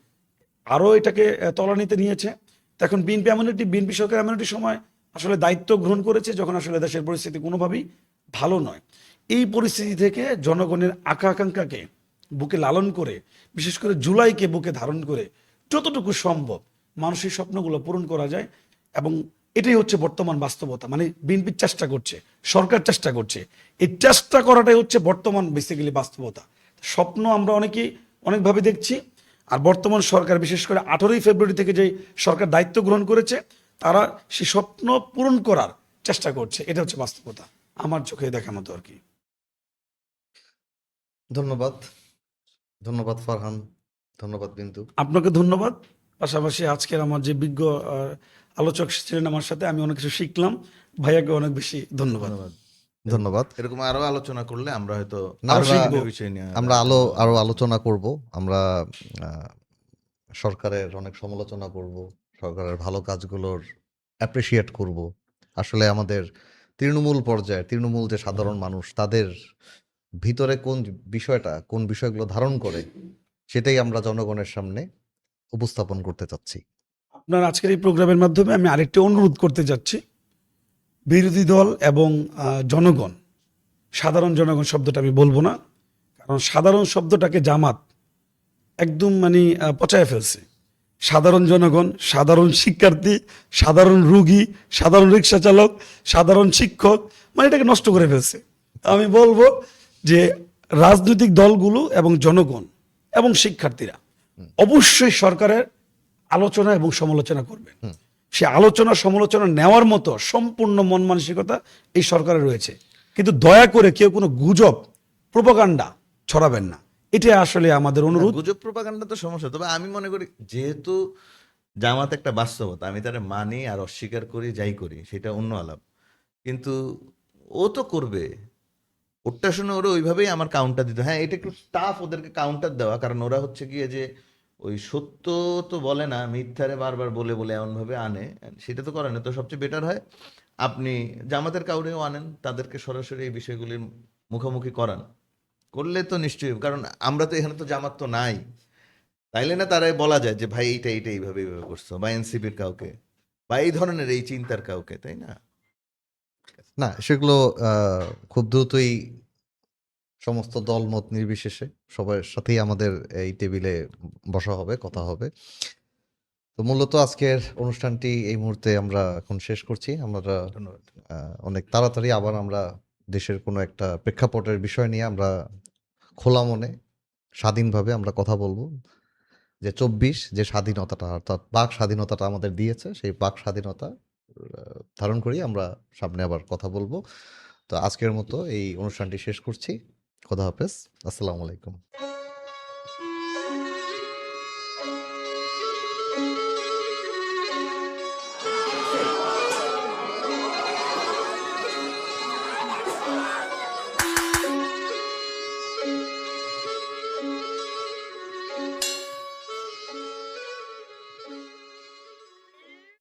আরও এটাকে তলানিতে নিয়েছে। তো এখন বিএনপি সরকার এমন একটি সময় আসলে দায়িত্ব গ্রহণ করেছে যখন আসলে দেশের পরিস্থিতি কোনোভাবেই ভালো নয়। এই পরিস্থিতি থেকে জনগণের আকাঙ্ক্ষাকে বুকে লালন করে, বিশেষ করে জুলাইকে বুকে ধারণ করে যতটুকু সম্ভব মানুষের স্বপ্নগুলো পূরণ করা যায়, এবং এটাই হচ্ছে বর্তমান বাস্তবতা। মানে বিএনপি চেষ্টা করছে, সরকার চেষ্টা করছে, এই চেষ্টা করাটাই হচ্ছে বর্তমান বেসিক্যালি বাস্তবতা। স্বপ্ন আমরা অনেকেই অনেকভাবে দেখছি, আর বর্তমান সরকার বিশেষ করে 18ই ফেব্রুয়ারি থেকে যে সরকার দায়িত্ব গ্রহণ করেছে, তারা সেই স্বপ্ন পূরণ করার চেষ্টা করছে। এটা হচ্ছে বাস্তবতা আমার চোখে দেখা মতো আর কি। ধন্যবাদ। ধন্যবাদ ফারহান, ধন্যবাদ বিন্দু। আপনাকে ধন্যবাদ। পাশাপাশি আজকের আমার যে বিজ্ঞ আলোচক ছিলেন আমার সাথে, আমি অনেক কিছু শিখলাম। ভাইয়াকে অনেক বেশি ধন্যবাদ। ধন্যবাদ। ধন্যবাদ। এরকম আরো আলোচনা করলে আমরা হয়তো না, আরো আমরা- বিভিন্ন বিষয় নিয়ে আমরা আরো আলোচনা করব। আমরা সরকারের অনেক সমালোচনা করব, সরকারের ভালো কাজগুলোর অ্যাপ্রিসিয়েট করব। আসলে আমাদের তৃণমূল পর্যায়ে, তৃণমূল যে সাধারণ মানুষ, তাদের ভিতরে কোন বিষয়গুলো ধারণ করে, সেটাই আমরা জনগণের সামনে উপস্থাপন করতে চাচ্ছি। আপনার আজকের এই প্রোগ্রামের মাধ্যমে আমি আরেকটি অনুরোধ করতে যাচ্ছি। বিরোধী দল এবং জনগণ, সাধারণ জনগণ শব্দটা আমি বলবো না, কারণ সাধারণ শব্দটাকে জামাত একদম মানে পচায় ফেলছে। সাধারণ জনগণ, সাধারণ শিক্ষার্থী, সাধারণ রুগী, সাধারণ রিক্সা চালক, সাধারণ শিক্ষক, মানে এটাকে নষ্ট করে ফেলছে। আমি বলবো যে রাজনৈতিক দলগুলো এবং জনগণ এবং শিক্ষার্থীরা অবশ্যই সরকারের আলোচনা এবং সমালোচনা করবে। সে আলোচনা সমালোচনা নেওয়ার মতো সম্পূর্ণ মন মানসিকতা এই সরকারে রয়েছে, কিন্তু দয়া করে কেউ কোনো গুজব, প্রোপাগান্ডা ছড়াবেন না। এটা আসলে আমাদের অনুরোধ। গুজব প্রপাগান্ডা তো সমস্যা, তবে আমি মনে করি যেহেতু জামাত একটা বাস্তবতা, আমি তারা মানি আর অস্বীকার করি, যাই করি সেটা অন্য আলাপ, কিন্তু ও তো করবে, ওটা শুনে ওরা ওইভাবেই আমার কাউন্টার দিতে। হ্যাঁ, এটা একটু টাফ ওদেরকে কাউন্টার দেওয়া, কারণ ওরা হচ্ছে গিয়ে যে ওই সত্য তো বলে না, মিথ্যারে বারবার বলে বলে এমনভাবে আনে, সেটা তো করে না। তো সবচেয়ে বেটার হয় আপনি জামাতের কাউরেও আনেন, তাদেরকে সরাসরি এই বিষয়গুলির মুখোমুখি করান, করলে তো নিশ্চয়ই, কারণ আমরা তো এখানে তো জামাত তো নাই, তাইলে না তারাই বলা যায় যে ভাই এইটা এইটা এইভাবে এইভাবে করছো, বা এনসিপির কাউকে, বা এই ধরনের এই চিন্তার কাউকে, তাই না? না, সেগুলো খুব দ্রুতই সমস্ত দলমত নির্বিশেষে সবার সাথেই আমাদের এই টেবিলে বসা হবে, কথা হবে। তো মূলত আজকের অনুষ্ঠানটি এই মুহূর্তে আমরা এখন শেষ করছি। আমরা ধন্যবাদ। অনেক তাড়াতাড়ি আবার আমরা দেশের কোনো একটা প্রেক্ষাপটের বিষয় নিয়ে আমরা খোলা মনে, স্বাধীনভাবে আমরা কথা বলবো। যে 24 যে স্বাধীনতাটা, অর্থাৎ বাক স্বাধীনতাটা আমাদের দিয়েছে, সেই বাক স্বাধীনতা ধারণ করেই আমরা সামনে আবার কথা বলবো। তো আজকের মতো এই অনুষ্ঠানটি শেষ করছি। খোদা হাফেজ। আসসালামু আলাইকুম।